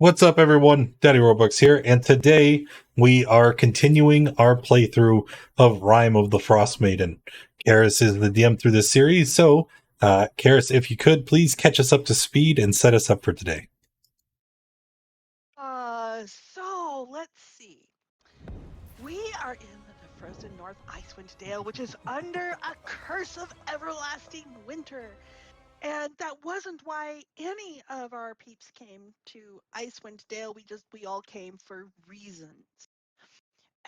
What's up, everyone? Daddy Robux here, and today we are continuing our playthrough of Rime of the Frostmaiden. Karis is the DM through this series, so Karis, if you could, please catch us up to speed and set us up for today. So let's see. We are in the frozen North Icewind Dale, which is under a curse of everlasting winter. And that wasn't why any of our peeps came to Icewind Dale. We all came for reasons.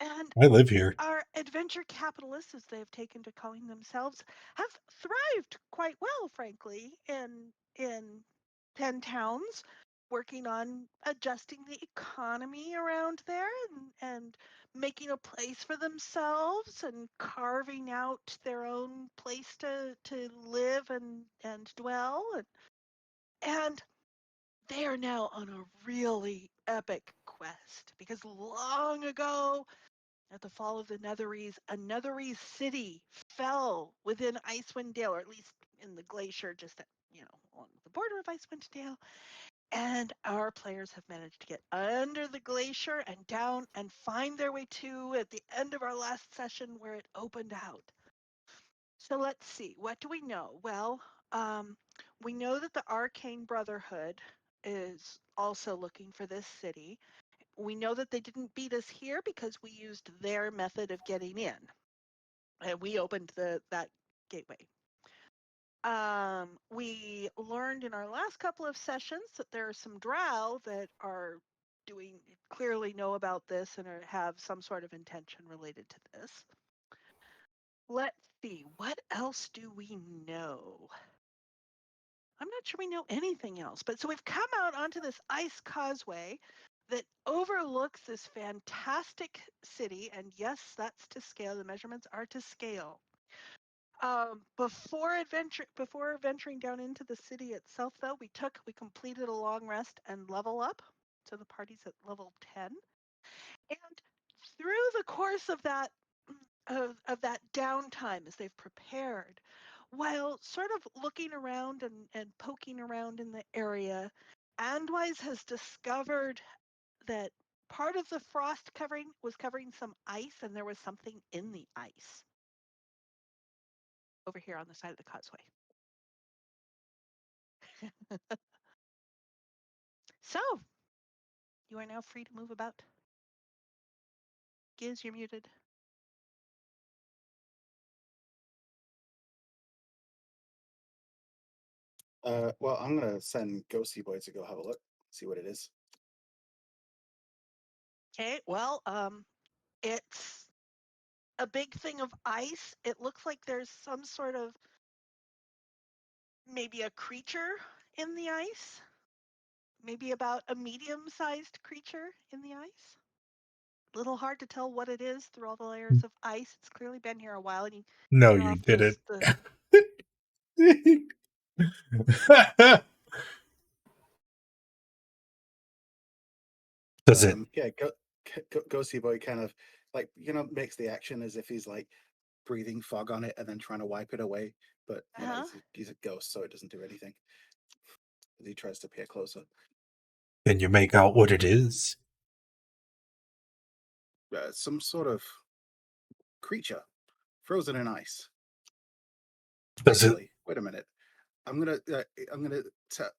And I live here. our adventure capitalists, as they've taken to calling themselves, have thrived quite well, frankly, in 10 towns, working on adjusting the economy around there and making a place for themselves and carving out their own place to live and dwell. And they are now on a really epic quest because long ago, at the fall of the Netherese, a Netherese city fell within Icewind Dale, or at least in the glacier, just at, on the border of Icewind Dale. And our players have managed to get under the glacier and down and find their way to, at the end of our last session, where it opened out. So let's see, what do we know? Well, we know that the Arcane Brotherhood is also looking for this city. We know that they didn't beat us here because we used their method of getting in, and we opened that gateway. We learned in our last couple of sessions that there are some drow that are clearly know about this and have some sort of intention related to this. Let's see, what else do we know? I'm not sure we know anything else, but so we've come out onto this ice causeway that overlooks this fantastic city, and yes, that's to scale. The measurements are to scale. Before venturing down into the city itself, though, we completed a long rest and level up. So the party's at level 10, and through the course of that downtime, as they've prepared, while sort of looking around and poking around in the area, Andwise has discovered that part of the frost was covering some ice, and there was something in the ice over here on the side of the causeway. So, you are now free to move about. Giz, you're muted. Well, I'm gonna send Ghosty Boy to go have a look, see what it is. Okay, well, it's a big thing of ice. It looks like there's some sort of maybe a creature in the ice. Maybe about a medium-sized creature in the ice. A little hard to tell what it is through all the layers of ice. It's clearly been here a while, and No, you didn't. Does it? Yeah, Ghosty Boy kind of makes the action as if he's like breathing fog on it and then trying to wipe it away. But he's a ghost, so it doesn't do anything. As he tries to peer closer. Can you make out what it is? Some sort of creature frozen in ice. Actually, wait a minute. I'm gonna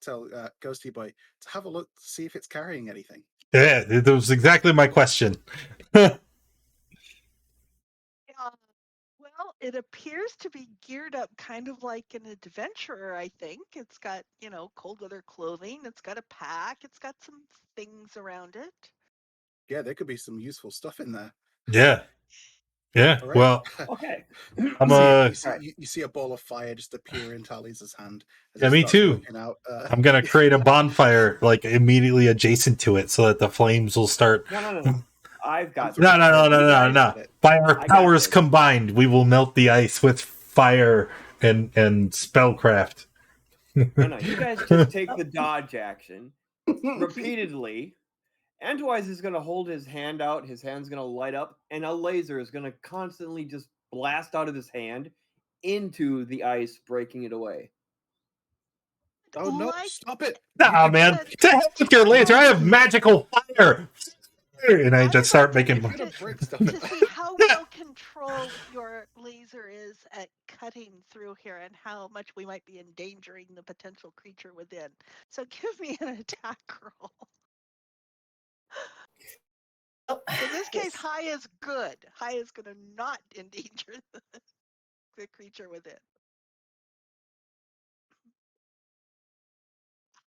tell Ghosty Boy to have a look to see if it's carrying anything. Yeah, that was exactly my question. Well, it appears to be geared up kind of like an adventurer, I think. It's got, cold weather clothing. It's got a pack. It's got some things around it. Yeah, there could be some useful stuff in there. Yeah. Yeah, right. Well, okay. You see a ball of fire just appear in Tally's hand. Yeah, me too. Out, I'm gonna create a bonfire like immediately adjacent to it so that the flames will start. No. I've got no. By our powers combined, we will melt the ice with fire and spellcraft. No, you guys just take the dodge action repeatedly. Antwise is going to hold his hand out, his hand's going to light up, and a laser is going to constantly just blast out of his hand into the ice, breaking it away. Oh no! like Stop it! Nah, You man. said, To hell with your laser. I have magical fire. And I I just would start like making. could have brimstone to it. see how well controlled your laser is at cutting through here and how much we might be endangering the potential creature within. So give me an attack roll. Oh, In this case, yes. high is good. High is going to not endanger the creature within.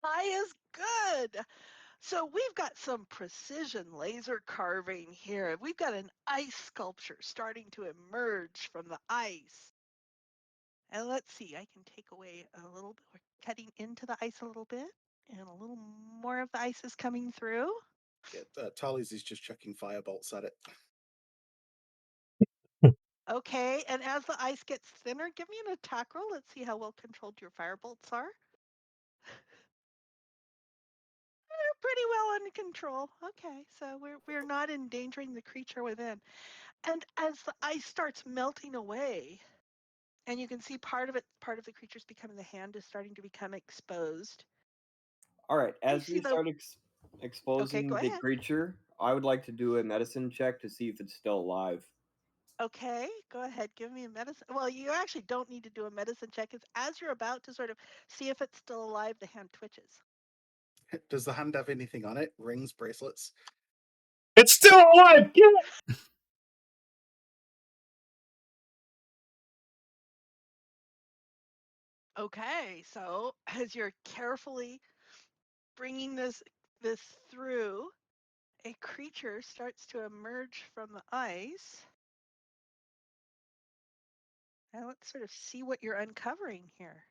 High is good. So we've got some precision laser carving here. We've got an ice sculpture starting to emerge from the ice. And let's see, I can take away a little bit. We're cutting into the ice a little bit, and a little more of the ice is coming through. Yeah, Tally's is just chucking firebolts at it. Okay, and as the ice gets thinner, give me an attack roll. Let's see how well controlled your firebolts are. They're pretty well under control. Okay, so we're not endangering the creature within. And as the ice starts melting away, and you can see part of the creature's becoming, the hand is starting to become exposed. All right, You as see we the start okay, exposing go the ahead. creature, I would like to do a medicine check to see if it's still alive. Okay, go ahead. Give me a medicine. Well, you actually don't need to do a medicine check. It's as you're about to sort of see if it's still alive, the hand twitches. Does the hand have anything on it? Rings, bracelets? It's still alive. Get it. Okay, so as you're carefully bringing this through, a creature starts to emerge from the ice. Now let's sort of see what you're uncovering here.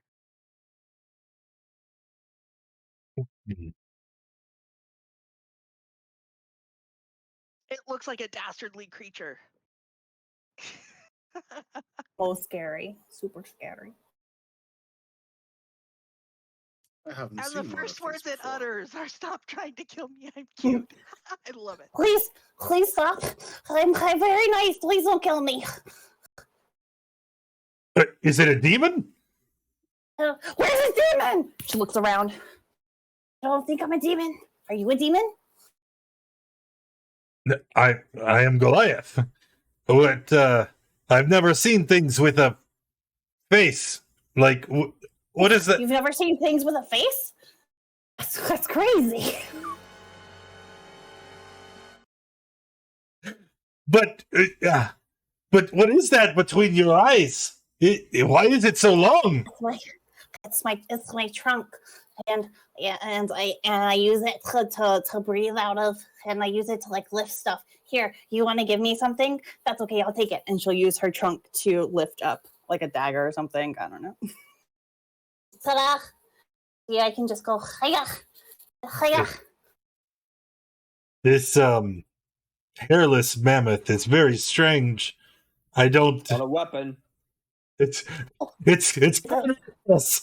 It looks like a dastardly creature. Oh, scary. Super scary. I haven't And the seen one of first these words it before. utters are, "Stop trying to kill me, I'm cute." I love it. Please stop. I'm very nice. Please don't kill me. Is it a demon? Where's the demon? She looks around. I don't think I'm a demon. Are you a demon? I am Goliath. What? I've never seen things with a face. Like, what is that? You've never seen things with a face? That's crazy. But what is that between your eyes? Why is it so long? It's my trunk, and I use it to breathe out of, and I use it to like lift stuff. Here, you want to give me something? That's okay, I'll take it. And she'll use her trunk to lift up like a dagger or something. I don't know. Ta-da! Yeah, I can just go hiya, hiya. This hairless mammoth is very strange. I don't. Not a weapon. It's us.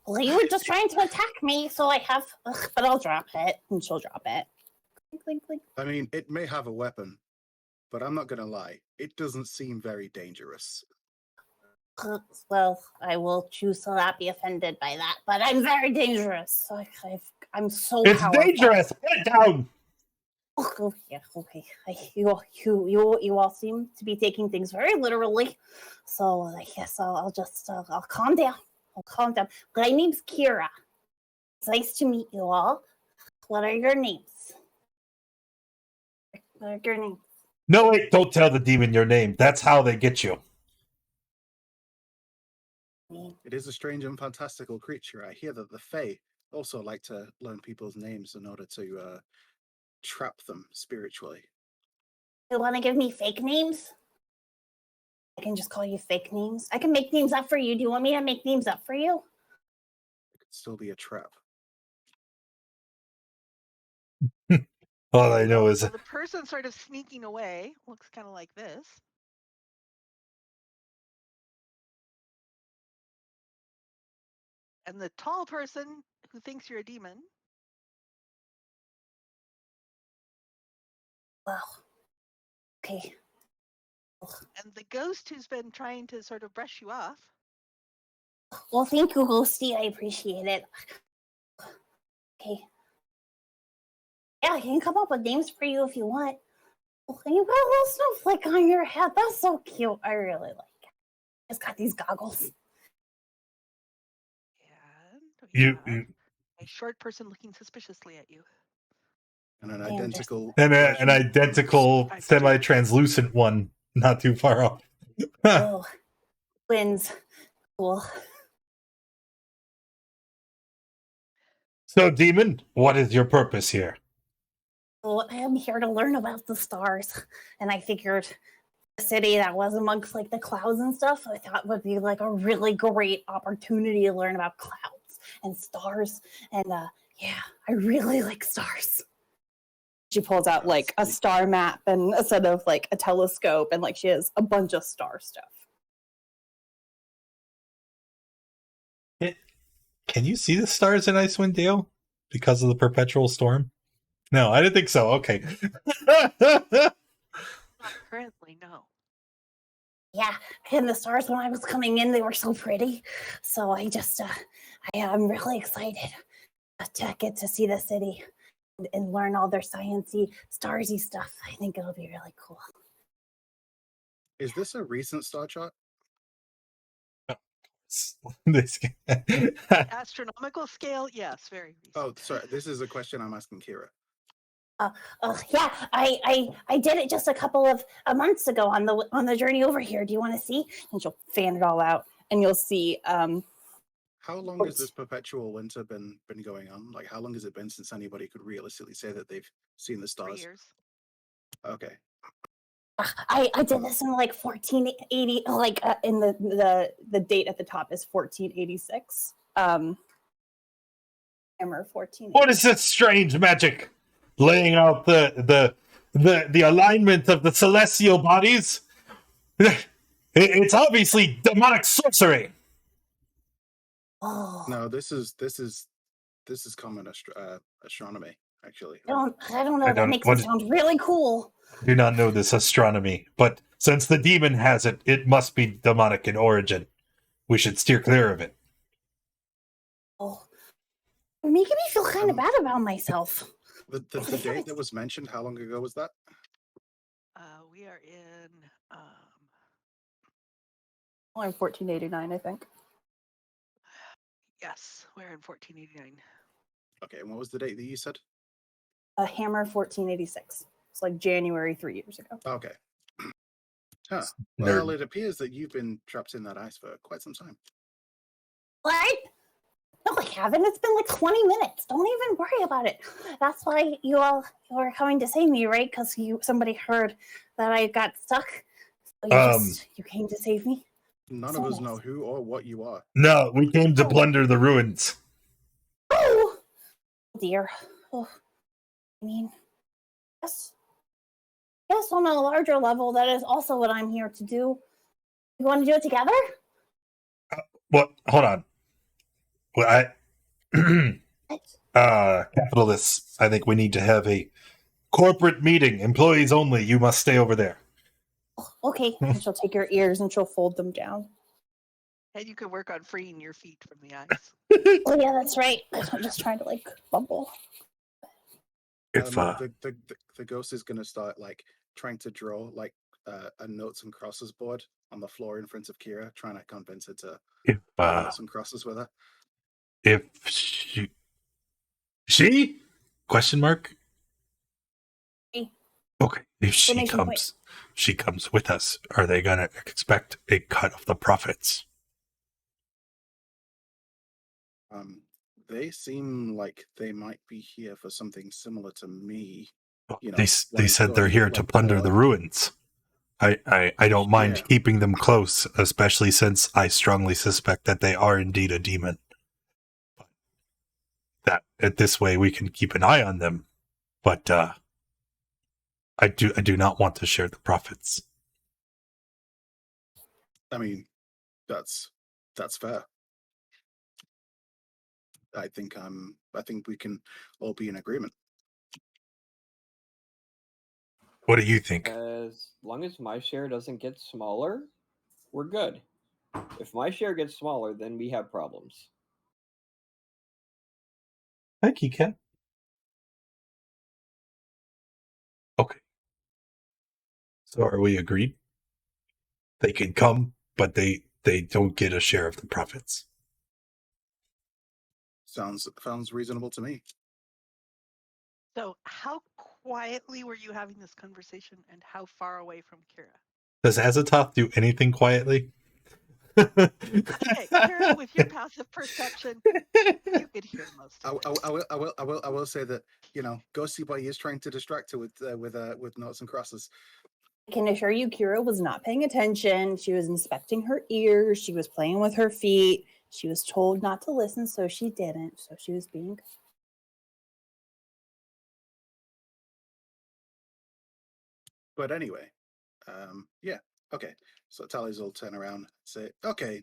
Well, you were just trying to attack me, so I have. But I'll drop it, and she'll drop it. Clink, clink, clink. I mean, it may have a weapon, but I'm not going to lie. It doesn't seem very dangerous. Well, I will choose to not be offended by that, but I'm very dangerous. I'm so It's powerful. dangerous. Put it down. Oh, yeah, okay. You all seem to be taking things very literally, so I guess I'll just I'll calm down. I'll calm down. My name's Kira. It's nice to meet you all. What are your names? What are your names? No, wait! Don't tell the demon your name. That's how they get you. It is a strange and fantastical creature. I hear that the Fae also like to learn people's names in order to trap them spiritually. You want to give me fake names? I can just call you fake names. I can make names up for you. Do you want me to make names up for you? It could still be a trap. All I know is So the person sort of sneaking away looks kind of like this. And the tall person who thinks you're a demon. Wow. Okay. And the ghost who's been trying to sort of brush you off. Well, thank you, Ghosty. I appreciate it. Okay. Yeah, I can come up with names for you if you want. Oh, you got a little snowflake on your head. That's so cute. I really like it. It's got these goggles. And we You, have you a short person looking suspiciously at you. And an I identical and an version of identical 5'2". semi-translucent one, not too far off. Oh, twins. Cool. So, Demon, what is your purpose here? Well, I'm here to learn about the stars. And I figured a city that was amongst like the clouds and stuff, I thought would be like a really great opportunity to learn about clouds and stars. And yeah, I really like stars. She pulls out like a star map and a set of like a telescope, and like she has a bunch of star stuff. Can you see the stars in Icewind Dale because of the perpetual storm? No, I didn't think so. Okay. Not currently, no. Yeah, and the stars when I was coming in, they were so pretty. So I just, I'm really excited to get to see the city and learn all their sciencey, starsy stuff. I think it'll be really cool. Is this a recent star chart? This Astronomical scale, yes, very recent. Oh, sorry. This is a question I'm asking Kira. Yeah, I did it just a couple of months ago on the journey over here. Do you want to see? And she'll fan it all out, and you'll see. How long has this perpetual winter been going on? Like, how long has it been since anybody could realistically say that they've seen the 3 stars? years. Okay. I did this in like 1480, like in the date at the top is 1486. Hammer 14. What is this strange magic? Laying out the alignment of the celestial bodies? It's obviously demonic sorcery. Oh, No, this is common astronomy, actually. I don't know. I That don't- makes what- it sound really cool. Do not know this astronomy, but since the demon has it, it must be demonic in origin. We should steer clear of it. Oh, you're making me feel kind of bad about myself. The date that was mentioned, how long ago was that? We are in Oh, in 1489, I think. yes, we're in 1489. Okay, and what was the date that you said? A hammer 1486. It's like January 3 years ago. Okay. Huh. Nerd. Well, it appears that you've been trapped in that ice for quite some time. What? No, I haven't. It's been like 20 minutes. Don't even worry about it. That's why you were coming to save me, right? Because somebody heard that I got stuck. So you came to save me. None So of us nice. know who or what you are. No, we came to plunder the ruins. Oh dear. Oh, I mean, yes, on a larger level, that is also what I'm here to do. You want to do it together? What? Hold on. Well, capitalists, I think we need to have a corporate meeting. Employees only. You must stay over there. Okay. And she'll take your ears and she'll fold them down. And you can work on freeing your feet from the ice. Oh yeah, that's right. I'm just trying to like bumble. If The ghost is gonna start like trying to draw like a notes and crosses board on the floor in front of Kira, trying to convince her to if notes and crosses with her. if she question mark. She. Okay, if she Exclamation point. comes with us. Are they gonna expect a cut of the profits? They seem like they might be here for something similar to me. You know, They like said they're going, here to like, plunder more the like- ruins. I don't mind Yeah. keeping them close, especially since I strongly suspect that they are indeed a demon. That this way we can keep an eye on them, but I do not want to share the profits. I mean, that's fair. I think we can all be in agreement. What do you think? As long as my share doesn't get smaller, we're good. If my share gets smaller, then we have problems. Thank you, Ken. Okay. So are we agreed? They can come, but they don't get a share of the profits. Sounds reasonable to me. So, how quietly were you having this conversation, and how far away from Kira? Does Azathoth do anything quietly? Okay, Kira, with your passive perception, you could hear most of it. I will say that, you know, Ghosty Boy is trying to distract her with noughts and crosses. I can assure you, Kira was not paying attention. She was inspecting her ears. She was playing with her feet. She was told not to listen, so she didn't. So she was being good. But anyway, yeah, okay. So Tally's will turn around and say, okay,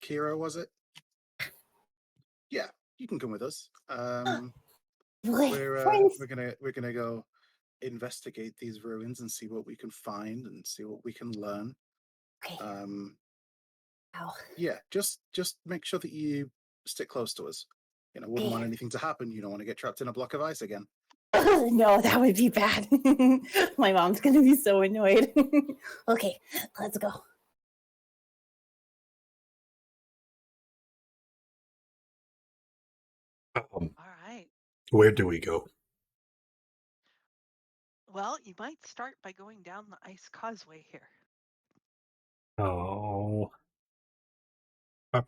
Kira, was it? Yeah, you can come with us. We're gonna go investigate these ruins and see what we can find and see what we can learn. Okay. Wow. Yeah, just make sure that you stick close to us. You know, wouldn't want anything to happen. You don't want to get trapped in a block of ice again. No, that would be bad. My mom's going to be so annoyed. Okay, let's go. All right. Where do we go? Well, you might start by going down the ice causeway here. Oh.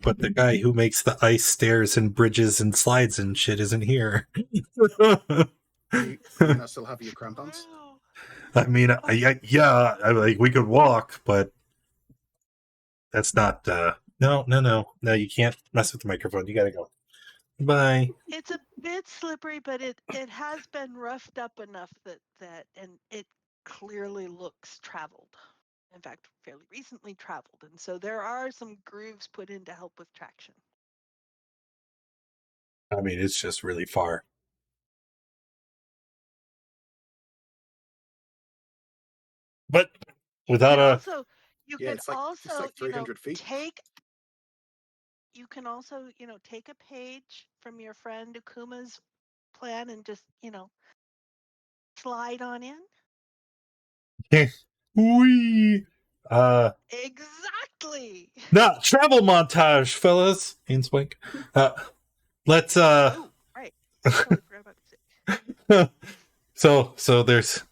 But the guy who makes the ice stairs and bridges and slides and shit isn't here. Do you not still have your crampons? Wow. I mean, we could walk, but that's not. No, you can't mess with the microphone. You gotta go. Bye. It's a bit slippery, but it has been roughed up enough that and it clearly looks traveled. In fact, fairly recently traveled, and so there are some grooves put in to help with traction. I mean, it's just really far. But without You can also, 300 feet. You can also, take a page from your friend Akuma's plan and just, slide on in. we Exactly. no travel montage, fellas. Ainswink. Let's Oh, right. Totally forgot about So there's,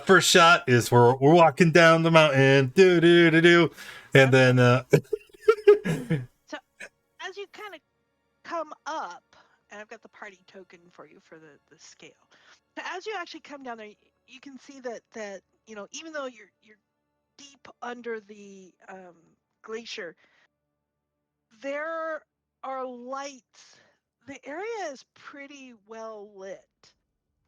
first shot is we're walking down the mountain, do, and then So as you kind of come up, and I've got the party token for you for the scale. So as you actually come down there, you can see that even though you're deep under the glacier, there are lights. The area is pretty well lit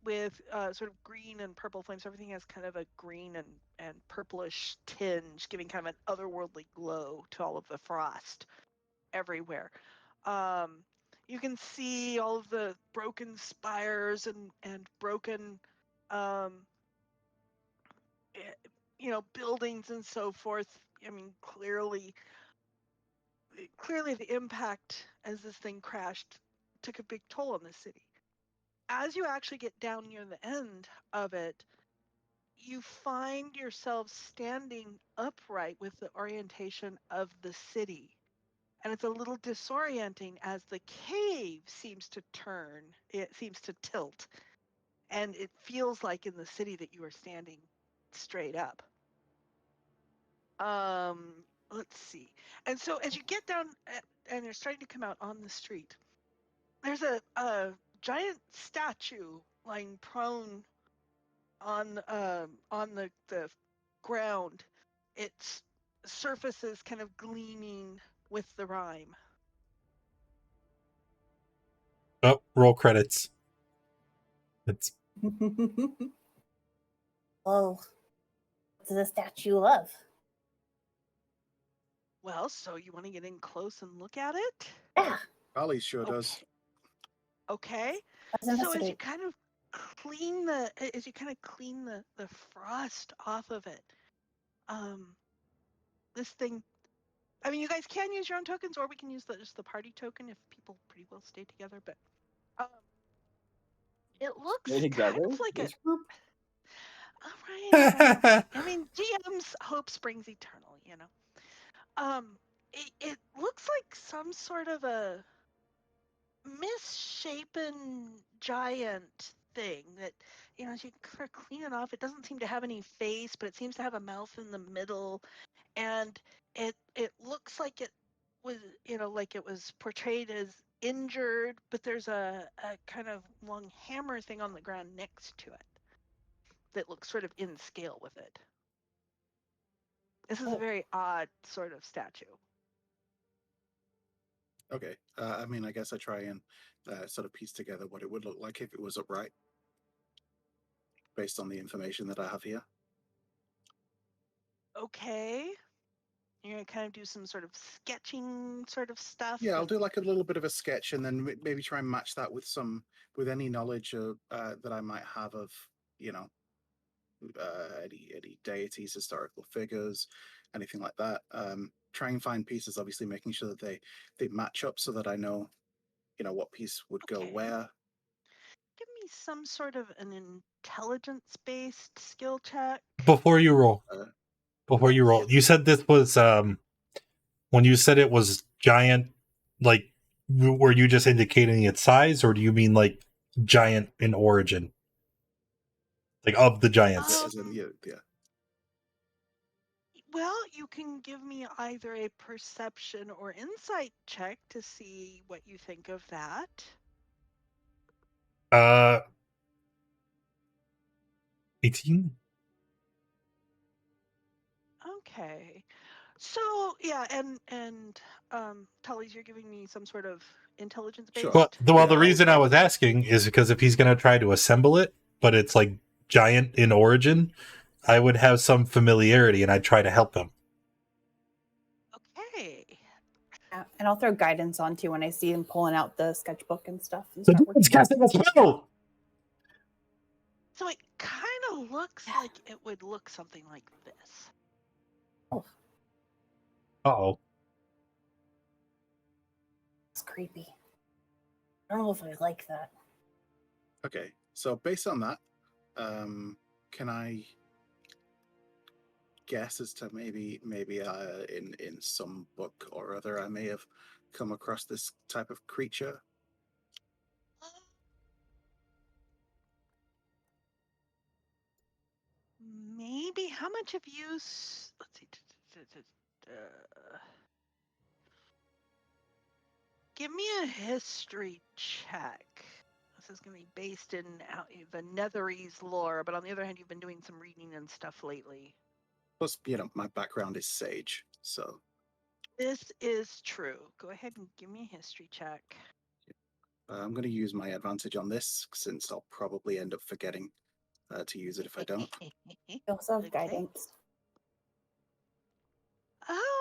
with sort of green and purple flames. Everything has kind of a green and purplish tinge, giving kind of an otherworldly glow to all of the frost everywhere. You can see all of the broken spires and broken, buildings and so forth. I mean, clearly the impact as this thing crashed took a big toll on the city. As you actually get down near the end of it, you find yourself standing upright with the orientation of the city. And it's a little disorienting as the cave seems to turn, it seems to tilt. And it feels like in the city that you are standing straight up. Let's see. And so as you get down and you're starting to come out on the street, there's a giant statue lying prone on the ground. Its surface is kind of gleaming with the rime. oh, roll credits. It's Oh, what's the statue of? Well, so you want to get in close and look at it? Yeah. Ollie sure does. Okay. Let's So as you investigate. kind of clean the frost off of it, this thing I mean, you guys can use your own tokens, or we can use just the party token if people pretty well stay together. But it looks Stay kind together. of like This group. all right. I mean, GM's hope springs eternal, you know. It looks like some sort of a misshapen giant thing that, you know, as you kind of clean it off, it doesn't seem to have any face, but it seems to have a mouth in the middle, and it looks like it was, you know, like it was portrayed as injured, but there's a kind of long hammer thing on the ground next to it that looks sort of in scale with it. This is a very odd sort of statue. Okay. I mean, I guess I try and sort of piece together what it would look like if it was upright, based on the information that I have here. Okay. You're gonna kind of do some sort of sketching sort of stuff. Yeah, I'll do like a little bit of a sketch, and then maybe try and match that with any knowledge that I might have of, you know, any deities, historical figures, anything like that. Try and find pieces, obviously making sure that they match up so that I know, you know, what piece would go Okay. where. Give me some sort of an intelligence-based skill check. Before you roll, Yes. you said this was when you said it was giant, like were you just indicating its size, or do you mean like giant in origin, like of the giants? As in, yeah. Well, you can give me either a perception or insight check to see what you think of that. 18. Okay. So yeah, and Tully's, you're giving me some sort of intelligence based. Sure. Well, the Yeah, reason I was asking is because if he's going to try to assemble it, but it's like giant in origin, I would have some familiarity and I'd try to help him. Okay. Yeah, and I'll throw guidance on too when I see him pulling out the sketchbook and stuff. And So start working. it's casting a spell. So it kind of looks like it would look something like this. Uh-oh. It's creepy. I don't know if I like that. Okay, so based on that, can I guess as to maybe in some book or other I may have come across this type of creature? Maybe. How much have you? Let's see. Give me a history check. This is going to be based in the Netherese lore, but on the other hand, you've been doing some reading and stuff lately. Plus, you know, my background is sage, so. This is true. Go ahead and give me a history check. I'm going to use my advantage on this since I'll probably end up forgetting to use it if I don't. You also have Okay. guidance.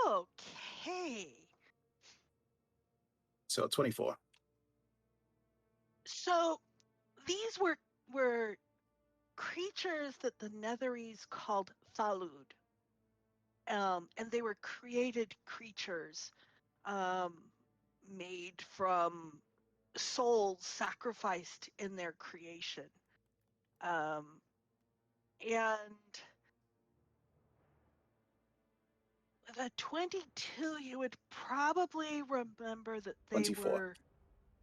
Okay. So 24. So these were creatures that the Netherese called Thalud. And they were created creatures made from souls sacrificed in their creation. And the 22, you would probably remember that they 24. were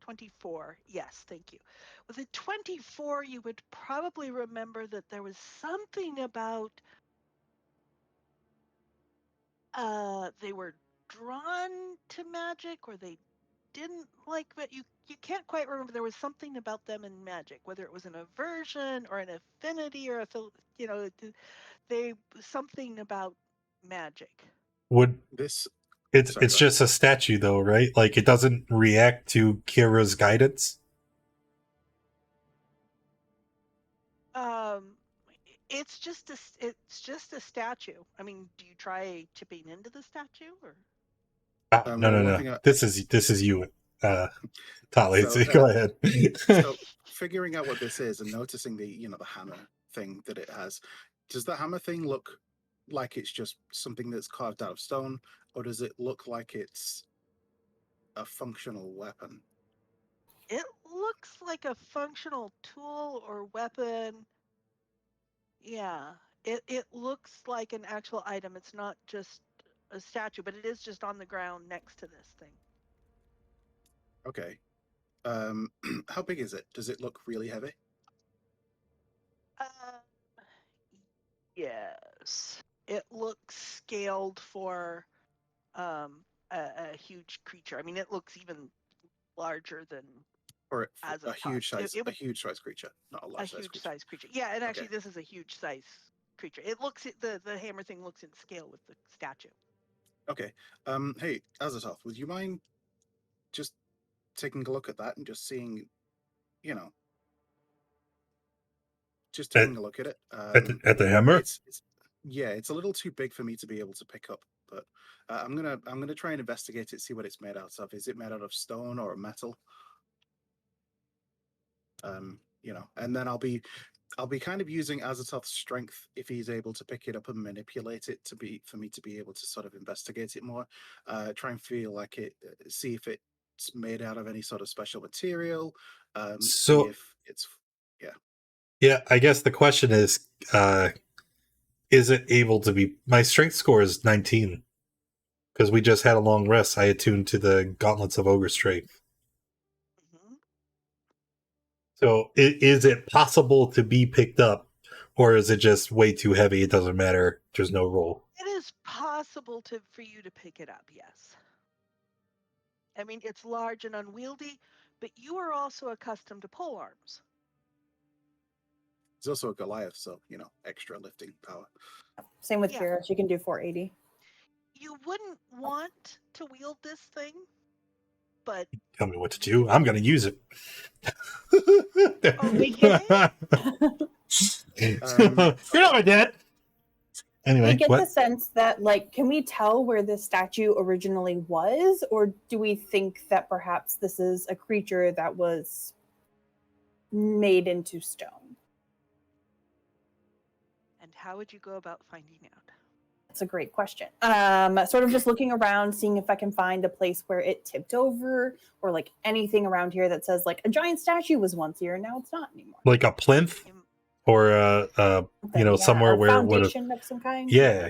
24. Yes, thank you. With the 24, you would probably remember that there was something about they were drawn to magic, or they didn't like, but you can't quite remember. There was something about them in magic, whether it was an aversion or an affinity or you know, they something about magic. Would This it's Sorry, it's go just a statue though, right? Like it doesn't react to Kira's guidance. It's just a statue. I mean, do you try chipping into the statue, or? No. one thing This is you, Tali. So, Go ahead. so figuring out what this is and noticing the hammer thing that it has, does the hammer thing look like it's just something that's carved out of stone, or does it look like it's a functional weapon? It looks like a functional tool or weapon. Yeah, it looks like an actual item. It's not just a statue, but it is just on the ground next to this thing. Okay. How big is it? Does it look really heavy? Yes. It looks scaled for a huge creature. I mean, it looks even larger than Or a Azathoth. huge size, It a would huge size creature, not a a large size huge creature. size creature. Yeah, and actually, Okay. this is a huge size creature. It looks the hammer thing looks in scale with the statue. Okay. Hey, Azathoth, would you mind just taking a look at that and just seeing, you know, just taking a look at it? At the hammer? It's yeah, it's a little too big for me to be able to pick up, but I'm gonna try and investigate it, see what it's made out of. Is it made out of stone or metal? You know, and then I'll be kind of using Azathoth's strength if he's able to pick it up and manipulate it for me to be able to sort of investigate it more. Try and feel like it, see if it's made out of any sort of special material. See So if it's yeah, I guess the question is it able to be? My strength score is 19 because we just had a long rest. I attuned to the gauntlets of ogre strength. Mm-hmm. So is it possible to be picked up, or is it just way too heavy? It doesn't matter. There's no roll. It is possible for you to pick it up. Yes. I mean, it's large and unwieldy, but you are also accustomed to pole arms. He's also a Goliath, so you know, extra lifting power. Same with Yeah. Kira. She can do 480. You wouldn't want to wield this thing, but Tell me what to do. I'm going to use it. You're not my dad. Anyway, we get what? the sense that, like, can we tell where this statue originally was, or do we think that perhaps this is a creature that was made into stone? And how would you go about finding out? That's a great question. Sort of just looking around, seeing if I can find a place where it tipped over, or like anything around here that says like a giant statue was once here and now it's not anymore. Like a plinth, or you know, somewhere where it would have. Of some kind. Yeah.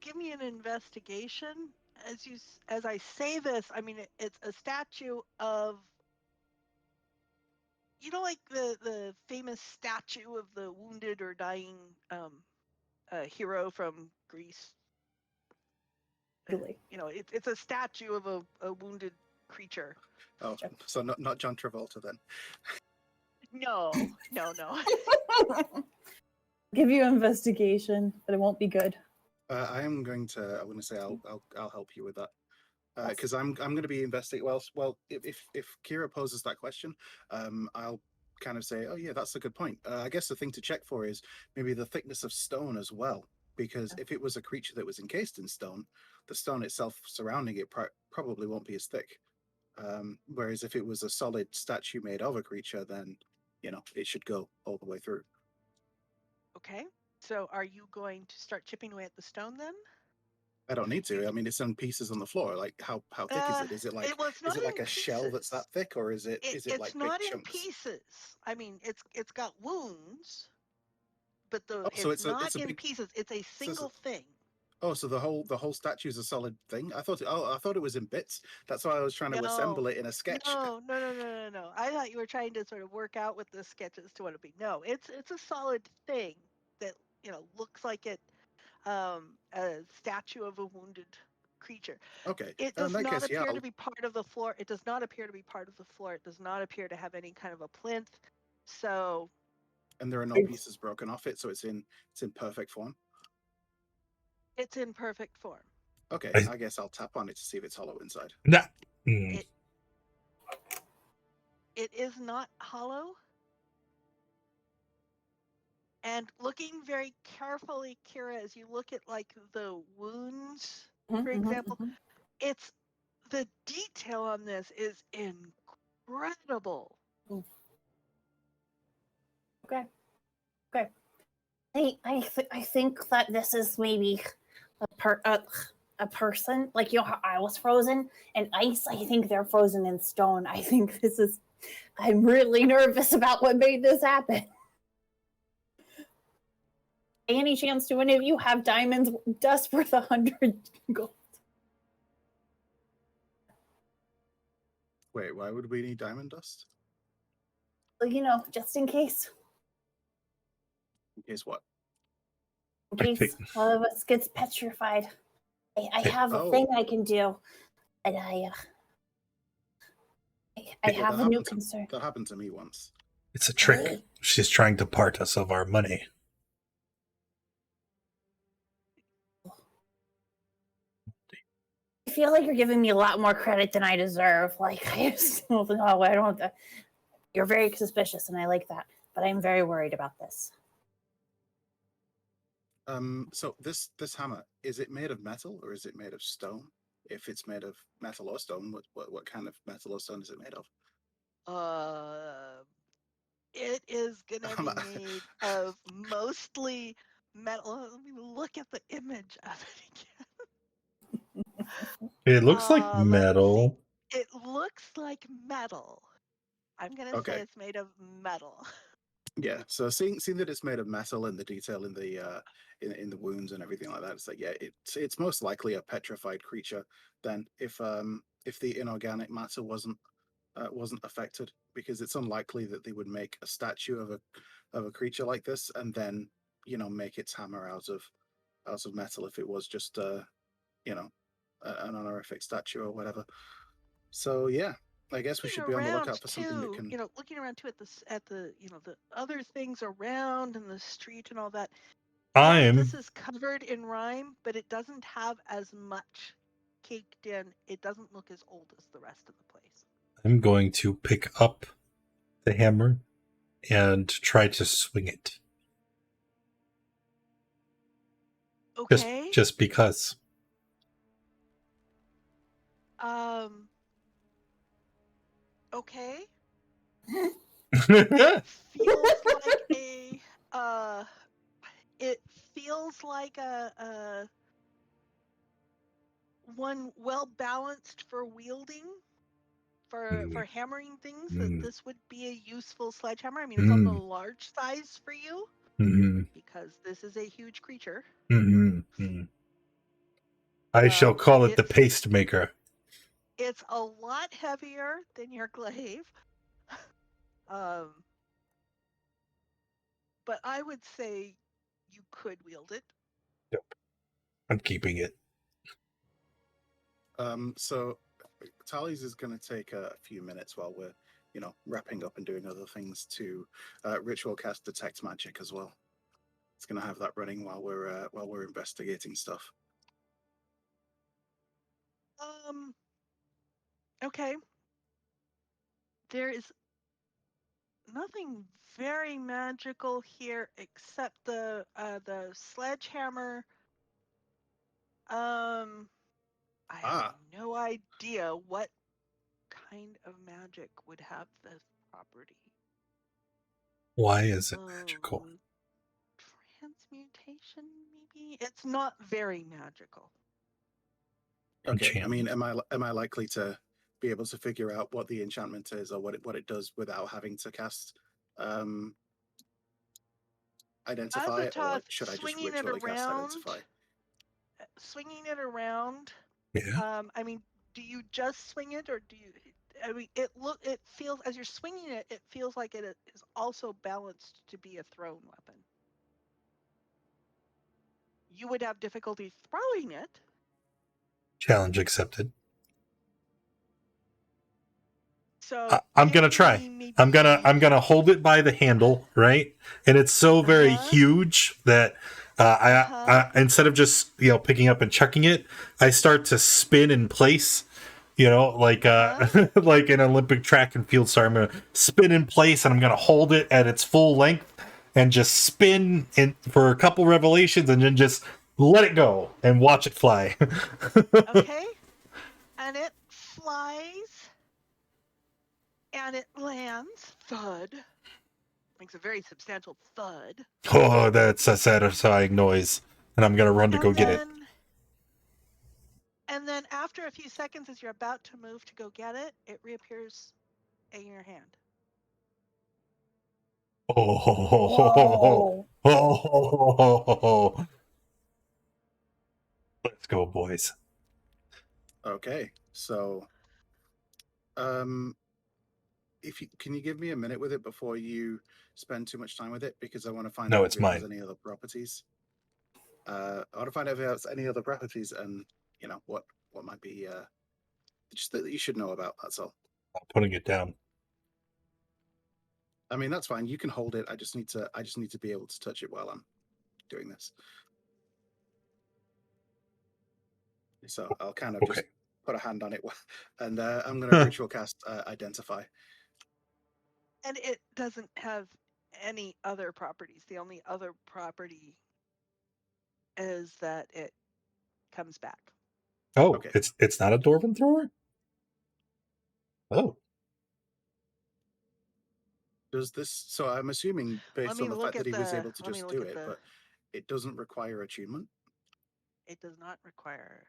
Give me an investigation. As I say this, I mean it's a statue of, you know, like the famous statue of the wounded or dying hero from Greece. Really. You know, it's a statue of a wounded creature. Oh, so not John Travolta then. No. Give you investigation, but it won't be good. I'm going to say I'll help you with that. Because I'm going to be investigating. Well, if Kira poses that question, I'll kind of say, oh yeah, that's a good point. I guess the thing to check for is maybe the thickness of stone as well, because if it was a creature that was encased in stone, the stone itself surrounding it probably won't be as thick. Whereas if it was a solid statue made of a creature, then you know it should go all the way through. Okay. So are you going to start chipping away at the stone then? I don't need to. I mean, it's in pieces on the floor. Like, how thick is it? Is it like a shell that's that thick, or is it like big chunks? It's not in pieces. I mean, it's got wounds, but it's not in pieces. It's a single thing. Oh, so the whole statue is a solid thing? I thought it was in bits. That's why I was trying to assemble it in a sketch. No. I thought you were trying to sort of work out with the sketches to what it'd be. No, it's a solid thing that, you know, looks like it. A statue of a wounded creature. Okay. It does not appear to be part of the floor. It does not appear to be part of the floor. It does not appear to have any kind of a plinth. So. And there are no pieces broken off it, so it's in perfect form. It's in perfect form. Okay, I guess I'll tap on it to see if it's hollow inside. Nah. It is not hollow. And looking very carefully, Kira, as you look at like the wounds, for example, it's the detail on this is incredible. Okay. I think that this is maybe a person. Like, you know how I was frozen in ice? I think they're frozen in stone. I think this is... I'm really nervous about what made this happen. Any chance do any of you have diamonds dust worth 100 gold? Wait, why would we need diamond dust? Well, you know, just in case. In case what? In case one of us gets petrified. I have a thing I can do. And I have a new concern. That happened to me once. It's a trick. She's trying to part us of our money. I feel like you're giving me a lot more credit than I deserve. Like, I just don't know. I don't. You're very suspicious, and I like that. But I'm very worried about this. So this hammer, is it made of metal or is it made of stone? If it's made of metal or stone, what kind of metal or stone is it made of? It is gonna be made of mostly metal. Let me look at the image of it again. It looks like metal. It looks like metal. I'm gonna say it's made of metal. Yeah. So seeing that it's made of metal and the detail in the wounds and everything like that, it's like, yeah, it's most likely a petrified creature. Then if the inorganic matter wasn't affected, because it's unlikely that they would make a statue of a creature like this and then, you know, make its hammer out of metal if it was just you know, an honorific statue or whatever. So yeah, I guess we should be on the lookout for something that can, you know, looking around too at the you know, the other things around and the street and all that. This is covered in rime, but it doesn't have as much caked in. It doesn't look as old as the rest of the place. I'm going to pick up the hammer and try to swing it. Okay. Just because. Okay. It feels like a one well balanced for wielding, for hammering things. That this would be a useful sledgehammer. I mean, it's on the large size for you because this is a huge creature. I shall call it the paste maker. It's a lot heavier than your glaive. But I would say you could wield it. Yep. I'm keeping it. So Tally's is going to take a few minutes while we're, you know, wrapping up and doing other things to ritual cast detect magic as well. It's going to have that running while we're investigating stuff. Okay. There is nothing very magical here except the sledgehammer. I have no idea what kind of magic would have this property. Why is it magical? Transmutation, maybe? It's not very magical. Okay. I mean, am I likely to be able to figure out what the enchantment is or what it does without having to cast identify, or should I just ritually cast identify? Swinging it around. Yeah. I mean, do you just swing it, or do you? I mean, it feels, as you're swinging it, it feels like it is also balanced to be a thrown weapon. You would have difficulty throwing it. Challenge accepted. So I'm gonna try. I'm gonna hold it by the handle, right? And it's so very huge that I instead of just, you know, picking up and chucking it, I start to spin in place. You know, like like an Olympic track and field star. I'm gonna spin in place and I'm gonna hold it at its full length and just spin in for a couple revelations and then just let it go and watch it fly. Okay. And it flies and it lands, thud, makes a very substantial thud. Oh, that's a satisfying noise. And I'm going to run to go get it. And then after a few seconds, as you're about to move to go get it, it reappears in your hand. Oh, oh, let's go, boys. Okay, so if you can you give me a minute with it before you spend too much time with it, because I want to find No, out it's if it has mine. any other properties. I want to find out if it has any other properties, and you know what might be just that you should know about. That's all. I'm putting it down. I mean, that's fine. You can hold it. I just need to be able to touch it while I'm doing this. So I'll kind of just put a hand on it, and I'm going to ritual cast Identify. And it doesn't have any other properties. The only other property is that it comes back. Oh, Okay. it's not a dwarven thrower? Oh. Does this? So I'm assuming, based on the fact that he was able to let me just look do at it, the- but it doesn't require attunement. It does not require.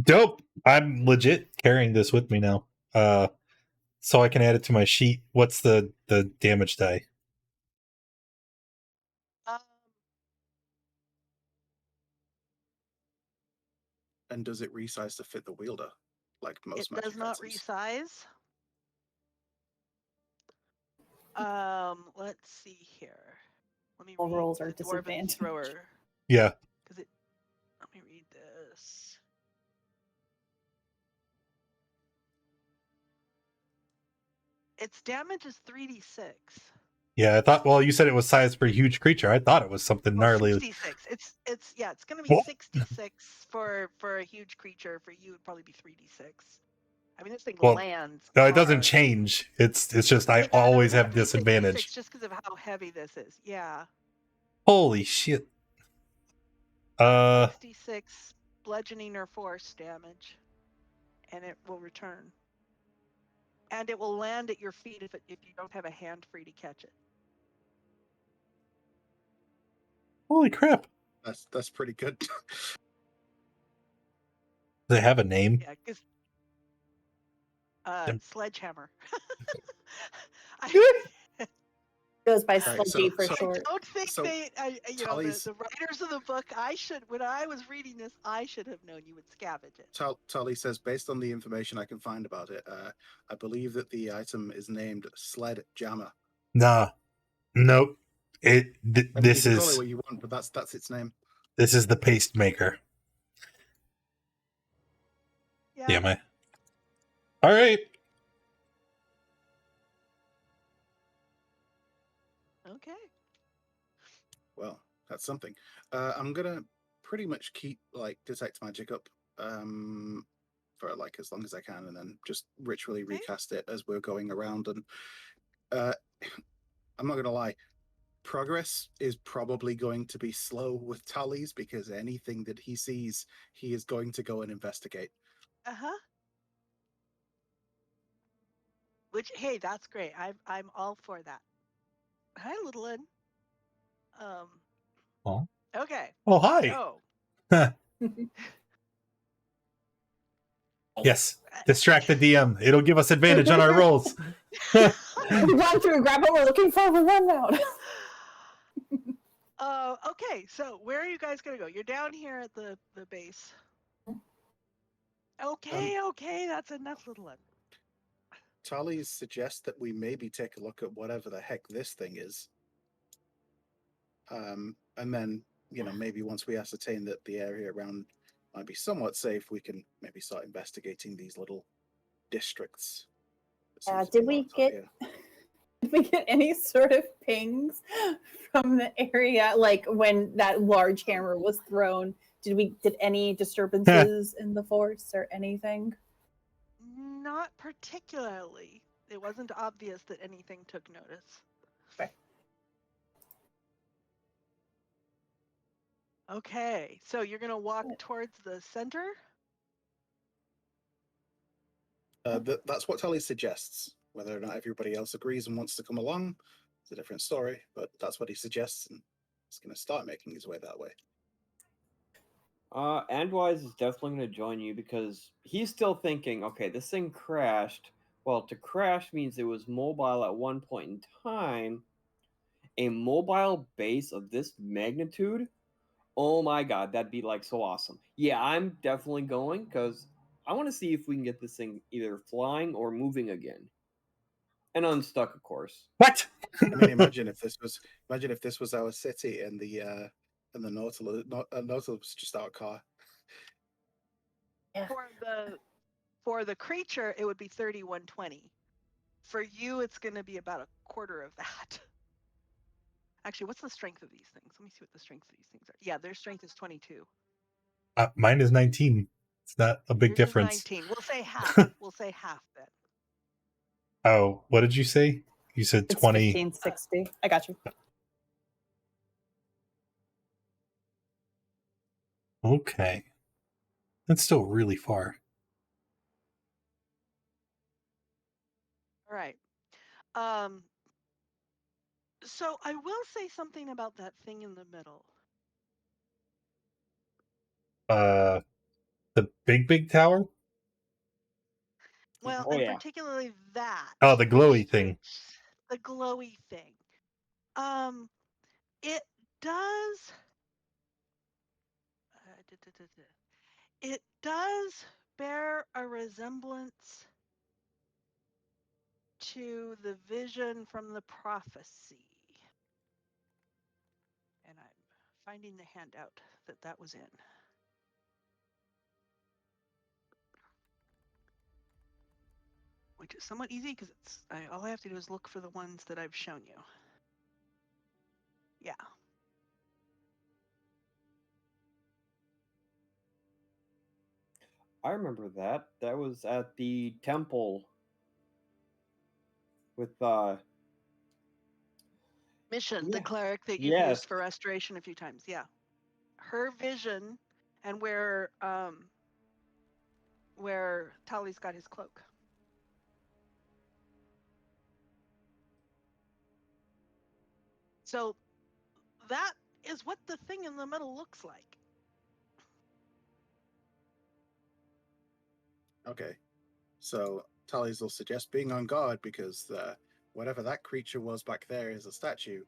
Dope. I'm legit carrying this with me now. So I can add it to my sheet. What's the damage die? And does it resize to fit the wielder, like most It does magic not items? resize. Let's see here. Let me All read rolls are the dwarven disadvantaged. thrower. Yeah. Because it. Let me read this. Its damage is 3d6. Yeah, I thought. Well, you said it was sized for a huge creature. I thought it was something Well, gnarly. 66. It's yeah. It's going to be Whoa. 66 for a huge creature. For you, it'd probably be 3d6. I mean, this thing Well, lands. no, it doesn't hard. change. It's just I Yeah, no, always it's have gonna be 66 disadvantage. just because of how heavy this is. Yeah. Holy shit. 66 bludgeoning or force damage, and it will return. And it will land at your feet if you don't have a hand free to catch it. Holy crap. That's pretty good. Do they have a name? Yeah, because sledgehammer. Goes by Right, Sludgy so- for so- short. I don't think So, Tully's- the writers of the book. When I was reading this, I should have known you would scavenge it. Tully says, based on the information I can find about it, I believe that the item is named Sled Jammer. Nah. Nope. I mean, This you can call it is what you want, but that's its name. this is the paste maker. Yeah. Damn it. All right. Okay. Well, that's something. I'm gonna pretty much keep like detect magic up for like as long as I can, and then just ritually Okay. recast it as we're going around. And I'm not gonna lie, progress is probably going to be slow with Tully's, because anything that he sees, he is going to go and investigate. Which, hey, that's great. I'm all for that. Hi, little one. Oh. Okay. Oh, hi. So, Yes. Distract the DM. It'll give us advantage on our rolls. We run through, grab what we're looking for, we run out. okay. So, where are you guys gonna go? You're down here at the base. Okay. That's enough, little one. Tully suggests that we maybe take a look at whatever the heck this thing is. And then, maybe once we ascertain that the area around might be somewhat safe, we can maybe start investigating these little districts. Did we get any sort of pings from the area, like when that large hammer was thrown? Did any disturbances in the force or anything? Not particularly. It wasn't obvious that anything took notice. Okay, so you're gonna walk towards the center? That's what Tully suggests. Whether or not everybody else agrees and wants to come along, It's a different story, but that's what he suggests, and he's going to start making his way that way. Andwise is definitely going to join you because he's still thinking, okay, this thing crashed. Well, to crash means it was mobile at one point in time. A mobile base of this magnitude? Oh my god, that'd be like so awesome. Yeah, I'm definitely going because I want to see if we can get this thing either flying or moving again. And unstuck, of course. What? I mean, imagine if this was our city and the Nautilus was just our car. Yeah. For the creature, it would be 3120. For you, it's going to be about a quarter of that. Actually, what's the strength of these things? Let me see what the strength of these things are. Yeah, their strength is 22. Mine is 19. It's not a big Yours difference. Is 19. We'll say half. We'll say half then. Oh, what did you say? You said It's 20. 1560. I got you. Okay. That's still really far. All right. So I will say something about that thing in the middle. The big tower? Well, Oh, and yeah. particularly that. Oh, the glowy thing. The glowy thing. It does. It does bear a resemblance to the vision from the prophecy. And I'm finding the handout that was in. Which is somewhat easy because all I have to do is look for the ones that I've shown you. Yeah. I remember that. That was at the temple with Mission, the Yeah. cleric that you've Yes. used for restoration a few times. Yeah. Her vision and where Tali's got his cloak. So that is what the thing in the middle looks like. Okay, so Tallies will suggest being on guard because whatever that creature was back there is a statue.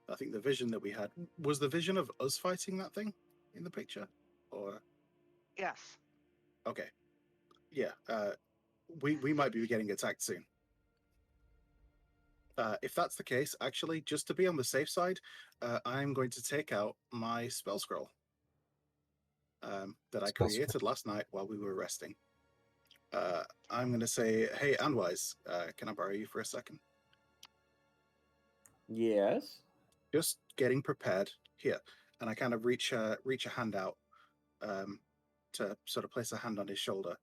I think the vision that we had was the vision of us fighting that thing in the picture, or Yes. okay, yeah. We might be getting attacked soon. If that's the case, actually, just to be on the safe side, I'm going to take out my spell scroll that I created last night while we were resting. I'm going to say, hey, Anwise, can I borrow you for a second? Yes. Just getting prepared here. And I kind of reach a hand out to sort of place a hand on his shoulder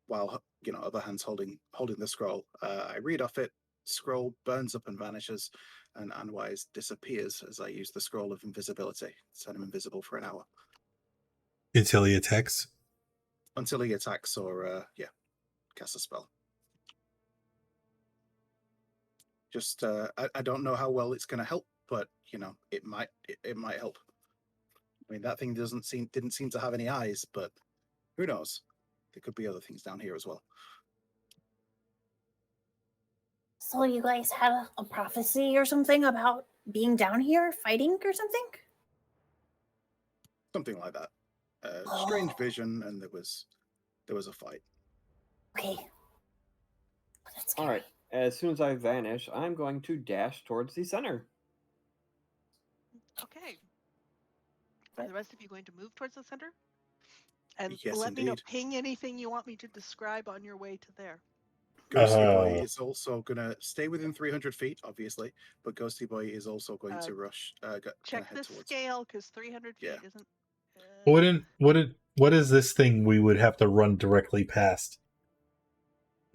while, other hands holding the scroll. I read off it, scroll burns up and vanishes, and Anwise disappears as I use the scroll of invisibility. Set him invisible for an hour. Until he attacks? Until he attacks or, cast a spell. Just, I don't know how well it's going to help, but, it might help. I mean, that thing didn't seem to have any eyes, but who knows? There could be other things down here as well. So you guys had a prophecy or something about being down here fighting or something? Something like that. Strange vision, and there was a fight. Okay. That's All right. As soon as I vanish, I'm going to dash towards the center. Okay. Are the rest of you going to move towards the center? And Yes, let me know, indeed. ping anything you want me to describe on your way to there. Ghosty Boy is also going to stay within 300 feet, obviously, but Ghosty Boy is also going to rush. Check the scale, because 300 feet isn't... What is this thing we would have to run directly past?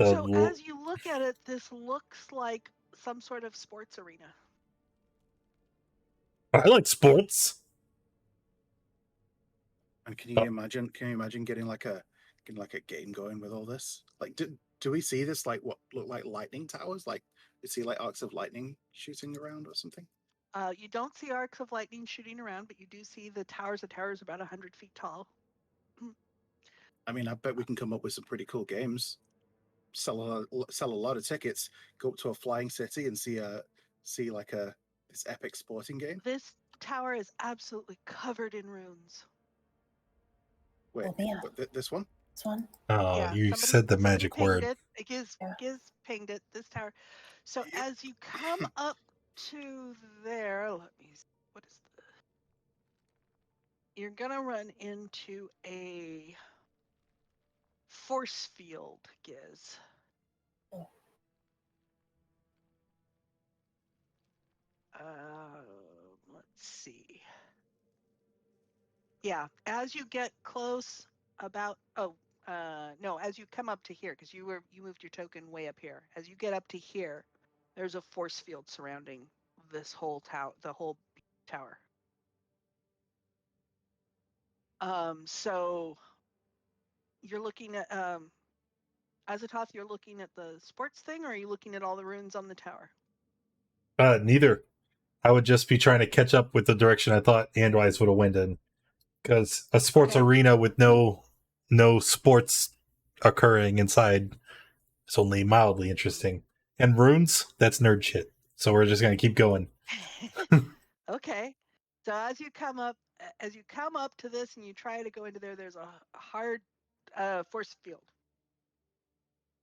So as you look at it, this looks like some sort of sports arena. I like sports. And can you imagine getting like a game going with all this? Like, do we see this like what look like lightning towers, like see like arcs of lightning shooting around or something? You don't see arcs of lightning shooting around, but you do see the towers. The tower is about 100 feet tall. I mean, I bet we can come up with some pretty cool games. Sell a lot of tickets. Go up to a flying city and see this epic sporting game. This tower is absolutely covered in runes. Wait, Oh, man. this one? This one. Oh, Yeah, you said the somebody magic pinged word. it. Yeah. Giz pinged it. This tower. So Yep. as you come up to there, let me see, what is the? You're gonna run into a force field, Giz. Oh. Let's see. Yeah, as you get close, as you come up to here, because you moved your token way up here. As you get up to here, there's a force field surrounding this whole tower, the whole tower. So you're looking at Azatoth, you're looking at the sports thing, or are you looking at all the runes on the tower? Neither. I would just be trying to catch up with the direction I thought Andwise would have went in. Because a sports Okay. arena with no sports occurring inside is only mildly interesting. And runes, that's nerd shit. So we're just gonna keep going. Okay. So as you come up to this and you try to go into there, there's a hard force field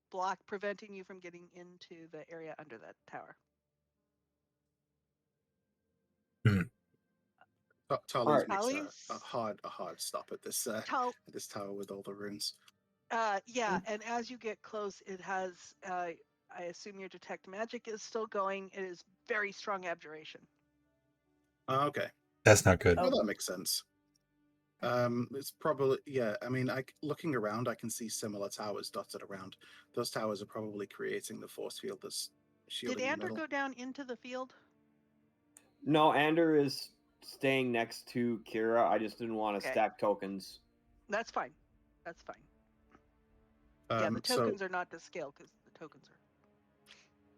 block preventing you from getting into the area under that tower. Tally's Alright. makes a Tally's- hard stop at this this tower with all the runes. Yeah, and as you get close, it has. I assume your detect magic is still going. It is very strong abjuration. Okay. That's not good. Well, that makes sense. It's probably, yeah. I mean, looking around, I can see similar towers dotted around. Those towers are probably creating the force field that's shielding Did the Andrew middle. go down into the field? No, Ander is staying next to Kira. I just didn't want to Okay. stack tokens. That's fine. That's fine. Yeah, the tokens are not to scale because the tokens are.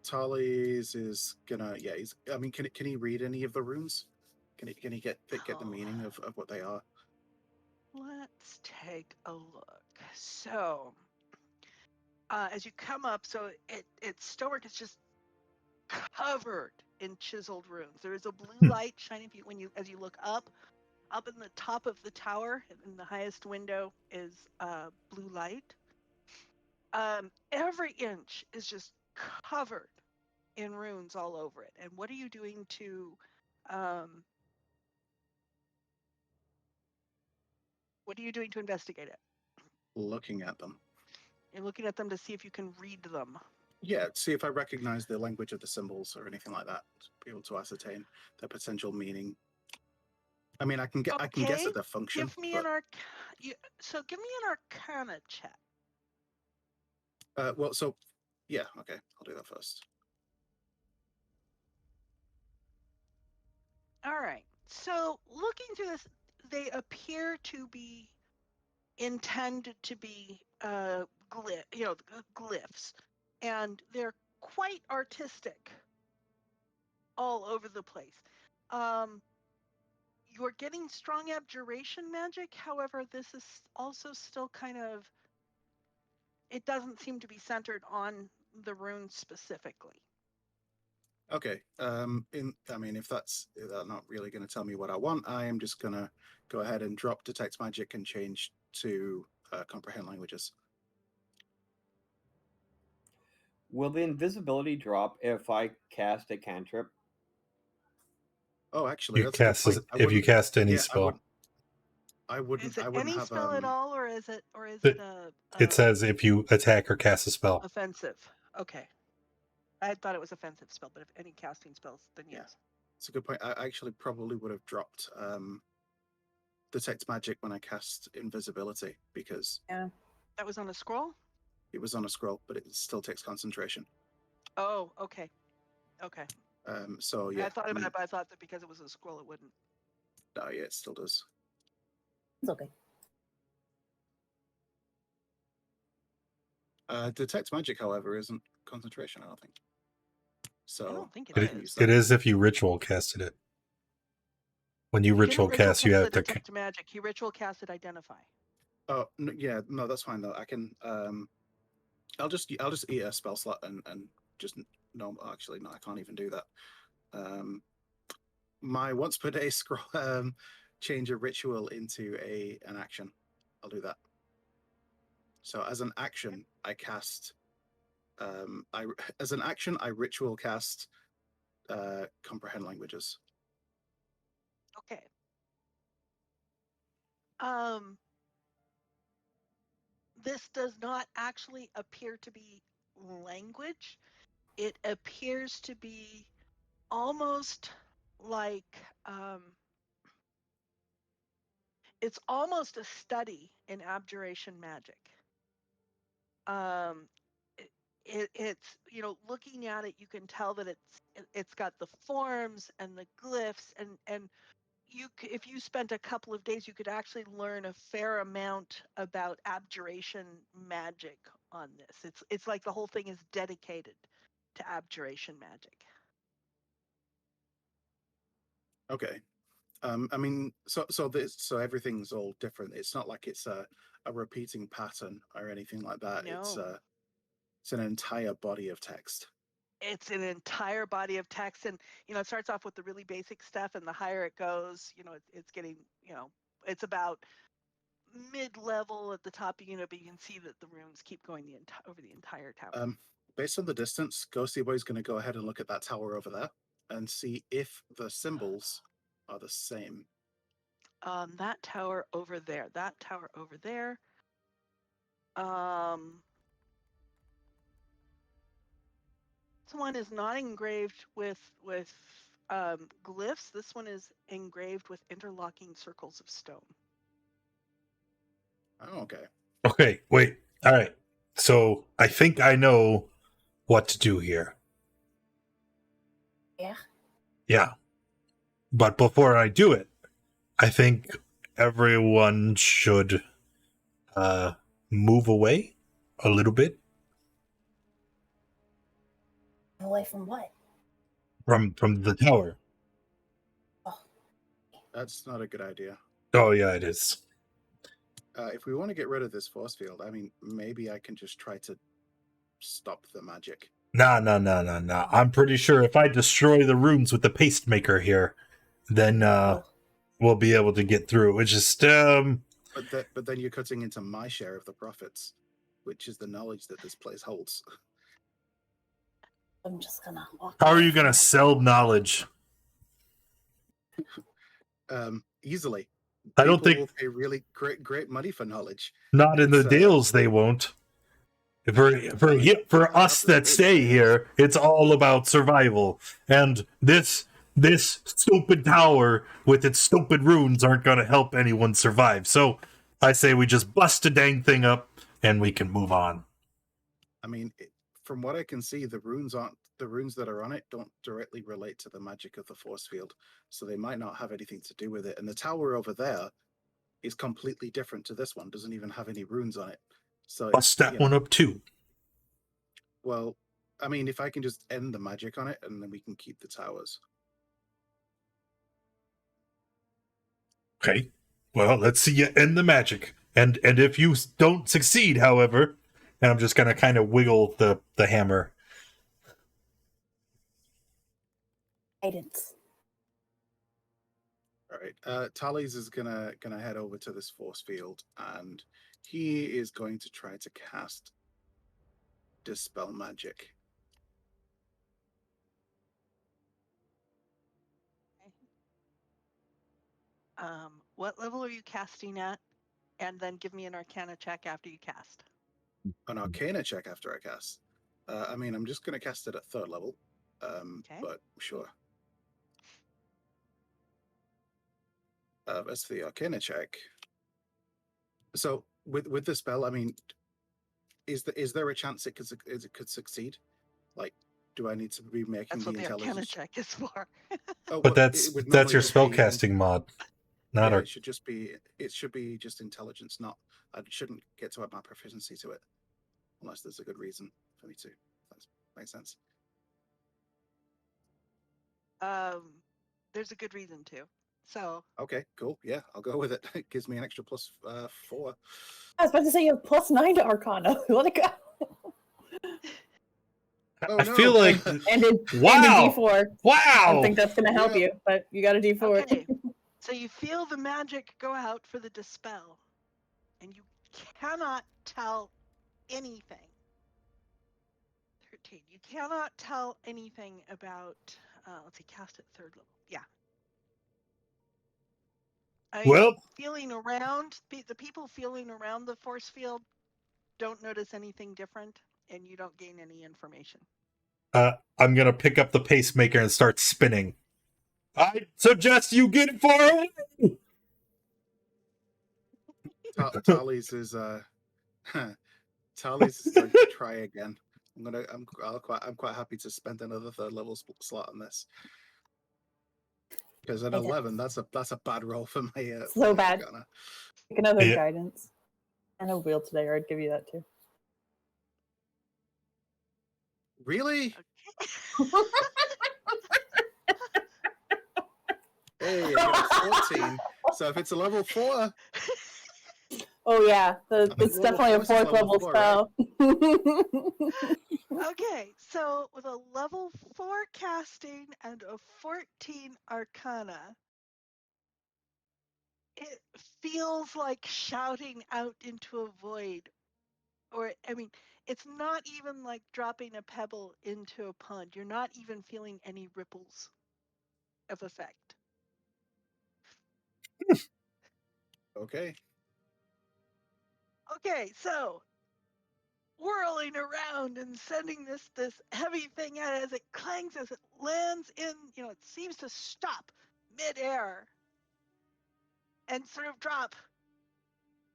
Tally's is gonna, yeah. I mean, can he read any of the runes? Can he get the meaning of what they are? Let's take a look. So, as you come up, so its stonework is just covered in chiseled runes. There is a blue light shining as you look up in the top of the tower, in the highest window is blue light. Every inch is just covered in runes all over it. And what are you doing to investigate it? Looking at them. You're looking at them to see if you can read them. Yeah, see if I recognize the language of the symbols or anything like that. To be able to ascertain their potential meaning. I mean, I can guess at their function. Give me an give me an Arcana check. Yeah, okay, I'll do that first. All right. So looking through this, they appear to be intended to be glyphs, and they're quite artistic all over the place. You're getting strong abjuration magic. However, this is also still kind of. It doesn't seem to be centered on the runes specifically. Okay. If that's not really going to tell me what I want, I am just going to go ahead and drop detect magic and change to comprehend languages. Will the invisibility drop if I cast a cantrip? Oh, actually, that's if you cast any spell. I wouldn't. Is it I wouldn't any have, spell at all, or is it a? It says if you attack or cast a spell. Offensive. Okay. I thought it was offensive spell, but if any casting spells, then yes. Yeah. It's a good point. I actually probably would have dropped detect magic when I cast invisibility because that was on a scroll. It was on a scroll, but it still takes concentration. Oh, okay. Okay. So yeah. I thought about it, but I thought that because it was a scroll, it wouldn't. No, yeah, it still does. It's okay. Detect magic, however, isn't concentration, I don't think. So I don't think it I It, can is. use it that. is if you ritual casted it. When you He didn't ritual cast, you have to. detect magic. He ritual casted identify. Oh yeah, no, that's fine though. I can. I'll just eat a spell slot and just no. Actually, no, I can't even do that. My once per day scroll change a ritual into an action. I'll do that. So as an action, I cast. As an action, I ritual cast comprehend languages. Okay. This does not actually appear to be language. It appears to be almost like it's almost a study in abjuration magic. It's looking at it, you can tell that it's got the forms and the glyphs, and if you spent a couple of days, you could actually learn a fair amount about abjuration magic on this. It's like the whole thing is dedicated to abjuration magic. Okay. I mean, so everything's all different. It's not like it's a repeating pattern or anything like that. No. It's an entire body of text. It's an entire body of text, and it starts off with the really basic stuff, and the higher it goes, it's getting, it's about mid-level at the top, but you can see that the rooms keep going over the entire tower. Based on the distance, Ghosty Boy's going to go ahead and look at that tower over there and see if the symbols are the same. That tower over there. That tower over there. This one is not engraved with glyphs. This one is engraved with interlocking circles of stone. Oh, okay. Okay, wait. All right. So I think I know what to do here. Yeah. Yeah. But before I do it, I think everyone should move away a little bit Away from what? from the tower. That's not a good idea. Oh yeah, it is. If we want to get rid of this force field, I mean, maybe I can just try to stop the magic. Nah. I'm pretty sure if I destroy the runes with the pastemaker here, then we'll be able to get through. It's just But then you're cutting into my share of the profits, which is the knowledge that this place holds. I'm just gonna walk. How are away you from gonna it. sell knowledge? Easily. I don't People think will pay really great money for knowledge. not in the It's, Dales they won't. For us that stay here, it's all about survival. And this stupid tower with its stupid runes aren't gonna help anyone survive. So I say we just bust a dang thing up and we can move on. I mean, from what I can see, the runes that are on it don't directly relate to the magic of the force field, so they might not have anything to do with it. And the tower over there is completely different to this one; doesn't even have any runes on it. So Bust that one up too. Well, I mean, if I can just end the magic on it, and then we can keep the towers. Okay. Well, let's see you end the magic. And if you don't succeed, however, and I'm just gonna kind of wiggle the hammer. Guidance. All right. Tally's is gonna head over to this force field, and he is going to try to cast Dispel Magic. What level are you casting at? And then give me an Arcana check after you cast. An Arcana check after I cast. I mean, I'm just going to cast it at 3rd level. Okay. But sure. As for the Arcana check, so with the spell, I mean, is there a chance it could succeed? Like, do I need to be making That's what the Arcana intelligence check is for. Oh, But well, that's your spellcasting mod. Not yeah, our. it should be just intelligence. Not I shouldn't get to add my proficiency to it unless there's a good reason for me to. If that makes sense. There's a good reason to. So Okay, cool. Yeah, I'll go with it. It gives me an extra plus 4. I was about to say you have +9 to Arcana. Let it go. Oh, I no. feel like And a wow, D4. I wow. don't think that's going to help Yeah. you, but you got a D4. okay. So you feel the magic go out for the dispel, and you cannot tell anything. 13. You cannot tell anything about. Let's see, cast at 3rd level. Yeah. I mean, Well, feeling around the people feeling around the force field don't notice anything different, and you don't gain any information. I'm gonna pick up the pacemaker and start spinning. I suggest you get far away. Tally's is Tally's is going to try again. I'm quite happy to spend another 3rd level slot on this. Because an 11, that's a bad roll for my So bad. Arcana. Pick another Yeah. guidance. And a wheel today, or I'd give you that too. Really? Hey, I got a 14. So if it's a level 4, Oh yeah, it's level definitely a 4 is 4th level 4, right? spell. Okay, so with a level 4 casting and a 14 Arcana, it feels like shouting out into a void. Or, I mean, it's not even like dropping a pebble into a pond. You're not even feeling any ripples of effect. Okay. Okay, so whirling around and sending this heavy thing out as it clangs, as it lands in, it seems to stop midair and sort of drop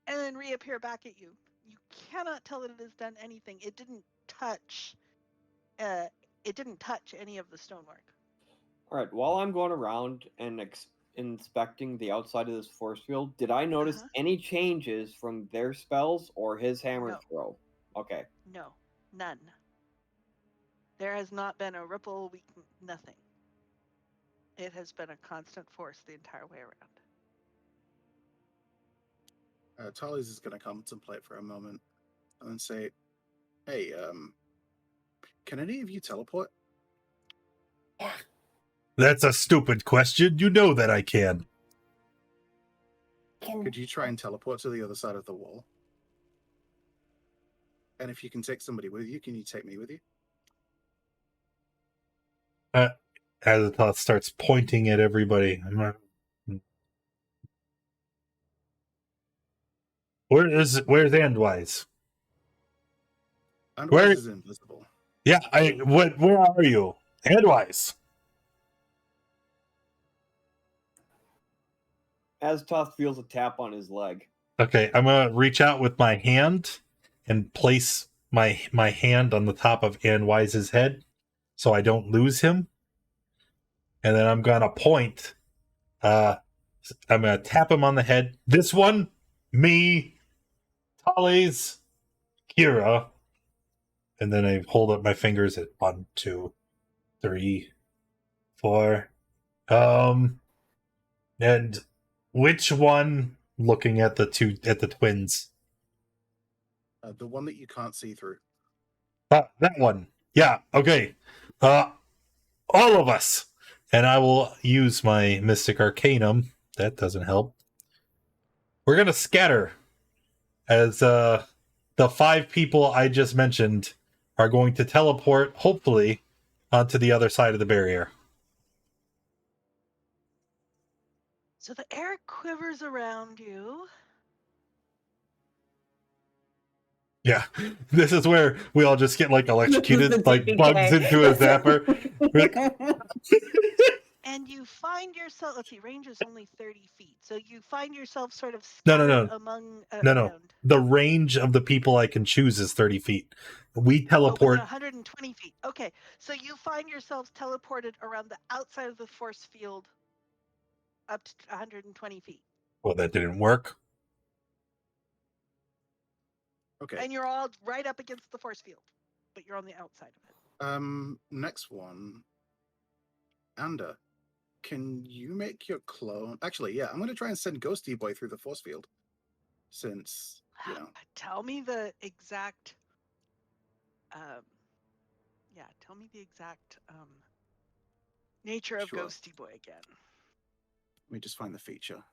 and then reappear back at you. You cannot tell that it has done anything. It didn't touch any of the stonework. All right. While I'm going around and inspecting the outside of this force field, did I notice any changes from their spells or his hammer throw? Okay. No, none. There has not been a ripple, nothing. It has been a constant force the entire way around. Tally's is going to contemplate for a moment and then say, hey, can any of you teleport? Yeah. That's a stupid question. You know that I can. Could you try and teleport to the other side of the wall? And if you can take somebody with you, can you take me with you? Azathoth starts pointing at everybody. Where's Andwise? Andwise is invisible. Yeah, where are you? Andwise. Azathoth feels a tap on his leg. Okay, I'm gonna reach out with my hand and place my hand on the top of Andwise's head so I don't lose him. And then I'm gonna point. I'm gonna tap him on the head. This one, me, Tally's, Kira. And then I hold up my fingers at 1, 2, 3, 4. And which one? Looking at the twins. The one that you can't see through. That one. Yeah. Okay. All of us. And I will use my Mystic Arcanum. That doesn't help. We're gonna scatter as the 5 people I just mentioned are going to teleport, hopefully, onto the other side of the barrier. So the air quivers around you. Yeah, this is where we all just get like electrocuted, like TPK. bugs into a zapper. And you find yourself, let's see, range is only 30 feet. So you find yourself sort of No. scattered among around. The range of the people I can choose is 30 feet. We Oh, teleport. within 120 feet. Okay, so you find yourselves teleported around the outside of the force field up to 120 feet. Well, that didn't work. Okay. And you're all right up against the force field, but you're on the outside of it. Next one. Ander, can you make your clone? Actually, yeah, I'm going to try and send Ghosty Boy through the force field. Since, you know. Tell me the exact. Tell me the exact nature of Sure. Ghosty Boy again. Let me just find the feature.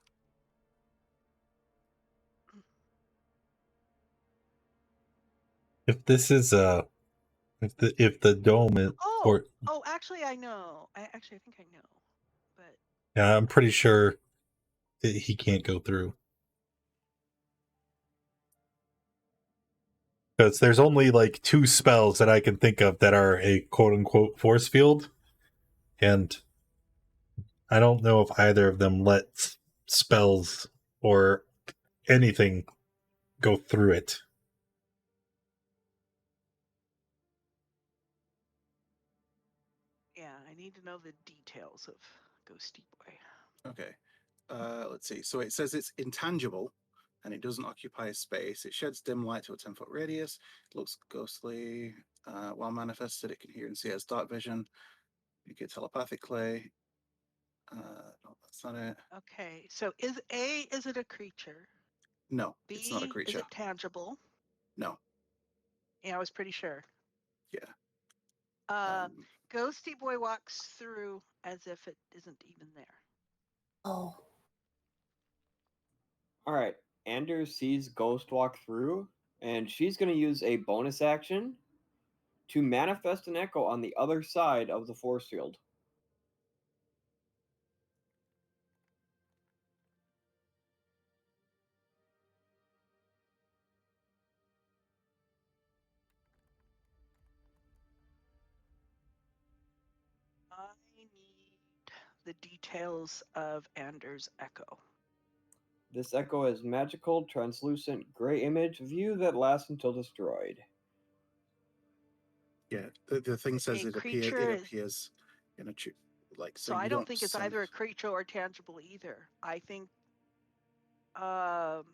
If this is if the dome is Actually, I know. I think I know, but yeah, I'm pretty sure he can't go through because there's only like 2 spells that I can think of that are a quote unquote force field, and I don't know if either of them let spells or anything go through it. yeah, I need to know the details of Ghosty Boy. Okay. Let's see. So it says it's intangible and it doesn't occupy a space. It sheds dim light to a 10-foot radius. It looks ghostly. While manifested, it can hear and see as dark vision. You get telepathically. No, that's not it. Okay, so is it a creature? No, B, it's not a creature. Is it tangible? No. Yeah, I was pretty sure. Yeah. Ghosty Boy walks through as if it isn't even there. Oh. All right. Anders sees Ghost walk through, and she's going to use a bonus action to manifest an echo on the other side of the force field. I need the details of Anders' echo. This echo is magical, translucent, gray image view that lasts until destroyed. Yeah, the thing says it appears in a like. So I don't think it's either a creature or tangible either. I think. So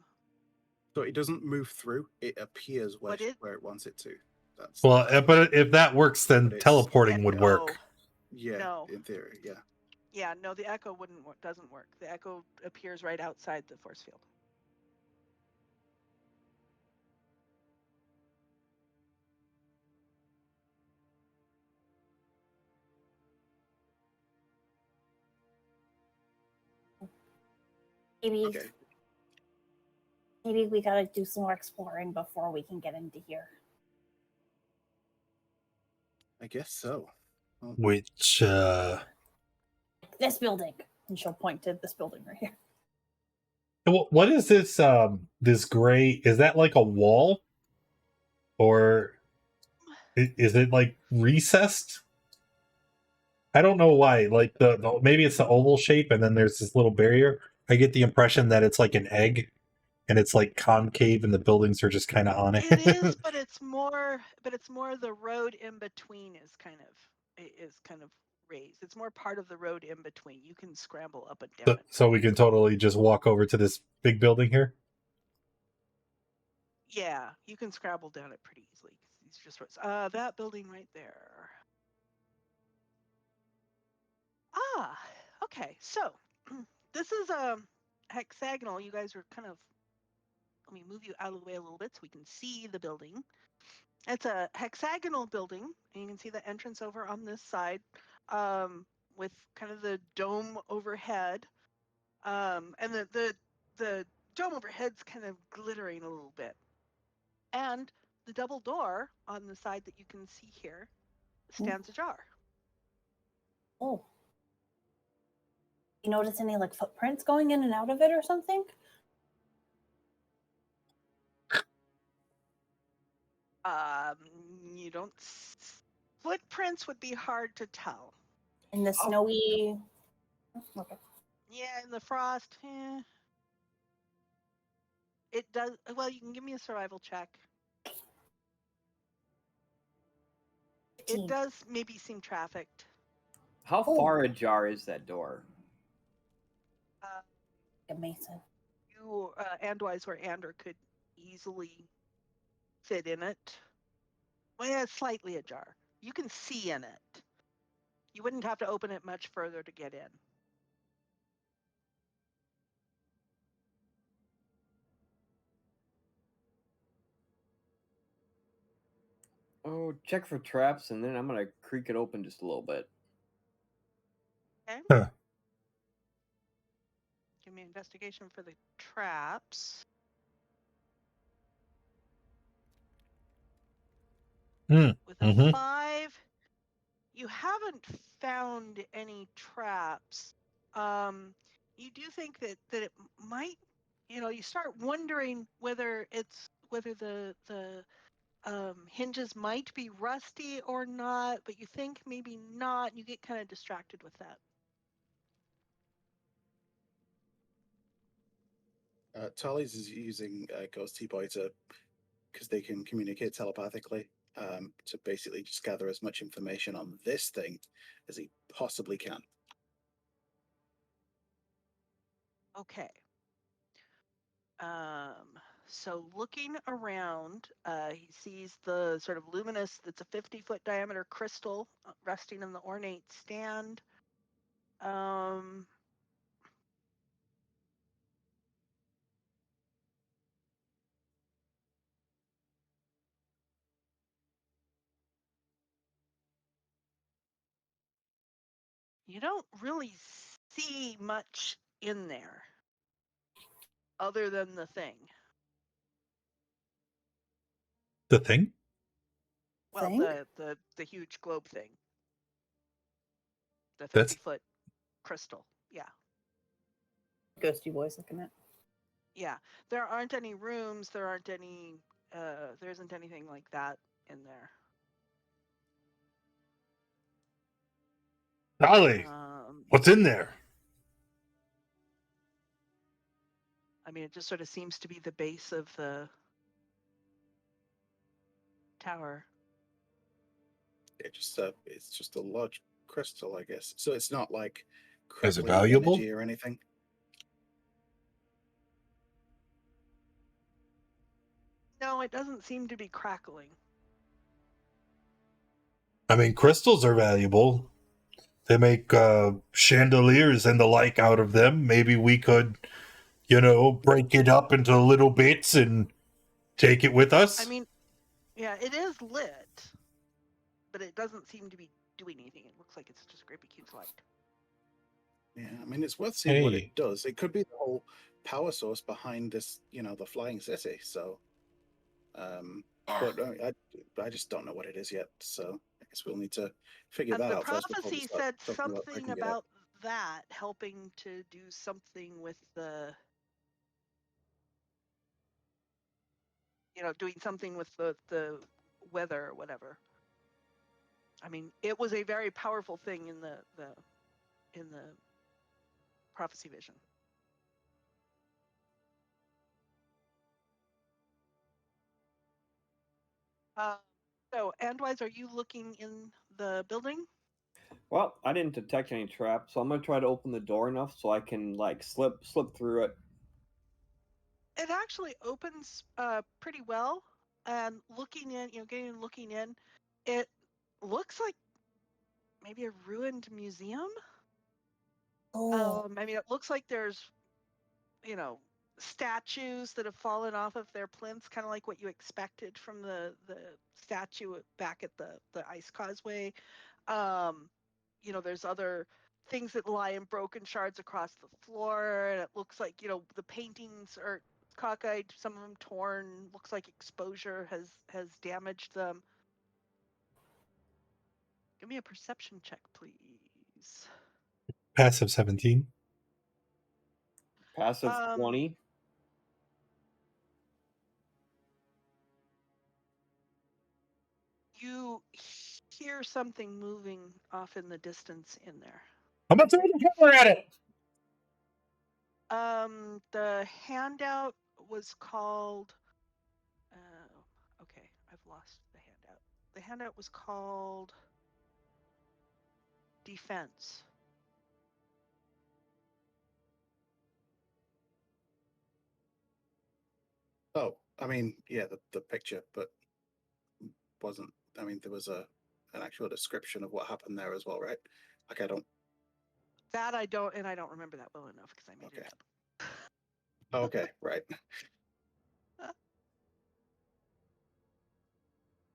it doesn't move through; it appears where it wants it to. That's but if that works, then teleporting would work. Yeah, no. In theory, yeah. Yeah, no, the echo doesn't work. The echo appears right outside the force field. Maybe we gotta do some more exploring before we can get into here. I guess so. Oh. Which this building, and she'll point to this building right here. What is this? This gray, is that like a wall, or is it like recessed? I don't know why. Like the maybe it's the oval shape, and then there's this little barrier. I get the impression that it's like an egg, and it's like concave, and the buildings are just kind of on it. It is, but it's more the road in between is kind of raised. It's more part of the road in between. You can scramble up and down. So we can totally just walk over to this big building here. Yeah, you can scramble down it pretty easily. It's just that building right there. Ah, okay. So this is hexagonal. You guys are kind of. Let me move you out of the way a little bit so we can see the building. It's a hexagonal building, and you can see the entrance over on this side, with kind of the dome overhead, and the dome overhead's kind of glittering a little bit, and the double door on the side that you can see here stands ajar. Oh. You notice any like footprints going in and out of it or something? You don't. Footprints would be hard to tell. In the snowy. Okay. Yeah, in the frost. It does. Well, you can give me a survival check. 15. It does maybe seem trafficked. How far ajar is that door? Amazing. You, Andwise or Ander could easily fit in it. Well, yeah, it's slightly ajar. You can see in it. You wouldn't have to open it much further to get in. Oh, check for traps, and then I'm gonna creak it open just a little bit. Okay. Huh. Give me investigation for the traps. Mm. With a Mhm. 5, you haven't found any traps. You do think that it might, you start wondering whether the hinges might be rusty or not, but you think maybe not. You get kind of distracted with that. Tolly's is using Ghosty Boy because they can communicate telepathically, to basically just gather as much information on this thing as he possibly can. Okay. So looking around, he sees the sort of luminous, that's a 50-foot diameter crystal resting in the ornate stand. You don't really see much in there other than the thing. The thing? Well, Thing? the huge globe thing. The That's 50-foot crystal. Yeah. Ghosty Boy's looking at. Yeah. There aren't any rooms, there isn't anything like that in there. Dolly. What's in there? I mean, it just sort of seems to be the base of the tower. It's just a large crystal, I guess. So it's not like Is it crackling with valuable? energy or anything. No, it doesn't seem to be crackling. I mean, crystals are valuable. They make chandeliers and the like out of them. Maybe we could, break it up into little bits and take it with us. I mean, yeah, it is lit, but it doesn't seem to be doing anything. It looks like it's just a great big huge light. Yeah, I mean, it's worth seeing what Hey. it does. It could be the whole power source behind this, the flying city. So, but I just don't know what it is yet. So I guess we'll need to figure And that the out first before we prophecy start said talking about something breaking it up. about that helping to do something with doing something with the weather or whatever. I mean, it was a very powerful thing in the prophecy vision. So, Andwise, are you looking in the building? Well, I didn't detect any traps, so I'm gonna try to open the door enough so I can like slip through it. It actually opens pretty well, and looking in, looking in, it looks like maybe a ruined museum. Oh, I mean, it looks like there's, statues that have fallen off of their plinths, kind of like what you expected from the statue back at the ice causeway. There's other things that lie in broken shards across the floor, and it looks like, the paintings are cockeyed, some of them torn. Looks like exposure has damaged them. Give me a perception check, please. Passive 17. Passive 20. You hear something moving off in the distance in there. I'm going to throw the camera at it. The handout was called. Okay, I've lost the handout. The handout was called Defense. Oh, I mean, yeah, the picture, but wasn't. I mean, there was an actual description of what happened there as well, right? Like I don't. That I don't, and I don't remember that well enough because I made it up. Okay, right.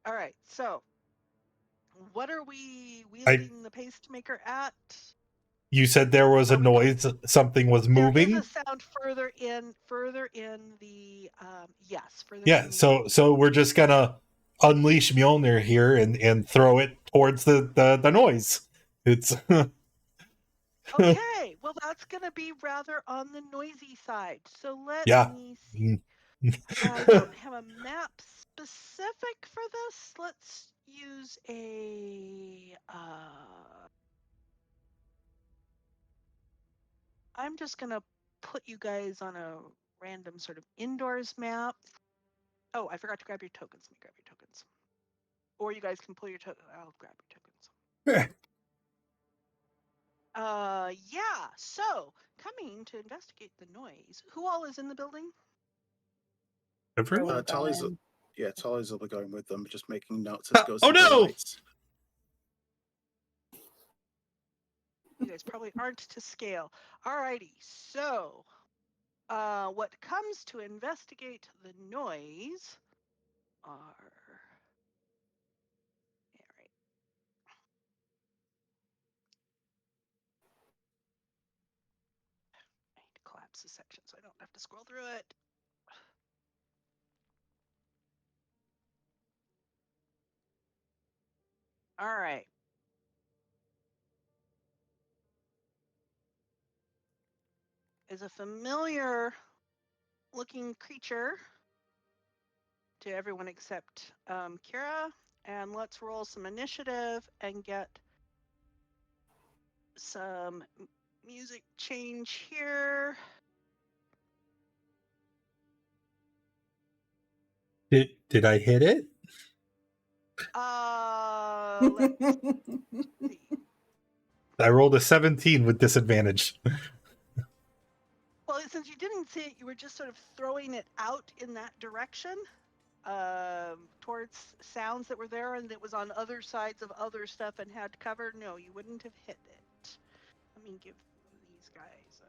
All right, so what are we I wielding the pacemaker at? You said there was a noise, something was There is moving. a sound further in the yes, further Yeah, in so we're just gonna unleash Mjolnir here and throw it towards the noise. It's Okay, well that's gonna be rather on the noisy side. So let yeah. me see. I don't have a map specific for this. Let's use a I'm just gonna put you guys on a random sort of indoors map. Oh, I forgot to grab your tokens. Let me grab your tokens. Or you guys can pull your token. I'll grab your tokens. Yeah. So coming to investigate the noise. Who all is in the building? Everyone. Tally's will be going with them, just making notes as Ghosty Oh no! writes. You guys probably aren't to scale. Alrighty. So, what comes to investigate the noise are. Yeah, right. I need to collapse the section so I don't have to scroll through it. All right. Is a familiar looking creature to everyone except Kira. And let's roll some initiative and get some music change here. Did I hit it? Let's see. I rolled a 17 with disadvantage. Well, since you didn't see it, you were just sort of throwing it out in that direction towards sounds that were there and it was on other sides of other stuff and had cover. No, you wouldn't have hit it. Let me give these guys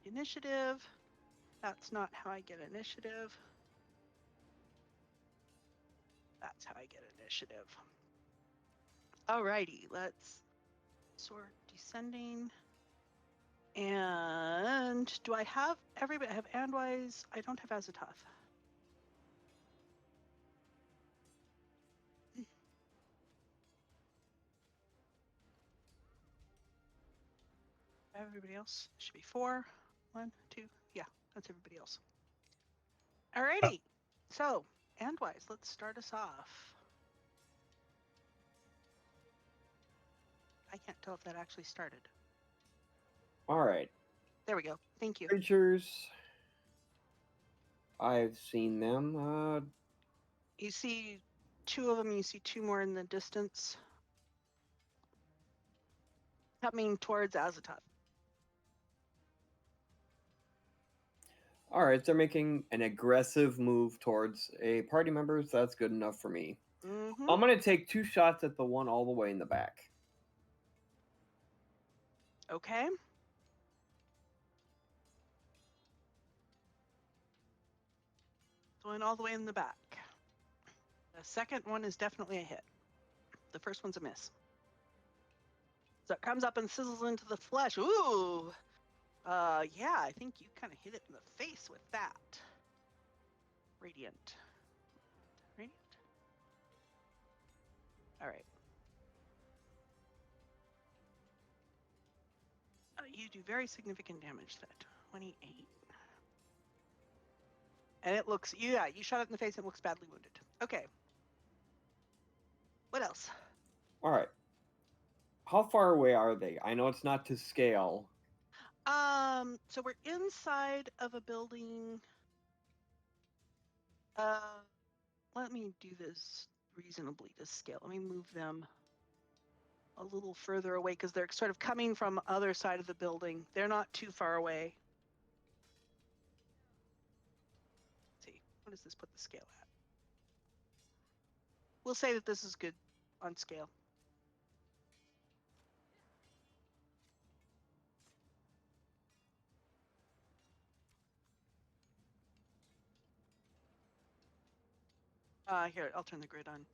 initiative. That's not how I get initiative. That's how I get initiative. Alrighty, let's sort descending. And do I have everybody? I have Andwise. I don't have Azatoth. Everybody else should be 4. 1, 2. Yeah, that's everybody else. Alrighty. So, Andwise, let's start us off. I can't tell if that actually started. All right. There we go. Thank you. Creatures. I've seen them. You see 2 of them. You see 2 more in the distance. Coming towards Azatoth. All right, they're making an aggressive move towards a party member. So that's good enough for me. Mm-hmm. I'm going to take 2 shots at the one all the way in the back. Okay. Going all the way in the back. The second one is definitely a hit. The first one's a miss. So it comes up and sizzles into the flesh. Ooh. Yeah, I think you kind of hit it in the face with that. Radiant. Radiant. All right. You do very significant damage to that. 28. And it looks, you shot it in the face and it looks badly wounded. Okay. What else? All right. How far away are they? I know it's not to scale. So we're inside of a building. Let me do this reasonably to scale. Let me move them a little further away because they're sort of coming from other side of the building. They're not too far away. Let's see, what does this put the scale at? We'll say that this is good on scale. Here, I'll turn the grid on.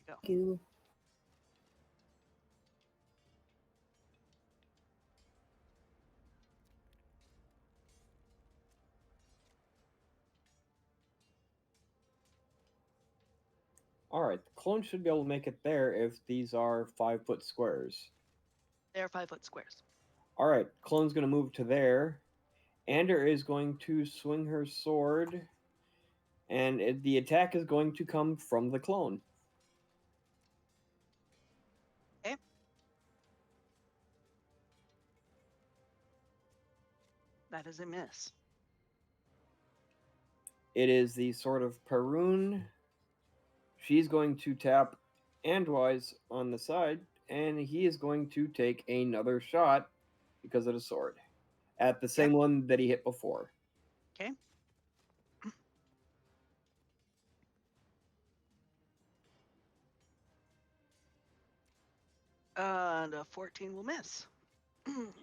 There you go. You. All right, the clone should be able to make it there if these are 5-foot squares. They're 5-foot squares. All right, clone's going to move to there. Ander is going to swing her sword, and the attack is going to come from the clone. Okay. That is a miss. It is the Sword of Perun. She's going to tap Andwise on the side, and he is going to take another shot because of the sword at the same one that he hit before. Okay. And a 14 will miss.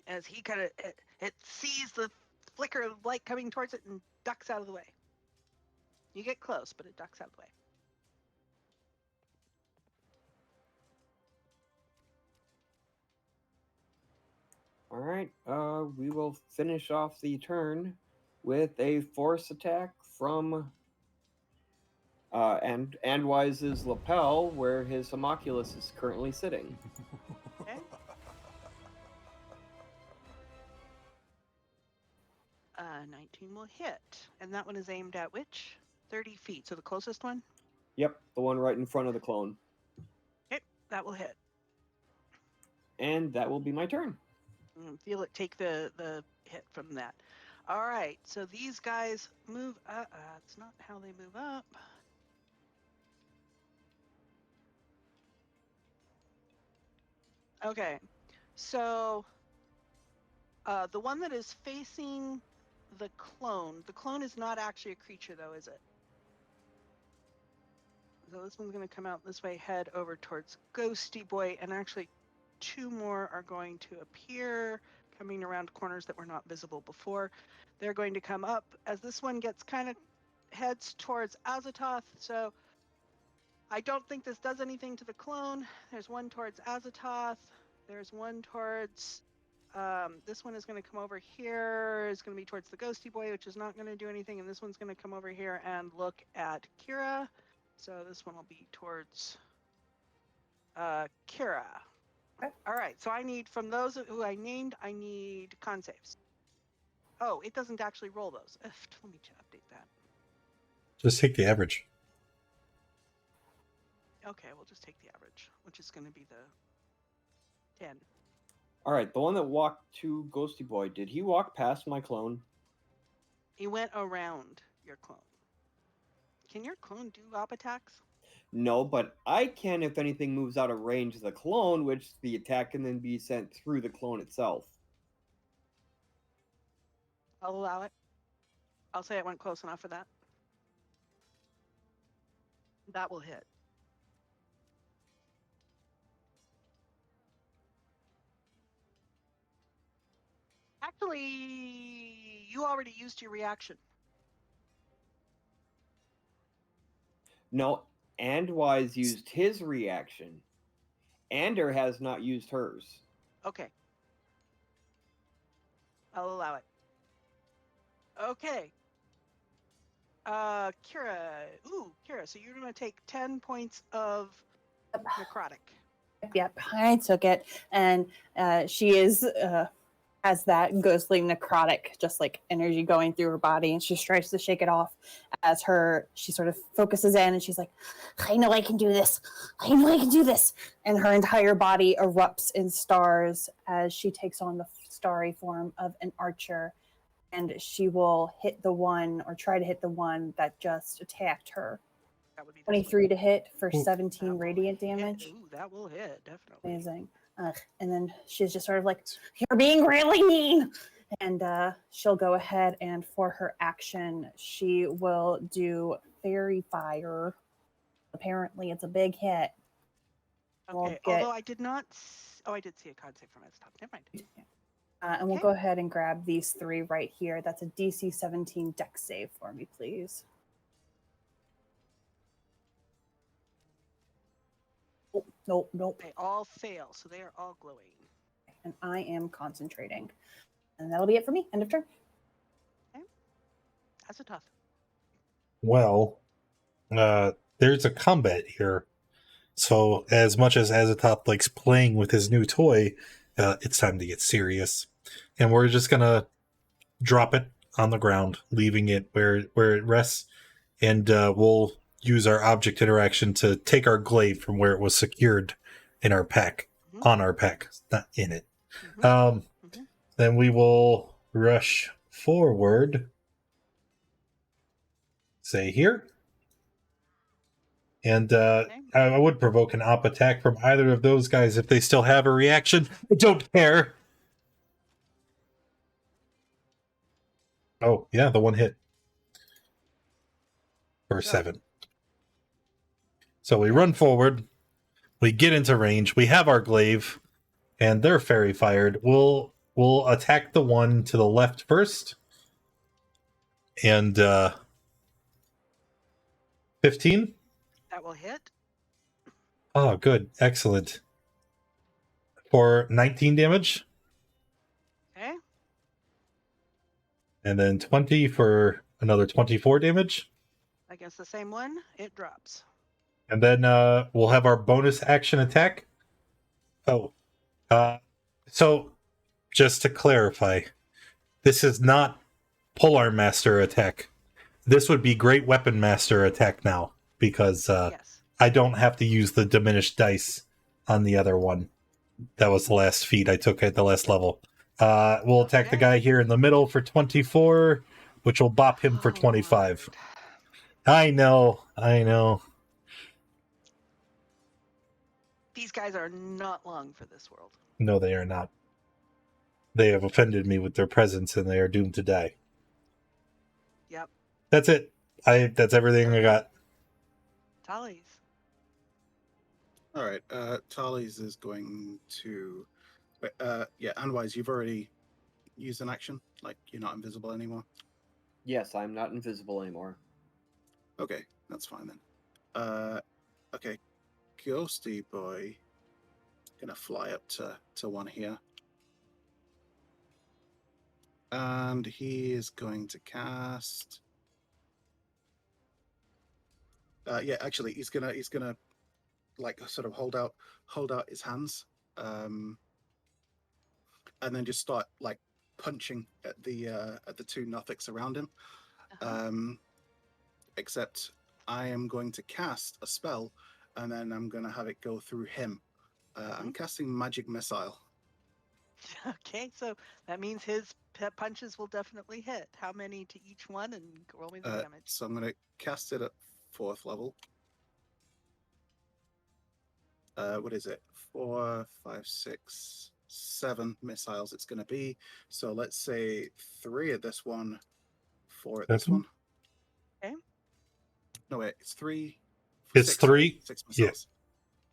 As he kind of it sees the flicker of light coming towards it and ducks out of the way. You get close, but it ducks out of the way. All right, we will finish off the turn with a force attack from Andwise's lapel, where his homunculus is currently sitting. Okay. 19 will hit, and that one is aimed at which? 30 feet, so the closest one? Yep, the one right in front of the clone. Okay, that will hit. And that will be my turn. Feel it take the hit from that. All right, so these guys move up. It's not how they move up. Okay, so the one that is facing the clone is not actually a creature though, is it? So this one's going to come out this way, head over towards Ghosty Boy, and actually 2 more are going to appear, coming around corners that were not visible before. They're going to come up as this one gets kind of heads towards Azathoth. So I don't think this does anything to the clone. There's one towards Azathoth. There's one towards this one is going to come over here. Is going to be towards the Ghosty Boy, which is not going to do anything. And this one's going to come over here and look at Kira. So this one will be towards Kira. Okay. All right, so I need, from those who I named, I need con saves. Oh, it doesn't actually roll those. Let me update that. Just take the average. Okay, we'll just take the average, which is going to be the 10. All right, the one that walked to Ghosty Boy, did he walk past my clone? He went around your clone. Can your clone do op attacks? No, but I can if anything moves out of range of the clone, which the attack can then be sent through the clone itself. I'll allow it. I'll say it went close enough for that. That will hit. Actually, you already used your reaction. No, Andwise used his reaction. Ander has not used hers. Okay. I'll allow it. Okay. Kira. Ooh, Kira, so you're going to take 10 points of necrotic. Yep, I took it, and she is has that ghostly necrotic, just like energy going through her body, and she tries to shake it off as she sort of focuses in, and she's like, "I know I can do this. I know I can do this," and her entire body erupts in stars as she takes on the starry form of an archer, and she will hit the one, or try to hit the one that just attacked her. That would be 23 to hit for Ooh. 17 radiant damage. Ooh, that will hit, definitely. Amazing. And then she's just sort of like, "You're being really mean." And she'll go ahead, and for her action, she will do Fairy Fire. Apparently, it's a big hit. Okay, We'll although I did not... I did see a con save from its top. Never mind. And we'll Okay. go ahead and grab these 3 right here. That's a DC 17 Dex save for me, please. Oh, nope. They all fail, so they are all glowing. And I am concentrating. And that'll be it for me. End of turn. That's a tough. Well, there's a combat here. So as much as Azathoth likes playing with his new toy, it's time to get serious. And we're just going to drop it on the ground, leaving it where it rests. And we'll use our object interaction to take our glaive from where it was secured in our pack, on our pack, not in it. Then we will rush forward, say here. And I would provoke an op attack from either of those guys if they still have a reaction. I don't care. Oh, yeah, the one hit. For 7. So we run forward. We get into range. We have our glaive. And they're fairy fired. We'll attack the one to the left first. And 15? That will hit. Oh, good. Excellent. For 19 damage. Okay. And then 20 for another 24 damage. Against the same one, it drops. And then we'll have our bonus action attack. Oh. So, just to clarify, this is not Polearm Master attack. This would be Great Weapon Master attack now, because Yes. I don't have to use the diminished dice on the other one. That was the last feat I took at the last level. We'll attack the guy here in the middle for 24, which will bop him for 25. I know. These guys are not long for this world. No, they are not. They have offended me with their presence, and they are doomed to die. Yep. That's it. That's everything I got. Tallies. All right. Tallies is going to. Yeah, Anwise, you've already used an action. Like, you're not invisible anymore. Yes, I'm not invisible anymore. Okay, that's fine then. Okay, Ghosty Boy gonna fly up to one here, and he is going to cast. Yeah, actually, he's gonna like sort of hold out his hands, and then just start like punching at the 2 Nothics around him. Except I am going to cast a spell, and then I'm going to have it go through him. I'm casting Magic Missile. Okay, so that means his punches will definitely hit. How many to each one, and roll me the damage. So I'm going to cast it at 4th level. What is it? 4, 5, 6, 7 missiles it's going to be. So let's say 3 at this one, 4 at this one. Okay. No, wait, it's 3. It's 3? 6 missiles.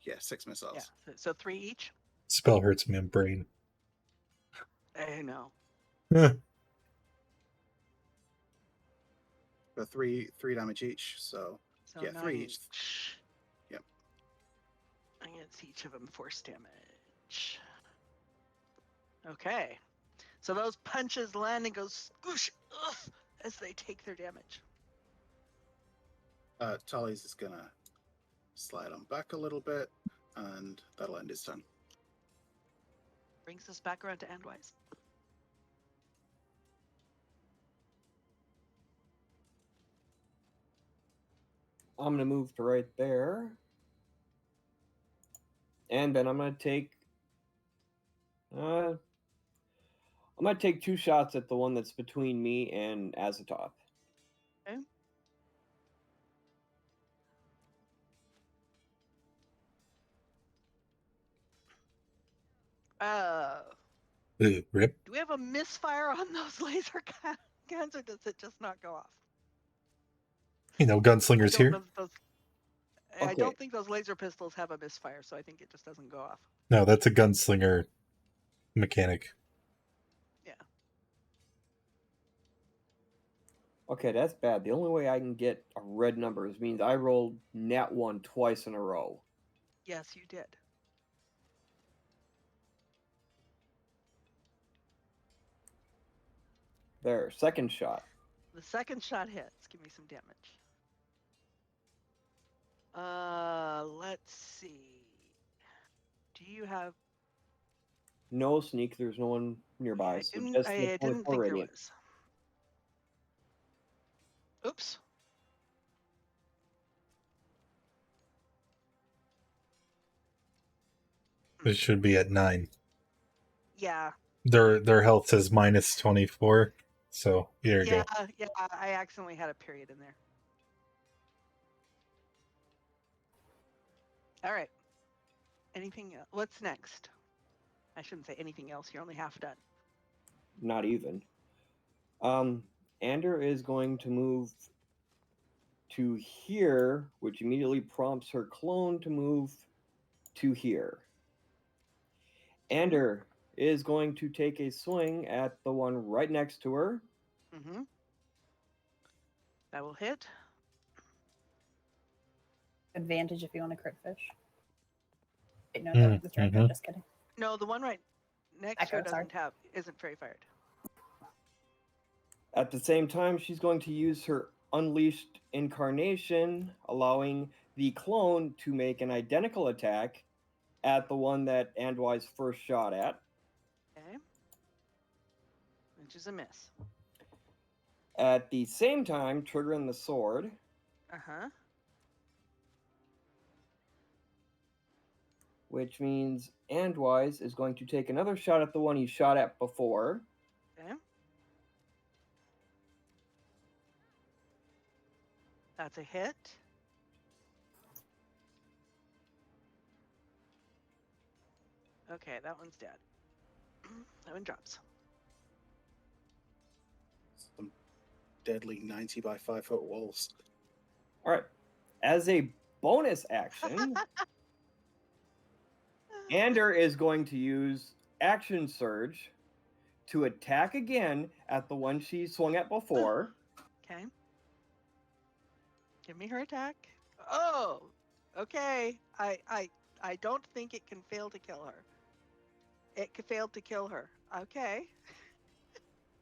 Yeah, 6 missiles. Yeah, so 3 each? Spell hurts my brain. I know. For 3 damage each, so yeah, 3 each. Yep. Against each of them, force damage. Okay. So those punches land and go squish as they take their damage. Tally's is gonna slide on back a little bit, and that'll end his turn. Brings us back around to Endwise. I'm going to move to right there. And then I'm going to take... I'm going to take 2 shots at the one that's between me and Azathoth. Okay. Rip. Do we have a misfire on those laser guns, or does it just not go off? Gunslingers here. I don't think those laser pistols have a misfire, so I think it just doesn't go off. No, that's a gunslinger mechanic. Okay, that's bad. The only way I can get a red number means I rolled nat 1 twice in a row. Yes, you did. There, second shot. The second shot hits. Give me some damage. Let's see. Do you have? No sneak, there's no one nearby. I So didn't. just I the didn't 24 think there radiant. was. Oops. It should be at 9. Yeah. Their health says minus 24. So here you Yeah. go. Yeah. I accidentally had a period in there. All right. Anything else? What's next? I shouldn't say anything else. You're only half done. Not even. Ander is going to move to here, which immediately prompts her clone to move to here. Ander is going to take a swing at the one right next to her. Mm-hmm. That will hit. Advantage if you want to crit fish. Wait, no, Mm, that's right. mhm. Just kidding. No, the one right next to her Echo, sorry. isn't fairy fired. At the same time, she's going to use her Unleashed Incarnation, allowing the clone to make an identical attack at the one that Andwise first shot at. Okay. Which is a miss. At the same time, triggering the sword, Uh-huh. which means Andwise is going to take another shot at the one he shot at before. Okay. That's a hit. Okay, that one's dead. That one drops. Some deadly 90 by 5 foot walls. All right. As a bonus action, Ander is going to use Action Surge to attack again at the one she swung at before. Okay. Give me her attack. Oh, okay. I don't think it can fail to kill her. It failed to kill her. Okay.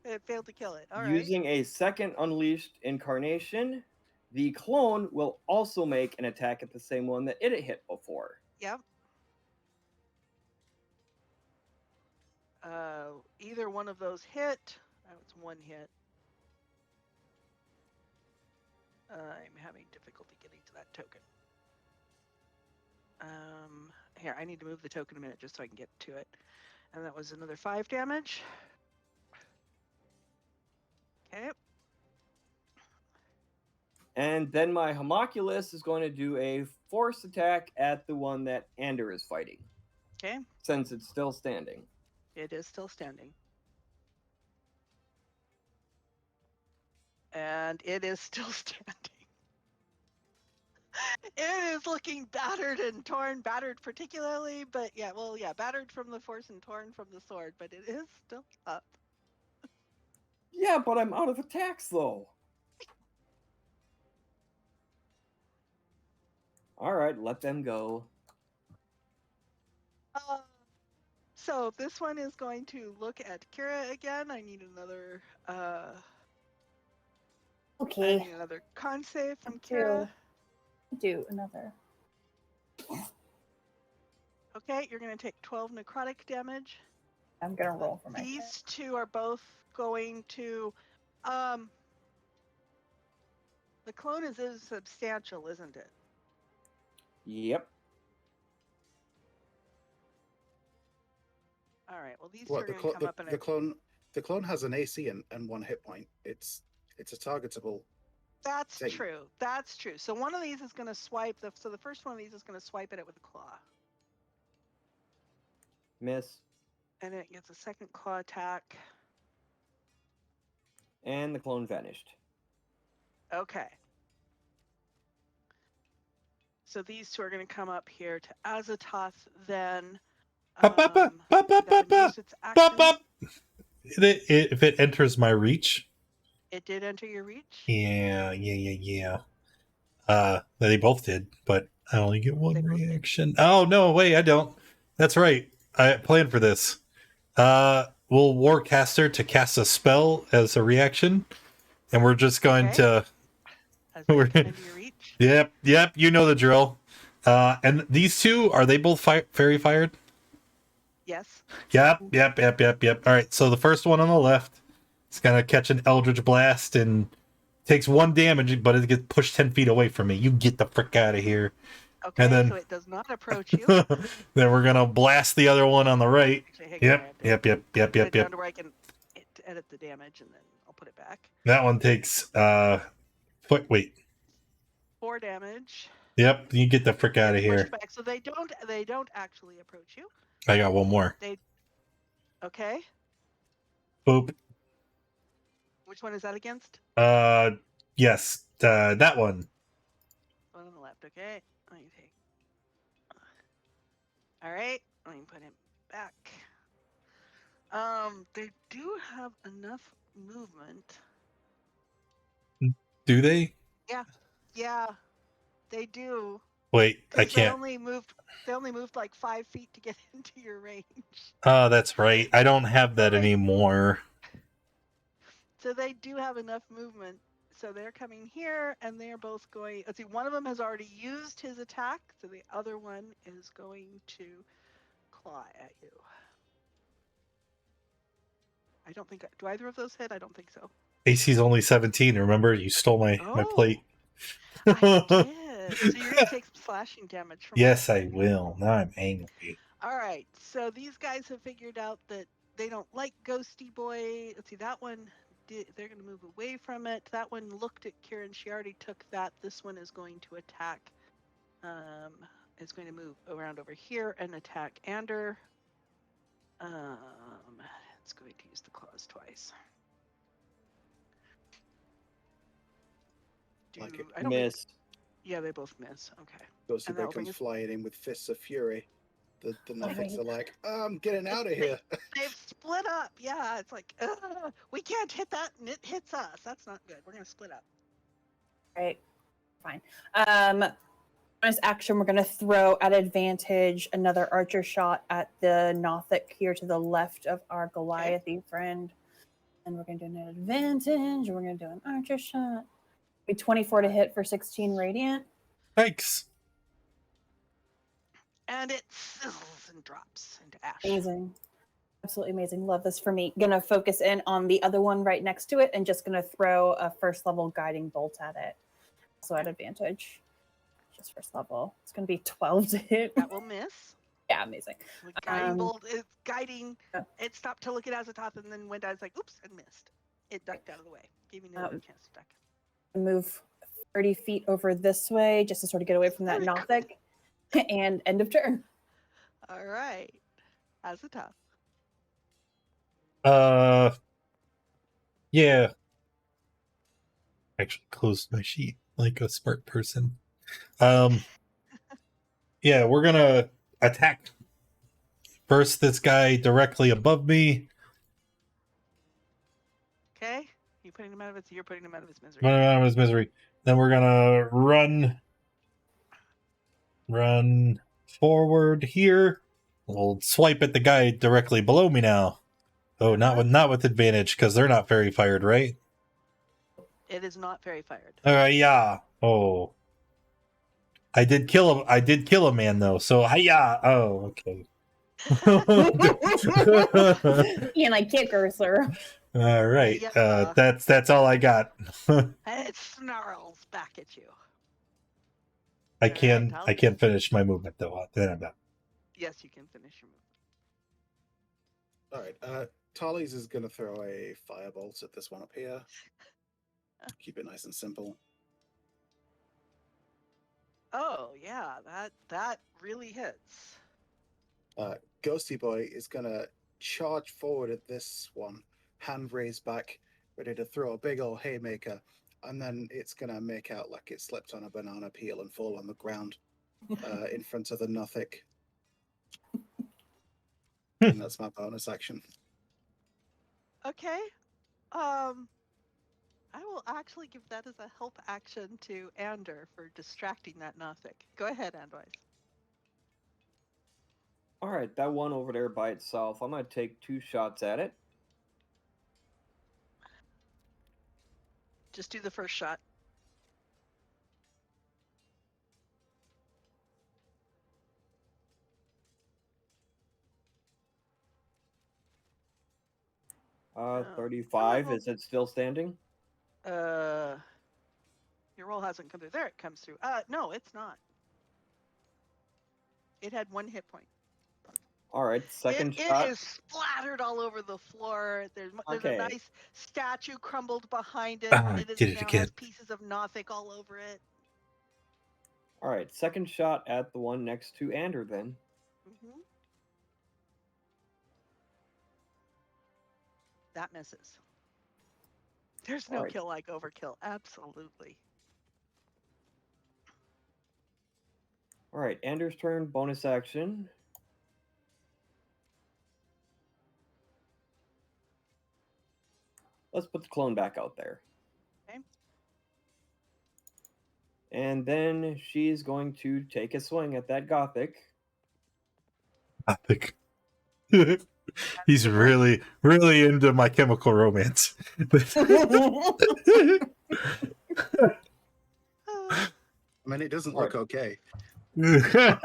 It failed to kill it. All right. Using a second Unleashed Incarnation, the clone will also make an attack at the same one that it hit before. Yep. Either one of those hit. That was one hit. I'm having difficulty getting to that token. Here, I need to move the token a minute just so I can get to it. And that was another 5 damage. Okay. And then my Homunculus is going to do a force attack at the one that Ander is fighting. Okay. Since it's still standing. It is still standing. And it is still standing. It is looking battered and torn, battered particularly, but yeah, well, yeah, battered from the force and torn from the sword, but it is still up. Yeah, but I'm out of attacks though. All right, let them go. So this one is going to look at Kira again. I need another Okay. I need another con save from Kira. Do another. Okay, you're going to take 12 necrotic damage. I'm gonna roll for my These two are both going to the clone is substantial, isn't it? Yep. All right. Well, these What two are going to come up and the clone has an AC and 1 hit point. It's a targetable. That's thing. true. That's true. So one of these is going to swipe. So the first one of these is going to swipe at it with a claw. Miss. And it gets a second claw attack. And the clone vanished. Okay. So these two are going to come up here to Azatoth then. Use its action. If it enters my reach, It did enter your reach. Yeah. They both did, but I only get one They both did. reaction. Oh no, wait, I don't. That's right. I planned for this. We'll Warcaster to cast a spell as a reaction, and we're just going Okay. to. As they come into your reach. Yep. You know the drill. And these two, are they both fairy fired? Yes. Yep. All right. So the first one on the left, it's gonna catch an Eldritch Blast and takes 1 damage, but it gets pushed 10 feet away from me. You get the frick out of here. Okay, And then, so it does not approach you. then we're gonna blast the other one on the right. Actually, hang on, I have to Yep. put it down to where I can edit the damage, and then I'll put it back. That one takes wait. 4 damage. Yep, you get the frick out of Pushed here. back. So they don't actually approach you. I got one more. Okay. Boop. Which one is that against? Yes, that one. One on the left. Okay. Let me take. All right. Let me put him back. They do have enough movement. Do they? Yeah, they do. Wait, I 'Cause can't. They only moved like 5 feet to get into your range. Oh, that's right. I don't have that anymore. So they do have enough movement. So they're coming here, and they're both going. Let's see. One of them has already used his attack, so the other one is going to claw at you. I don't think. Do either of those hit? I don't think so. AC's only 17. Remember, you stole my plate. I did. So you're gonna take some slashing damage from. Yes, I will. Now I'm angry. All right. So these guys have figured out that they don't like Ghosty Boy. Let's see. That one. They're going to move away from it. That one looked at Kieran. She already took that. This one is going to attack. Is going to move around over here and attack Ander. It's going to use the claws twice. I miss. Yeah, they both miss. Okay. Ghosty Boy comes flying in with fists of fury. The Nothics are like, I'm getting out of here. They've split up. Yeah, it's like, we can't hit that, and it hits us. That's not good. We're going to split up. All right, fine. Bonus action, we're going to throw at advantage another archer shot at the Nothic here to the left of our Goliath-y friend. And we're going to do an advantage. We're going to do an archer shot. Be 24 to hit for 16 radiant. Thanks. And it sizzles and drops into ash. Amazing. Absolutely amazing. Love this for me. Gonna focus in on the other one right next to it and just gonna throw a first level guiding bolt at it. So at advantage. Just first level. It's gonna be 12 to hit. That will miss. Yeah, amazing. The guiding bolt is guiding. It stopped to look at it as a top and then went down. It's like, oops, and missed. It ducked out of the way. Gave me another chance to duck. Move 30 feet over this way just to sort of get away from that Nothic. And end of turn. All right. As a top. Yeah. Actually closed my sheet like a smart person. Yeah, we're gonna attack first this guy directly above me. Okay. You're putting him out of his misery. Out of his misery. Then we're gonna run forward here. We'll swipe at the guy directly below me now. Oh, not with advantage because they're not fairy fired, right? It is not fairy fired. Yeah. Oh, I did kill a man though. So yeah. Oh, okay. And I kick her, sir. All right. That's all I got. And it snarls back at you. I can finish my movement though. Then I'm done. Yes, you can finish your movement. All right. Tally's is going to throw a firebolt at this one up here. Keep it nice and simple. Oh yeah, that really hits. Ghosty Boy is going to charge forward at this one, hand raised back, ready to throw a big old haymaker, and then it's going to make out like it slipped on a banana peel and fall on the ground in front of the Nothic. And that's my bonus action. Okay. I will actually give that as a help action to Ander for distracting that Nothic. Go ahead, Andwise. All right, that one over there by itself. I'm gonna take 2 shots at it. Just do the first shot. Oh, 35. well, Is it still standing? your roll hasn't come through. There it comes through. No, it's not. It had 1 hit point. All right, second It shot. is splattered all over the floor. There's Okay. a nice statue crumbled behind it. Did it now again. has pieces of Nothic all over it. All right, second shot at the one next to Ander then. Mm-hmm. That misses. There's no All right. kill like overkill. Absolutely. All right, Ander's turn, bonus action. Let's put the clone back out there. Okay. And then she's going to take a swing at that Gothic. I think he's really, really into My Chemical Romance. I mean, it doesn't look okay. Okay.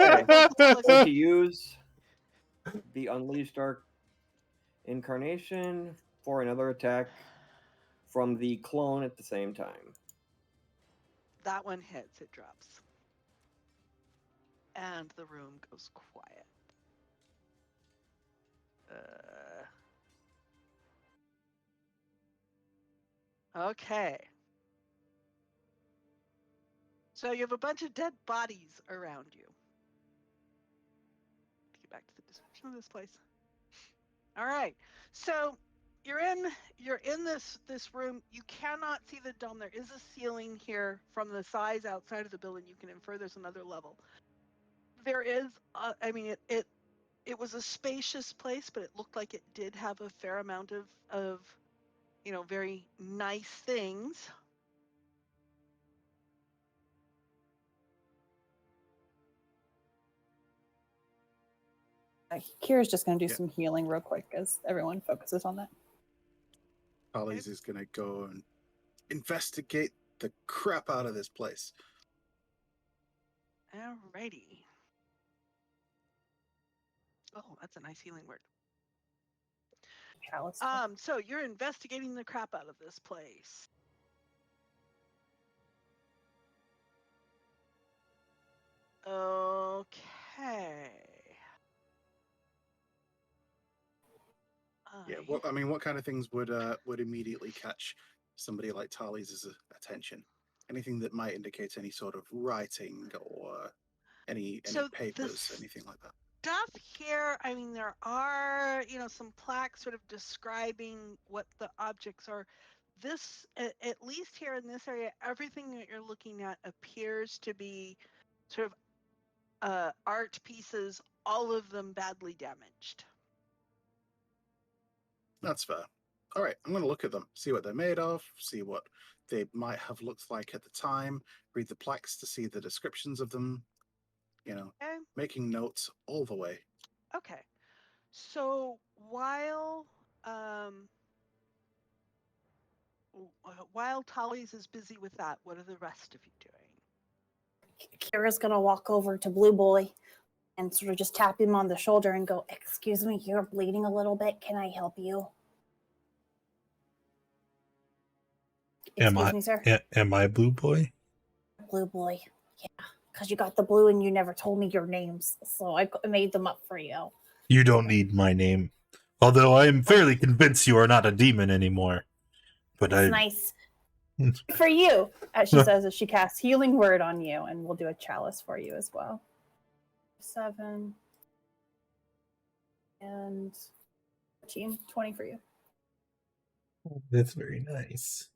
Going to use the Unleashed Dark Incarnation for another attack from the clone at the same time. That one hits, it drops. And the room goes quiet. Okay. So you have a bunch of dead bodies around you. Get back to the description of this place. All right. So you're in this room. You cannot see the dome. There is a ceiling here from the size outside of the building. You can infer there's another level. There is, I mean, it was a spacious place, but it looked like it did have a fair amount of very nice things. Kira's just going to do some healing real quick as everyone focuses on that. Holly's is going to go and investigate the crap out of this place. Alrighty. Oh, that's a nice healing word. Chalice. So you're investigating the crap out of this place. Okay. Yeah. Well, I mean, what kind of things would immediately catch somebody like Tali's attention? Anything that might indicate any sort of writing or any papers, anything like that. Stuff here, I mean, there are, some plaques sort of describing what the objects are. This, at least here in this area, everything that you're looking at appears to be sort of art pieces, all of them badly damaged. That's fair. All right, I'm going to look at them, see what they're made of, see what they might have looked like at the time, read the plaques to see the descriptions of them, Okay. making notes all the way. Okay. So while Tolly's is busy with that, what are the rest of you doing? Kira's gonna walk over to Blue Boy and sort of just tap him on the shoulder and go, "Excuse me, you're bleeding a little bit. Can I help you?" Excuse me, sir. Am I Blue Boy? Blue Boy. Yeah, because you got the blue and you never told me your names, so I made them up for you. You don't need my name. Although I am fairly convinced you are not a demon anymore. But It's nice. For you, as she says as she casts Healing Word on you, and we'll do a chalice for you as well. 7 and 14, 20 for you. That's very nice.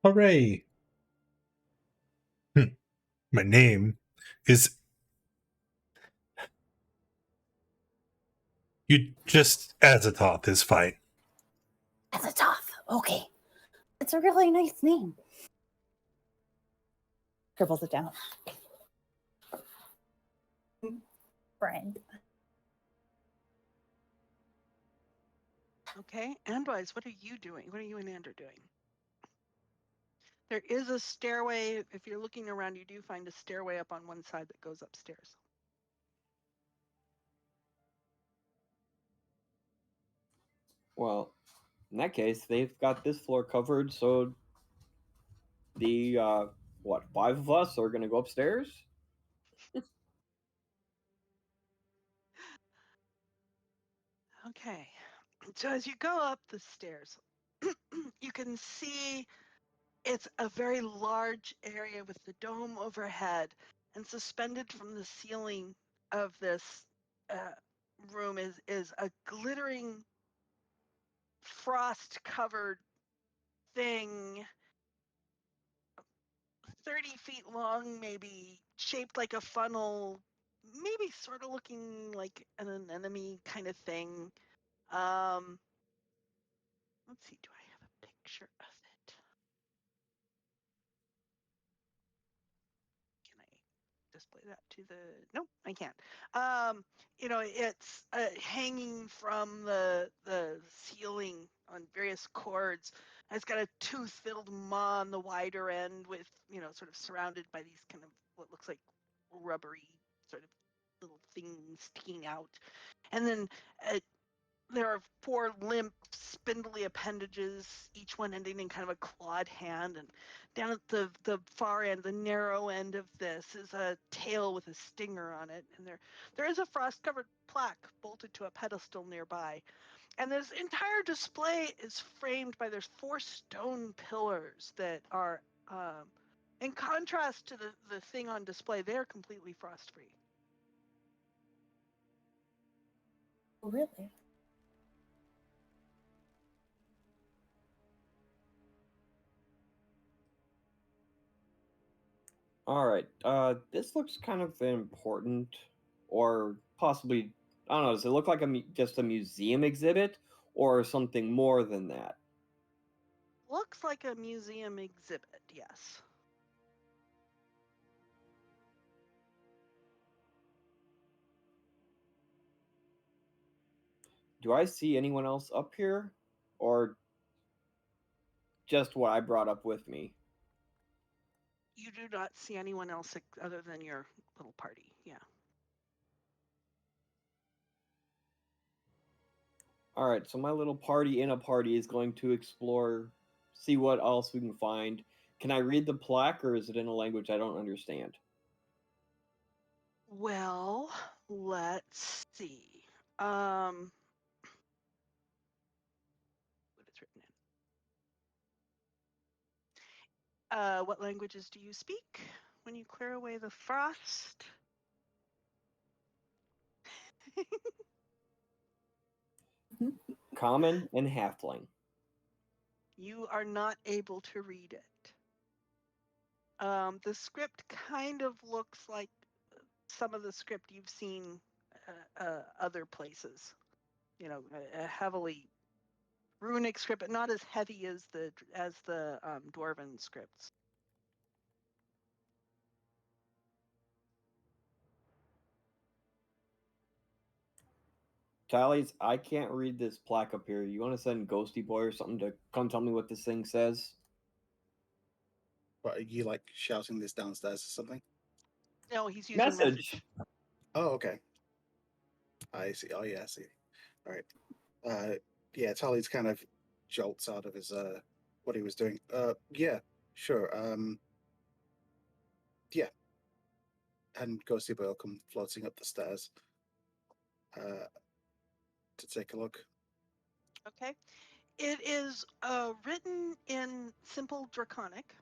Hooray! My name is You just Azathoth is fine. Azathoth. Okay. It's a really nice name. Scribbles it down. Friend. Okay, Andwise, what are you doing? What are you and Andrew doing? There is a stairway. If you're looking around, you do find a stairway up on one side that goes upstairs. Well, in that case, they've got this floor covered, so the, 5 of us are going to go upstairs? Okay, so as you go up the stairs, you can see it's a very large area with the dome overhead, and suspended from the ceiling of this room is a glittering frost-covered thing, 30 feet long, maybe, shaped like a funnel, maybe sort of looking like an anemone kind of thing. Let's see, do I have a picture of it? Can I display that to the, nope, I can't. It's hanging from the ceiling on various cords. It's got a tooth-filled maw on the wider end with, sort of surrounded by these kind of what looks like rubbery sort of little things sticking out. And then there are 4 limp, spindly appendages, each one ending in kind of a clawed hand. And down at the far end, the narrow end of this, is a tail with a stinger on it. And there is a frost-covered plaque bolted to a pedestal nearby. And this entire display is framed by there's 4 stone pillars that are, in contrast to the thing on display, they're completely frost-free. Really? All right. This looks kind of important, or possibly, I don't know, does it look like just a museum exhibit, or something more than that? Looks like a museum exhibit, yes. Do I see anyone else up here, or just what I brought up with me? You do not see anyone else other than your little party, yeah. All right, so my little party in a party is going to explore, see what else we can find. Can I read the plaque, or is it in a language I don't understand? Well, let's see. What it's written in. What languages do you speak when you clear away the frost? Common and halfling. You are not able to read it. The script kind of looks like some of the script you've seen other places. A heavily runic script, but not as heavy as the dwarven scripts. Tallies, I can't read this plaque up here. You want to send Ghosty Boy or something to come tell me what this thing says? What, are you like shouting this downstairs or something? No, he's using message. Oh, okay. I see. Oh, yeah, I see. All right. Yeah, Tally's kind of jolts out of his what he was doing. Yeah, sure. Yeah. And Ghosty Boy will come floating up the stairs to take a look. Okay. It is written in simple Draconic.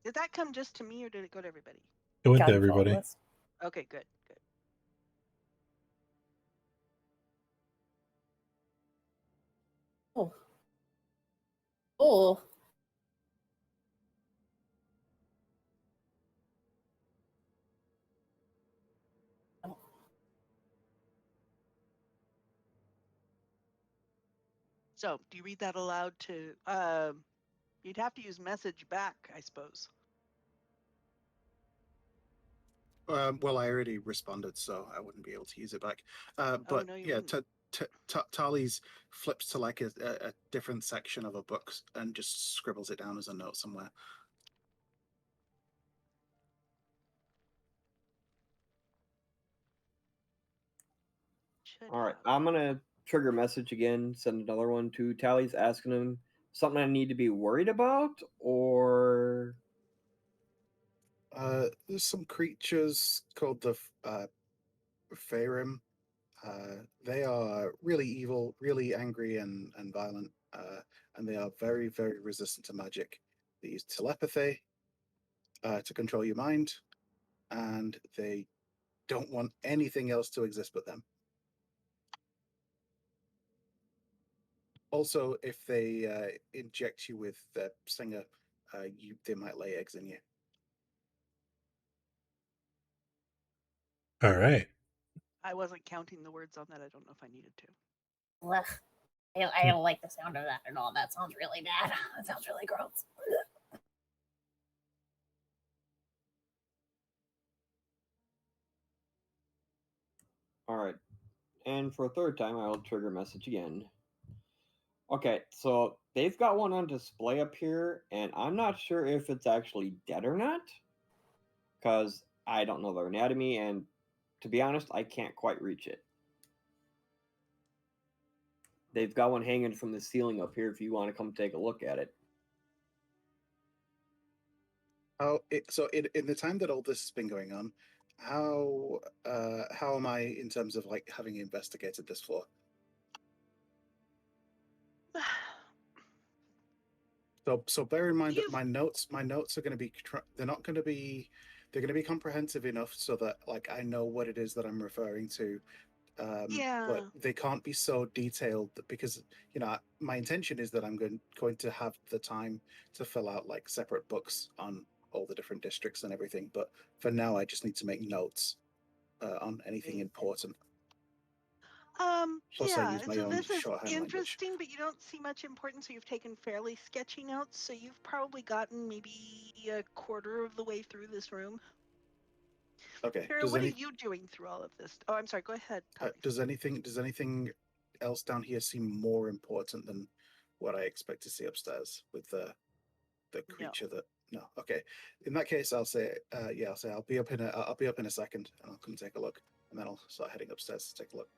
Did that come just to me, or did it go to everybody? It went Got to it for all of everybody. us. Okay, good, good. Oh. Oh. So, do you read that aloud to? You'd have to use message back, I suppose. Well, I already responded, so I wouldn't be able to use it back. But no, you yeah, wouldn't. Tali's flips to like a different section of a book and just scribbles it down as a note somewhere. Should All right, have. I'm gonna trigger message again. Send another one to Tally's, asking him something I need to be worried about, or There's some creatures called the Faerun. They are really evil, really angry and violent, and they are very, very resistant to magic. They use telepathy to control your mind, and they don't want anything else to exist but them. Also, if they inject you with the stinger, they might lay eggs in you. All right. I wasn't counting the words on that. I don't know if I needed to. Ugh. I don't like the sound of that at all. That sounds really bad. That sounds really gross. all right. And for a third time, I will trigger message again. Okay, so they've got one on display up here, and I'm not sure if it's actually dead or not, because I don't know their anatomy, and to be honest, I can't quite reach it. They've got one hanging from the ceiling up here if you want to come take a look at it. So in the time that all this has been going on, how am I in terms of like having investigated this floor? So bear in mind that my notes are going to be they're going to be comprehensive enough so that like I know what it is that I'm referring to. Yeah. But they can't be so detailed because my intention is that I'm going to have the time to fill out like separate books on all the different districts and everything. But for now, I just need to make notes on anything important. Plus, I Yeah, use my so own this is shorthand language. interesting, but you don't see much importance, so you've taken fairly sketchy notes, so you've probably gotten maybe a quarter of the way through this room. Okay. Kara, what are you doing through all of this? Oh, I'm sorry, go ahead. Does anything else down here seem more important than what I expect to see upstairs with the creature that? No. Okay. In that case, I'll say I'll be up in a second, and I'll come take a look, and then I'll start heading upstairs to take a look.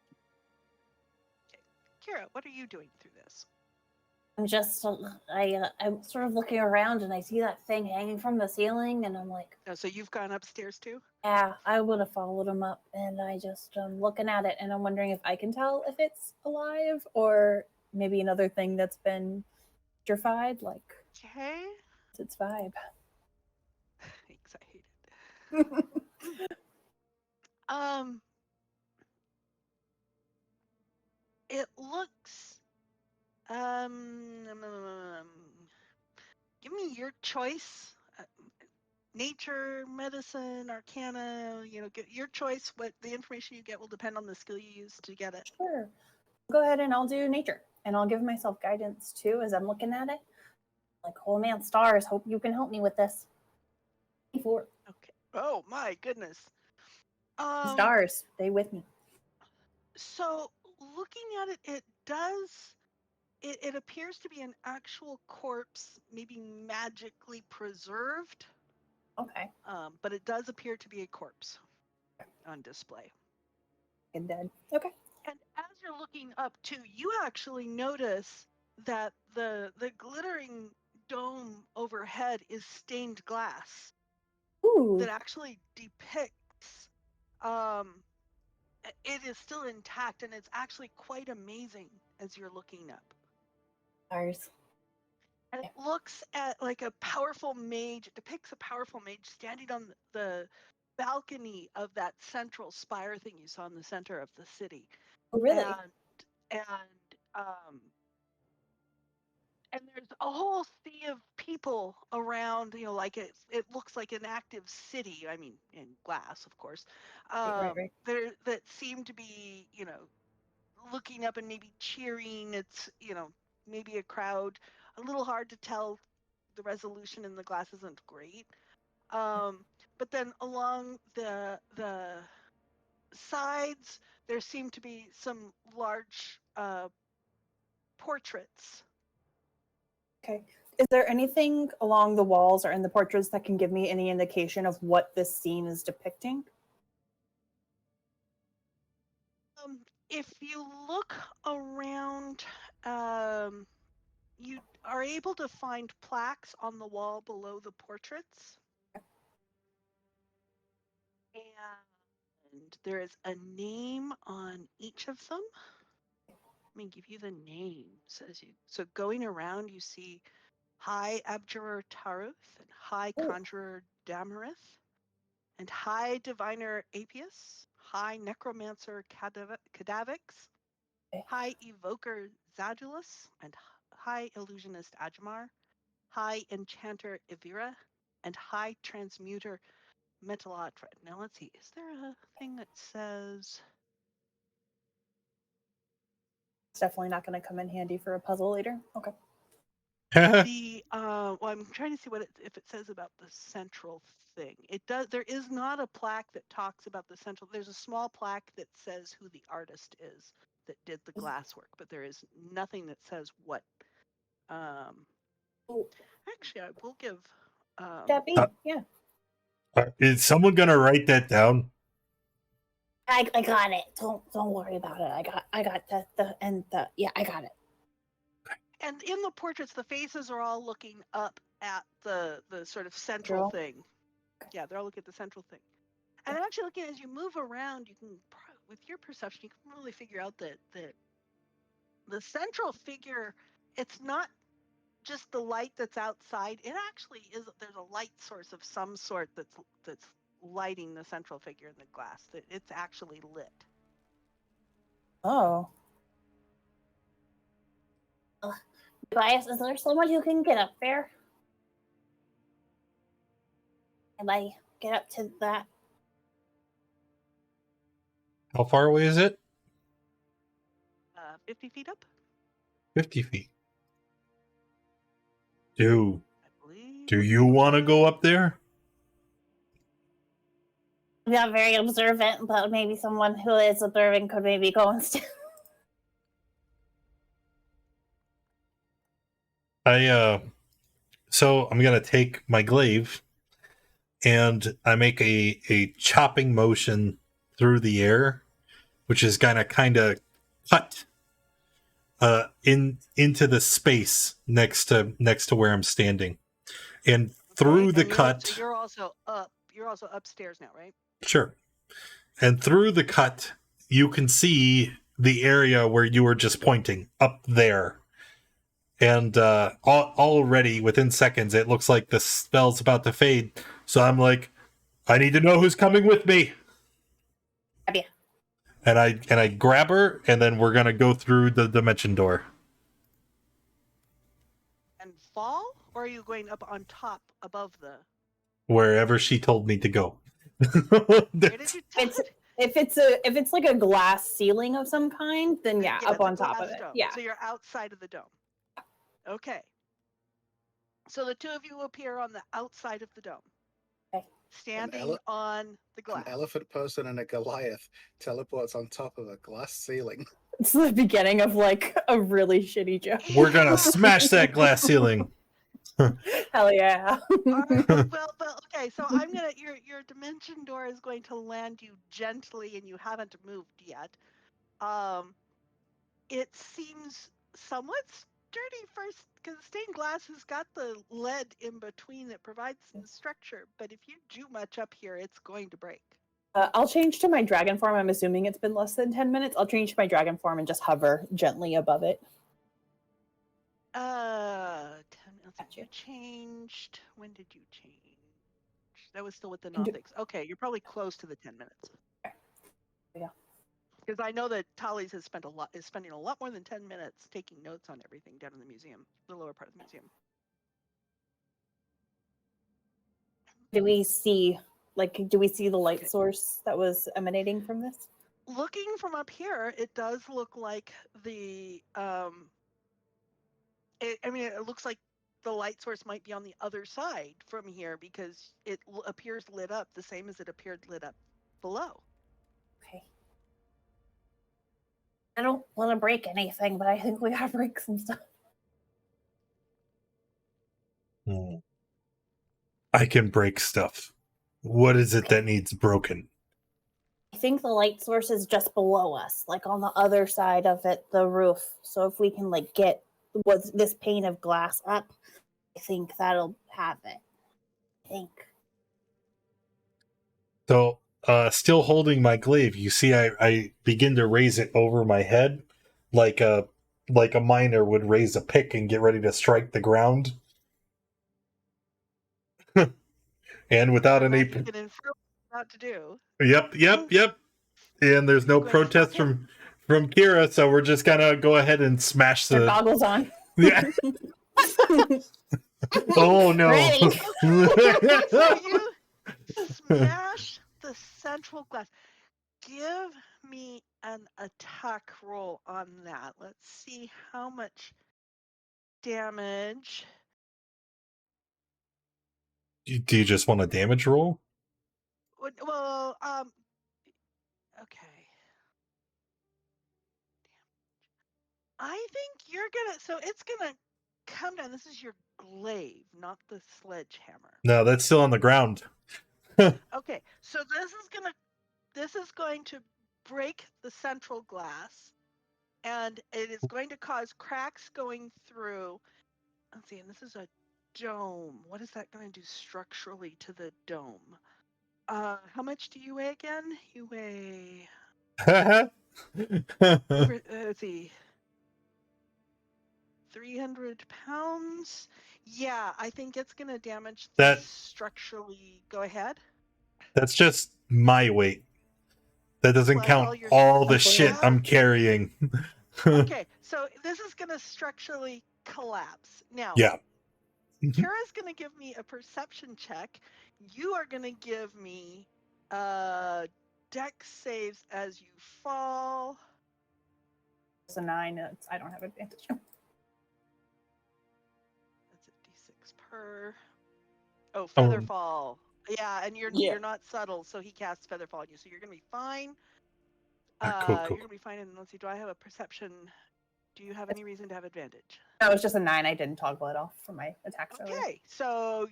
Okay. Kara, what are you doing through this? I'm just, I'm sort of looking around and I see that thing hanging from the ceiling, and I'm like, oh, so you've gone upstairs too? Yeah, I would have followed him up, and I just looking at it, and I'm wondering if I can tell if it's alive or maybe another thing that's been petrified. Like, okay, it's its vibe. Thanks, I hate it. It looks. Give me your choice. Nature, medicine, arcana, get your choice. What the information you get will depend on the skill you use to get it. Sure. Go ahead and I'll do nature. And I'll give myself guidance too as I'm looking at it. Like, oh man, stars, hope you can help me with this. 24. Okay. Oh my goodness. Stars, stay with me. So looking at it, it does. It appears to be an actual corpse, maybe magically preserved. Okay. But it does appear to be a corpse on display. And dead. Okay. And as you're looking up too, you actually notice that the glittering dome overhead is stained glass. Ooh. That actually depicts it is still intact, and it's actually quite amazing as you're looking up. Stars. And it looks at like a powerful mage. It depicts a powerful mage standing on the balcony of that central spire thing you saw in the center of the city. Oh, really? And there's a whole sea of people around, like it looks like an active city. I mean, in glass, of course. Right. There that seem to be, looking up and maybe cheering. It's, maybe a crowd. A little hard to tell. The resolution in the glass isn't great. But then along the sides, there seem to be some large portraits. Okay. Is there anything along the walls or in the portraits that can give me any indication of what this scene is depicting? If you look around, you are able to find plaques on the wall below the portraits. And there is a name on each of them. Let me give you the names as you. So going around, you see High Abjurer Taruth and High Conjurer Damarith and High Diviner Apius, High Necromancer Cadavix, High Evoker Zadulus, and High Illusionist Ajmar, High Enchanter Ivira, and High Transmuter Metalatra. Now let's see, is there a thing that says... It's definitely not going to come in handy for a puzzle later. Okay. Well, I'm trying to see what if it says about the central thing. It does. There is not a plaque that talks about the central. There's a small plaque that says who the artist is that did the glasswork, but there is nothing that says what. Actually, I will give. Debbie, yeah. Is someone gonna write that down? I got it. Don't worry about it. I got I got it. And in the portraits, the faces are all looking up at the sort of central thing. Yeah, they're all looking at the central thing. And I'm actually looking as you move around, you can, with your perception, you can really figure out that the central figure, it's not just the light that's outside. It actually is. There's a light source of some sort that's lighting the central figure in the glass. That it's actually lit. Oh. Guys, is there someone who can get up there? Can I get up to that? How far away is it? 50 feet up. 50 feet. Do Do you want to go up there? I'm not very observant, but maybe someone who is observant could maybe go instead. So I'm gonna take my glaive and I make a chopping motion through the air, which is gonna kind of cut into the space next to where I'm standing, and through the cut. So you're also up. You're also upstairs now, right? Sure. And through the cut, you can see the area where you were just pointing up there. And already within seconds, it looks like the spell's about to fade. So I'm like, I need to know who's coming with me. Yeah. And I grab her, and then we're gonna go through the dimension door. And fall, or are you going up on top above the? Wherever she told me to go. Where did you tell it? If it's like a glass ceiling of some kind, then yeah, up the on top of glass it. dome. Yeah. So you're outside of the dome. Okay. So the two of you appear on the outside of the dome. Okay. Standing on the glass. An elephant person and a Goliath teleports on top of a glass ceiling. It's the beginning of like a really shitty joke. We're gonna smash that glass ceiling. Hell yeah. All right, well, okay. So I'm gonna your dimension door is going to land you gently, and you haven't moved yet. It seems somewhat sturdy first because stained glass has got the lead in between that provides some structure. But if you do much up here, it's going to break. I'll change to my dragon form. I'm assuming it's been less than 10 minutes. I'll change to my dragon form and just hover gently above it. 10 minutes. You changed. When did you change? That was still with the Nothics. Okay, you're probably close to the 10 minutes. Yeah. Because I know that Tally's is spending a lot more than 10 minutes taking notes on everything down in the museum, the lower part of the museum. Do we see the light source that was emanating from this? Looking from up here, it does look like the I mean, it looks like the light source might be on the other side from here because it appears lit up the same as it appeared lit up below. Okay. I don't want to break anything, but I think we gotta break some stuff. I can break stuff. What is it that needs broken? I think the light source is just below us, like on the other side of it, the roof. So if we can like get this pane of glass up, I think that'll have it. I think. So, still holding my glaive, you see, I begin to raise it over my head, like a miner would raise a pick and get ready to strike the ground. And without any, You can infer what you're about to do. yep. And there's no You going to protest stop him? from Kira, so we're just gonna go ahead and smash Their the. goggles on. Yeah. Oh no. Ready. So you smash the central glass. Give me an attack roll on that. Let's see how much damage. Do you just want a damage roll? Well, okay. I think you're gonna. So it's gonna come down. This is your glaive, not the sledgehammer. No, that's still on the ground. Okay, so this is going to break the central glass, and it is going to cause cracks going through. Let's see, and this is a dome. What is that going to do structurally to the dome? How much do you weigh again? You weigh. Let's see. 300 pounds. Yeah, I think it's going to damage this That- structurally. Go ahead. That's just my weight. That doesn't Plus count all your all the stuff. shit I'm carrying. Okay, so this is going to structurally collapse. Now, Yeah. Kara's going to give me a perception check. You are going to give me dex saves as you fall. It's a 9. I don't have advantage. That's a d6 per. Oh, feather fall. Yeah, and you're not subtle, so he casts feather fall on you, so you're gonna be fine. Cool. You're gonna be fine. And let's see, do I have a perception? Do you have any reason to have advantage? No, it was just a 9. I didn't toggle it off for my attacks. Okay, so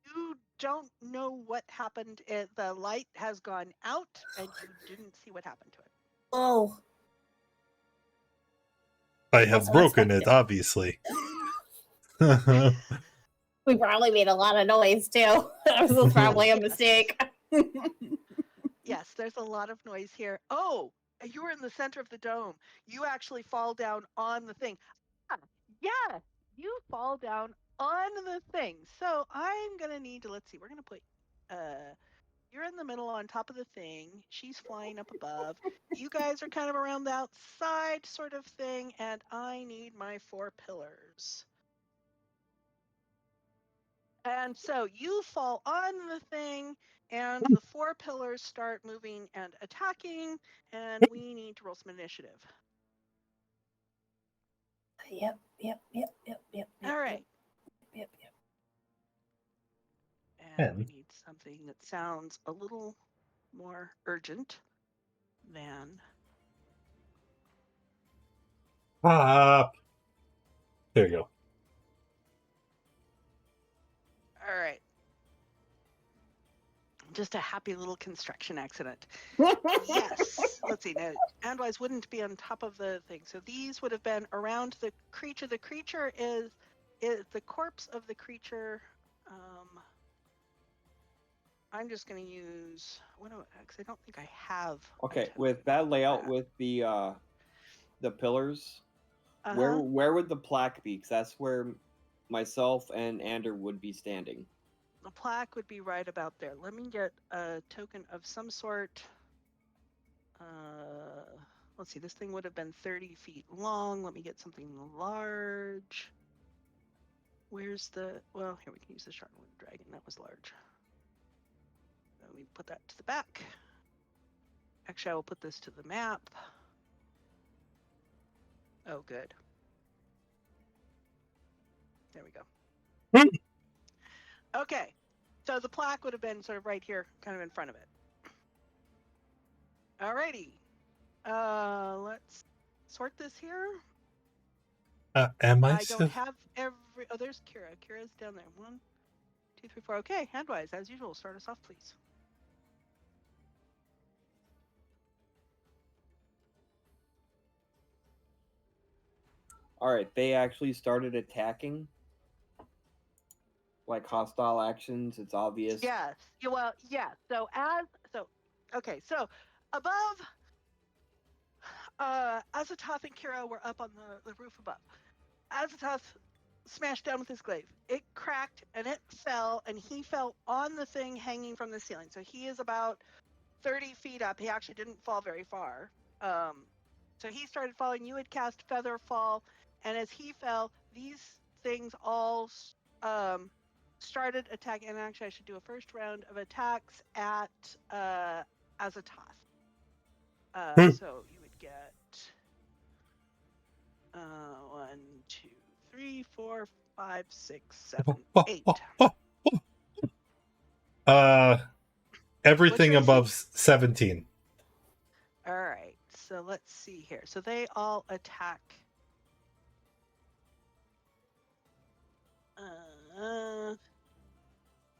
you don't know what happened. The light has gone out, and you didn't see what happened to it. Oh. I have That's broken it, unexpected. obviously. We probably made a lot of noise too. That was probably a mistake. Yes, there's a lot of noise here. Oh, you were in the center of the dome. You actually fall down on the thing. Yeah, you fall down on the thing. So I'm going to need to, let's see, we're going to put, you're in the middle on top of the thing. She's flying up above. You guys are kind of around the outside sort of thing. And I need my 4 pillars. And so you fall on the thing, and the 4 pillars start moving and attacking, and we need to roll some initiative. Yep. All right. Yep. And we need something that sounds a little more urgent than. Pop. There you go. All right. Just a happy little construction accident. Yes. Let's see. Now, Andwise wouldn't be on top of the thing. So these would have been around the creature. The creature is the corpse of the creature. I'm just going to use. Because I don't think I have. Okay, with that layout, with the pillars, where would the plaque be? Because that's where myself and Ander would be standing. The plaque would be right about there. Let me get a token of some sort. Let's see, this thing would have been 30 feet long. Let me get something large. Where's the, well, here we can use the Sharpenwood Dragon. That was large. Let me put that to the back. Actually, I will put this to the map. Oh, good. There we go. Okay. So the plaque would have been sort of right here, kind of in front of it. Alrighty. Let's sort this here. Am I I still? don't have every. Oh, there's Kira. Kira's down there. 1, 2, 3, 4. Okay, handwise, as usual. Start us off, please. All right, they actually started attacking. Like hostile actions, it's obvious. Yes. Yeah, well, yeah. So okay. So above, Azatoth and Kira were up on the roof above. Azatoth smashed down with his glaive. It cracked and it fell, and he fell on the thing hanging from the ceiling. So he is about 30 feet up. He actually didn't fall very far. So he started falling. You had cast Feather Fall, and as he fell, these things all started attacking. And actually, I should do a first round of attacks at Azatoth. So you would get 1, 2, 3, 4, 5, 6, 7, 8. Everything What's your above 17. All right. So let's see here. So they all attack.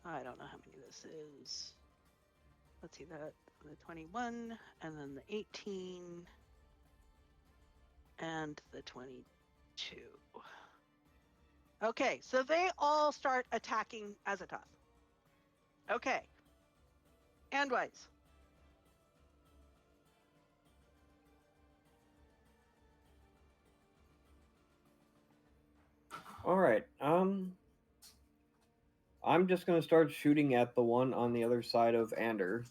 I don't know how many this is. Let's see that the 21, and then the 18, and the 22. Okay, so they all start attacking Azatoth. Okay. Handwise. All right. I'm just gonna start shooting at the one on the other side of Ander.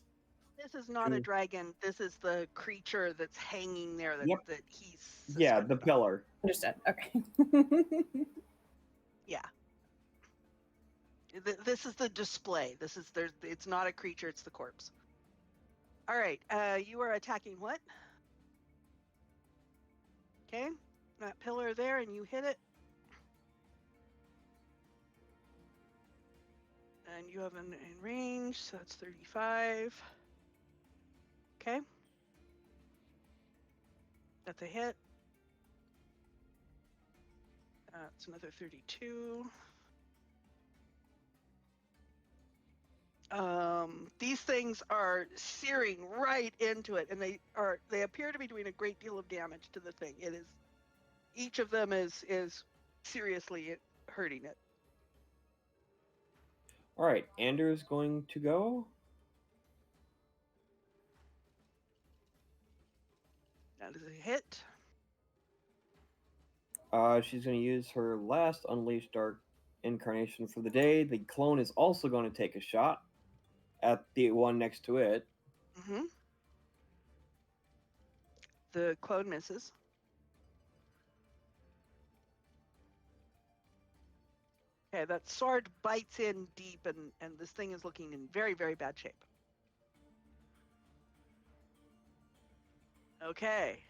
This is not a dragon. This is the creature that's hanging there that, Yep. that he's Yeah, the suspended on. pillar. Understood. Okay. Yeah. This is the display. It's not a creature, it's the corpse. All right. You are attacking what? Okay. That pillar there, and you hit it. And you have an in range, so that's 35. Okay. That's a hit. That's another 32. These things are searing right into it, and they appear to be doing a great deal of damage to the thing. Each of them is seriously hurting it. All right, Ander is going to go. That is a hit. She's going to use her last Unleashed Dark Incarnation for the day. The clone is also going to take a shot at the one next to it. Mm-hmm. The clone misses. Okay, that sword bites in deep, and this thing is looking in very, very bad shape. Okay.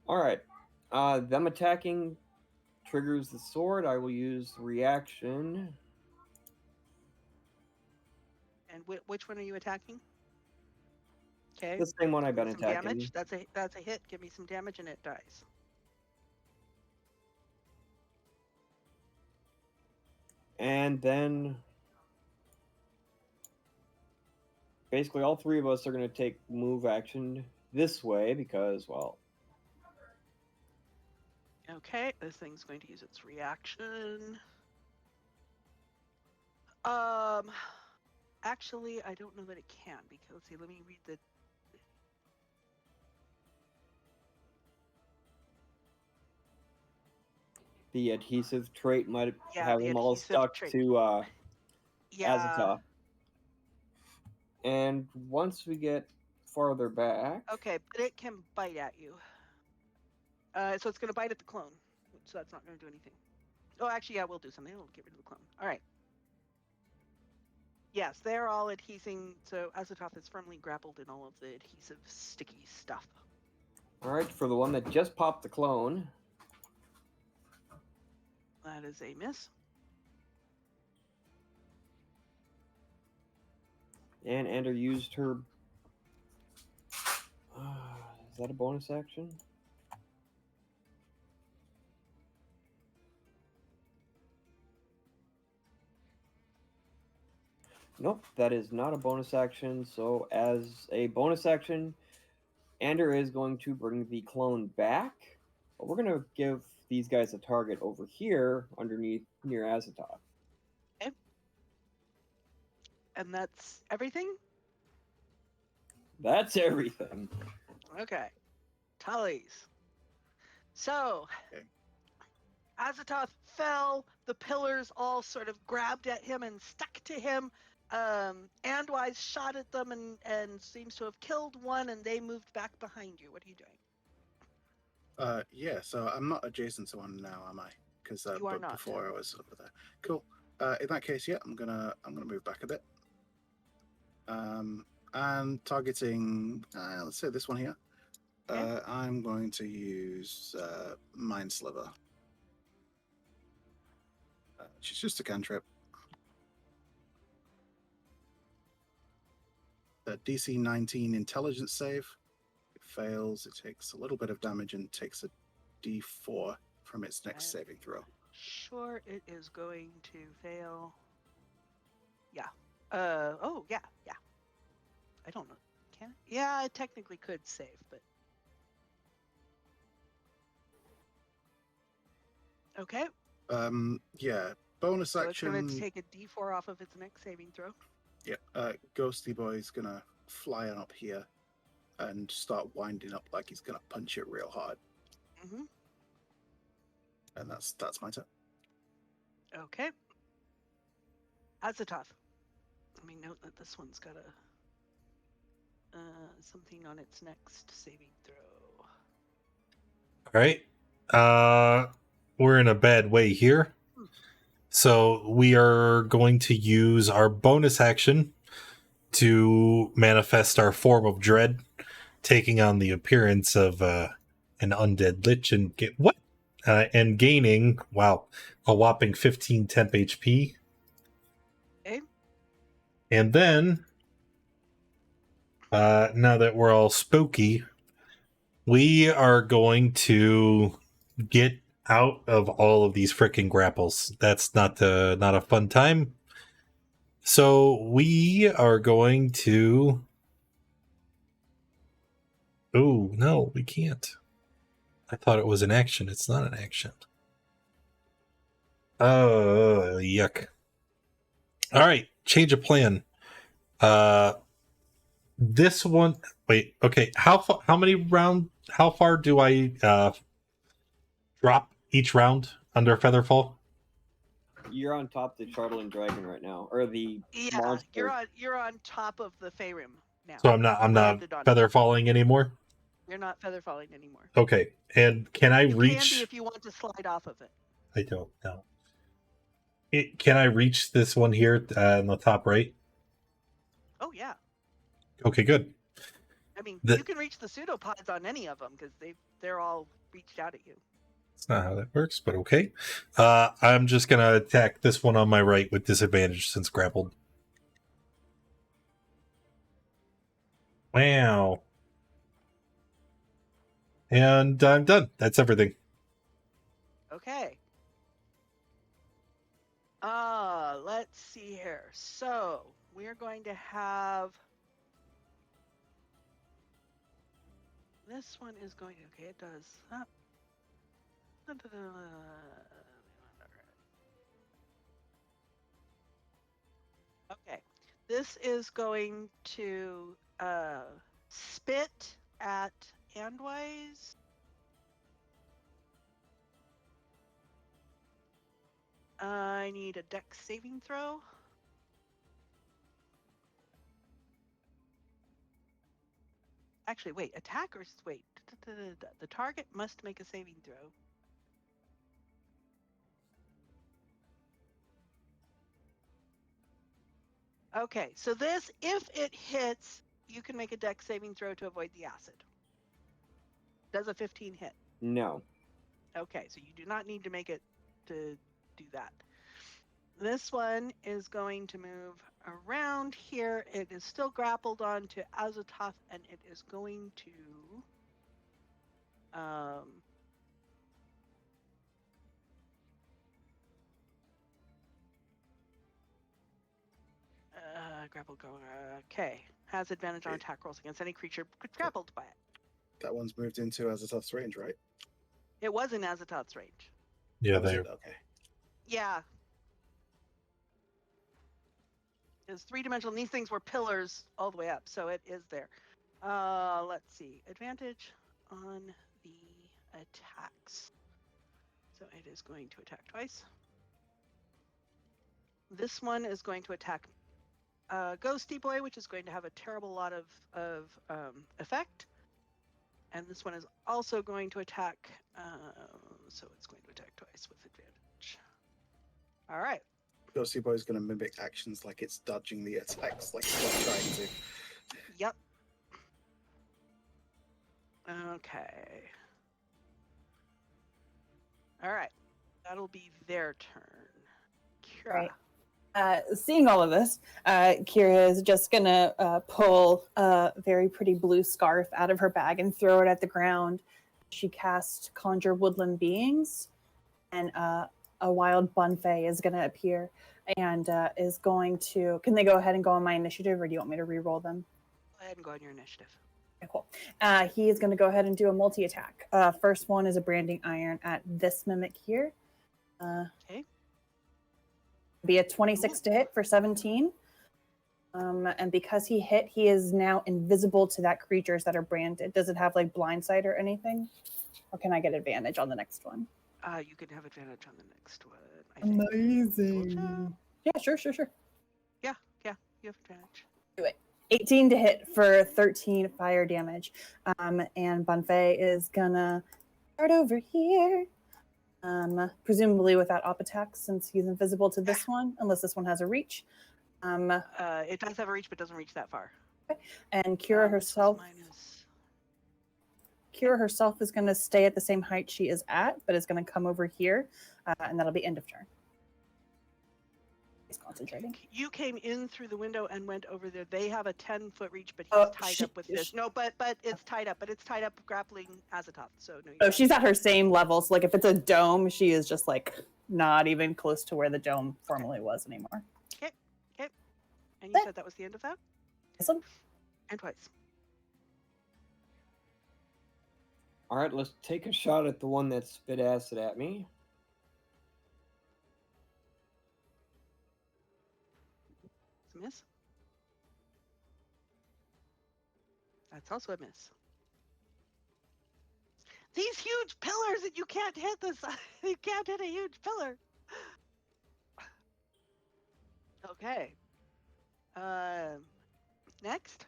All right. Them attacking triggers the sword. I will use reaction. And which one are you attacking? Okay. The same one I've been some attacking. Damage. That's a hit. Give me some damage, and it dies. And then basically all three of us are going to take move action this way because, well... Okay, this thing's going to use its reaction. Actually, I don't know that it can, because, let's see, let me read the... The adhesive trait might have the them all adhesive stuck trait. to Yeah. Azatoth. And once we get farther back... Okay, but it can bite at you. So it's going to bite at the clone, so that's not going to do anything. Oh, actually, yeah, we'll do something. We'll get rid of the clone. All right. Yes, they're all adhesing, so Azatoth is firmly grappled in all of the adhesive, sticky stuff. All right, for the one that just popped the clone... That is a miss. And Ander used her. Is that a bonus action? Nope, that is not a bonus action. So, as a bonus action, Ander is going to bring the clone back. But we're going to give these guys a target over here underneath near Azatoth. Okay. And that's everything? That's everything. Okay. Tullies. So, Okay. Azatoth fell. The pillars all sort of grabbed at him and stuck to him. Andwise shot at them and seems to have killed one, and they moved back behind you. What are you doing? Yeah, so I'm not adjacent to one now, am I? Because You are not. before I was over there. Cool. In that case, yeah, I'm gonna move back a bit. And targeting, let's say this one here. Okay. I'm going to use Mind Sliver. Which is just a cantrip. The DC 19 intelligence save. It fails. It takes a little bit of damage and takes a D4 from its next saving throw. Sure, it is going to fail. Yeah. Oh, yeah. I don't know. Can it? Yeah, it technically could save, but. Okay. Yeah. Bonus So action. it's going to take a D4 off of its next saving throw. Yeah. Ghosty Boy's gonna fly on up here and start winding up like he's gonna punch it real hard. Mm-hmm. And that's my turn. Okay. Azatoth. Let me note that this one's got a something on its next saving throw. All right. We're in a bad way here. So we are going to use our bonus action to manifest our form of dread, taking on the appearance of an undead lich and and gaining a whopping 15 temp HP. Okay. And then now that we're all spooky, we are going to get out of all of these freaking grapples. That's not a fun time. So we are going to. Oh no, we can't. I thought it was an action. It's not an action. Oh, yuck. All right, change of plan. This one. Wait. Okay. How far do I drop each round under Featherfall? You're on top of the Chartling Dragon right now, or the monster. You're on top of the Faerun now. So I'm not Landed on it. featherfalling anymore. You're not feather falling anymore. Okay. And can I You reach? can be if you want to slide off of it. I don't know. Can I reach this one here in the top right? Oh yeah. Okay, good. I mean, you can reach the pseudopods on any of them because they're all reached out at you. That's not how that works, but okay. I'm just gonna attack this one on my right with disadvantage since grappled. Wow. And I'm done. That's everything. Okay. Let's see here. So we're going to have this one is going to, okay, it does. Okay. This is going to spit at Andwise. I need a dex saving throw. Actually, wait, attackers, wait. The target must make a saving throw. Okay, so this, if it hits, you can make a dex saving throw to avoid the acid. Does a 15 hit? No. Okay, so you do not need to make it to do that. This one is going to move around here. It is still grappled onto Azathoth, and it is going to grapple going. Okay, has advantage on attack rolls against any creature grappled by it. That one's moved into Azathoth's range, right? It was in Azathoth's range. Yeah, Was they. it? Okay. Yeah. It's three-dimensional, and these things were pillars all the way up, so it is there. Let's see. Advantage on the attacks. So it is going to attack twice. This one is going to attack Ghosty Boy, which is going to have a terrible lot of effect. And this one is also going to attack, so it's going to attack twice with advantage. All right. Ghosty Boy is going to mimic actions like it's dodging the attacks, like it's not trying to. Yep. Okay. All right. That'll be their turn. Kira. Right. Seeing all of this, Kira is just gonna pull a very pretty blue scarf out of her bag and throw it at the ground. She casts Conjure Woodland Beings, and a wild Bunfei is gonna appear and is going to. Can they go ahead and go on my initiative, or do you want me to re-roll them? Go ahead and go on your initiative. Okay, cool. He is going to go ahead and do a multi-attack. First one is a branding iron at this mimic here. Okay. Be a 26 to hit for 17. And because he hit, he is now invisible to that creatures that are branded. Does it have like blindside or anything? Or can I get advantage on the next one? You can have advantage on the next one. I think. Amazing. Yeah, sure. Yeah, you have advantage. Do it. 18 to hit for 13 fire damage. And Bunfei is gonna start over here. Presumably without op attacks since he's invisible to this one, unless this one has a reach. It does have a reach, but doesn't reach that far. And Kira herself. Kira herself is going to stay at the same height she is at, but is going to come over here, and that'll be end of turn. He's concentrating. You came in through the window and went over there. They have a 10-foot reach, but he's tied up with this. No, but it's tied up. But it's tied up grappling Azathoth. So no. Oh, she's at her same level. So like if it's a dome, she is just like not even close to where the dome formerly was anymore. Okay. And you said that was the end of that? This one? And twice. All right, let's take a shot at the one that spit acid at me. It's a miss. That's also a miss. These huge pillars that you can't hit this. You can't hit a huge pillar. Okay. Next.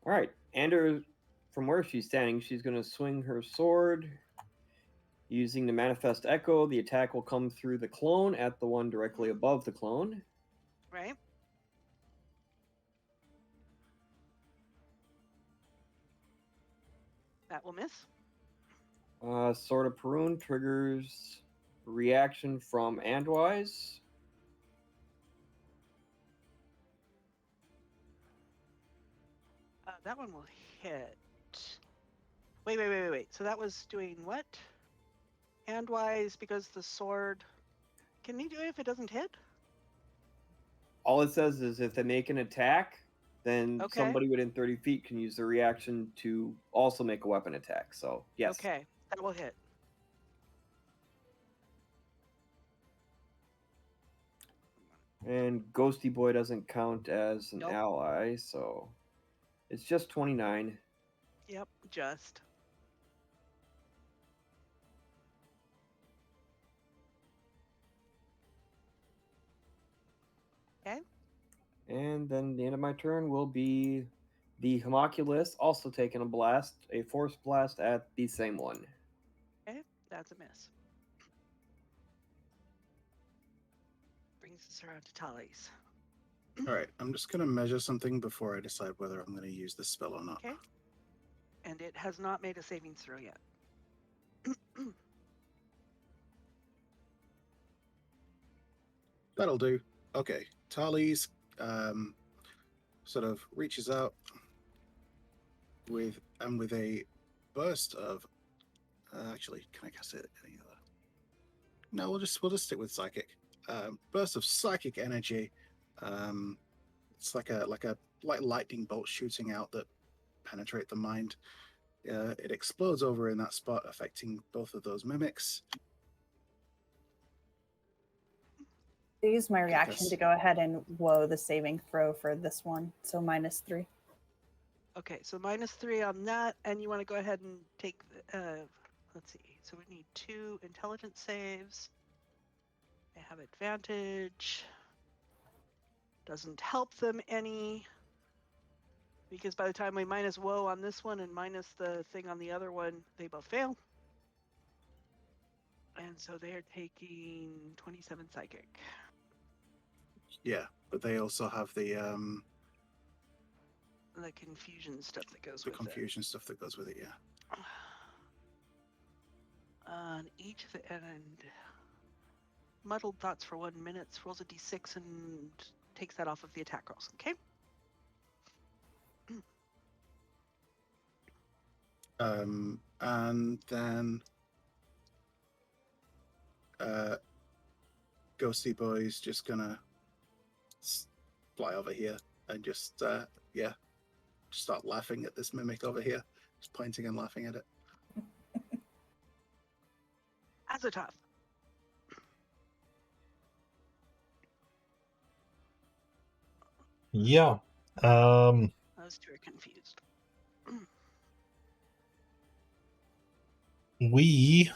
All right, Andrew, from where she's standing, she's going to swing her sword. Using the Manifest Echo, the attack will come through the clone at the one directly above the clone. Right. That will miss. Sword of Perun triggers reaction from Andwise. That one will hit. Wait. So that was doing what? Handwise, because the sword. Can he do it if it doesn't hit? All it says is if they make an attack, then Okay. somebody within 30 feet can use the reaction to also make a weapon attack. So, yes. Okay, that will hit. And Ghosty Boy doesn't count as an Nope. ally, so it's just 29. Yep, just. Okay. And then the end of my turn will be the Homunculus also taking a blast, a force blast at the same one. Okay, that's a miss. Brings us around to Tally's. All right, I'm just going to measure something before I decide whether I'm going to use this spell or not. Okay. And it has not made a savings throw yet. That'll do. Okay. Tali's sort of reaches out with a burst of actually, can I cast it any other? No, we'll just stick with psychic. Burst of psychic energy. It's like lightning bolt shooting out that penetrate the mind. It explodes over in that spot, affecting both of those mimics. I use my reaction to go ahead and whoa the saving throw for this one. So -3. Okay, so -3 on that, and you want to go ahead and take. Let's see. So we need 2 intelligence saves. They have advantage. Doesn't help them any, because by the time we minus woe on this one and minus the thing on the other one, they both fail. And so they are taking 27 psychic. Yeah, but they also have the confusion stuff that goes with confusion stuff that goes with it. Yeah. On each of the and muddled thoughts for 1 minute, rolls a d6 and takes that off of the attack rolls. Okay. And then Ghosty Boy's just gonna fly over here and just start laughing at this mimic over here, just pointing and laughing at it. Azathoth. Yeah. Those two are confused. We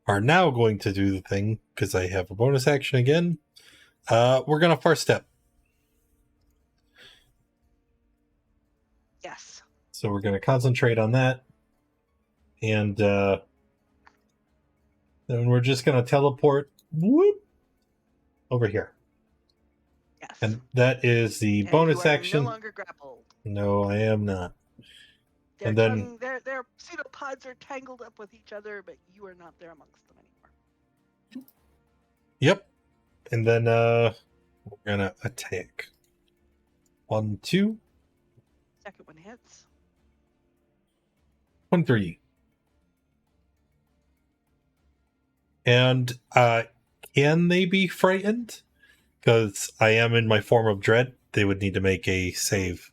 are now going to do the thing, because I have a bonus action again. We're going to first step. Yes. So we're going to concentrate on that. And then we're just going to teleport over here. Yes. And that is the and bonus you are action. No longer grappled. No, I am not. Their And then their pseudopods are tangled up with each other, but you are not there amongst them anymore. Yep. And then we're gonna attack. 1, 2. Second one hits. 1, 3. And can they be frightened? Because I am in my form of dread. They would need to make a save.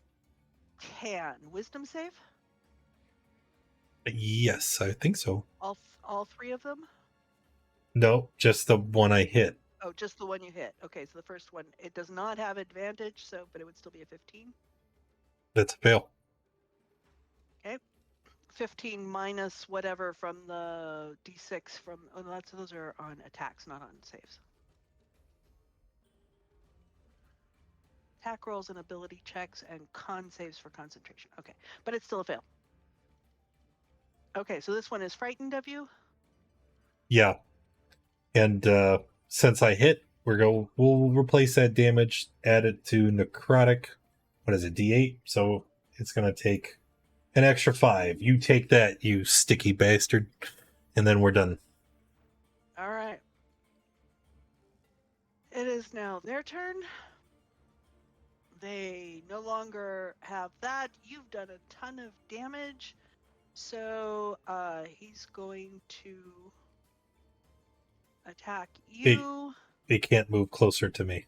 Can wisdom save? Yes, I think so. All 3 of them? No, just the one I hit. Oh, just the one you hit. Okay, so the first one, it does not have advantage, but it would still be a 15. That's a fail. Okay. 15 minus whatever from the d6 from. Oh, those are on attacks, not on saves. Attack rolls and ability checks and con saves for concentration. Okay, but it's still a fail. Okay, so this one is frightened of you? Yeah. And since I hit, we'll replace that damage, add it to necrotic. What is it, D8? So it's going to take an extra 5. You take that, you sticky bastard. And then we're done. All right. It is now their turn. They no longer have that. You've done a ton of damage. So he's going to attack you. It can't move closer to me.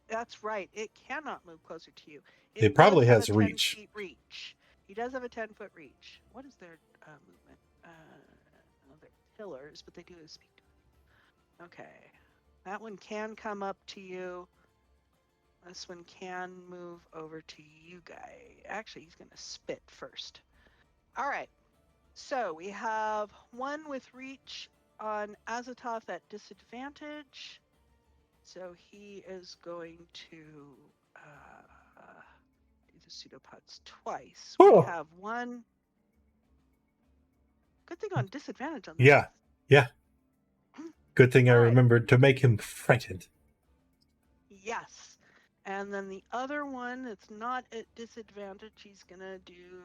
That's right. It cannot move closer to you. It probably does has have a 10 reach. feet reach. He does have a 10-foot reach. What is their movement? They're pillars, but they do speak to it. Okay. That one can come up to you. This one can move over to you guy. Actually, he's going to spit first. All right. So we have one with reach on Azathoth at disadvantage. So he is going to do the pseudopods twice. Oh. We have one. Good thing on disadvantage on that. Yeah. Yeah. Good thing I All right. remembered to make him frightened. Yes. And then the other one that's not at disadvantage, he's going to do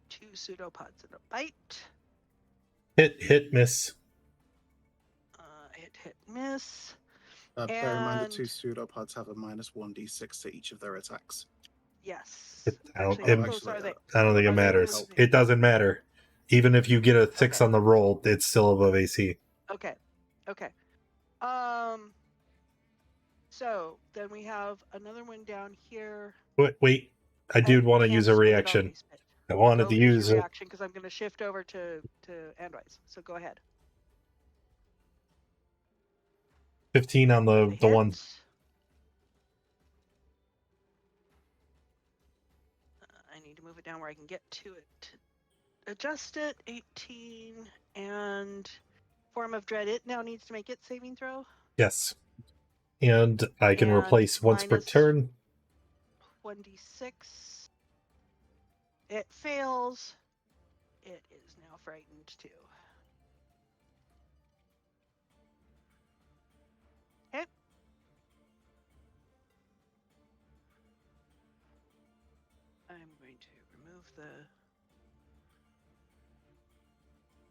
2 pseudopods and a bite. Hit, miss. Hit, miss. Bear in mind that And- 2 pseudopods have a -1d6 to each of their attacks. Yes. I don't- Actually, how it- close are they? I don't think it Are they matters. close? It doesn't matter. Even if you get a 6 Okay. on the roll, it's still above AC. Okay. Okay. So then we have another one down here. Wait. I do want to use a reaction. I wanted to use a a reaction because I'm going to shift over to Andwise. So go ahead. 15 on the one. I need to move it down where I can get to it. Adjust it. 18 and Form of Dread. It now needs to make its saving throw. Yes. And I can And replace once per minus- turn. 1d6. It fails. It is now frightened too. Okay. I'm going to remove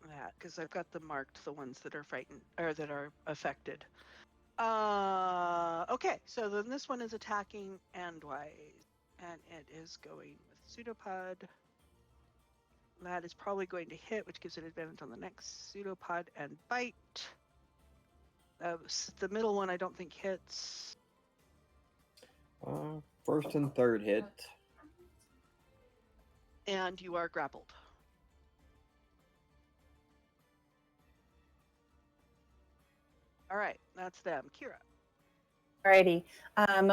that because I've got them marked, the ones that are frightened or that are affected. Okay, so then this one is attacking Andwise, and it is going with pseudopod. That is probably going to hit, which gives it advantage on the next pseudopod and bite. The middle one I don't think hits. First and third hit. And you are grappled. All right, that's them. Kira. Alrighty.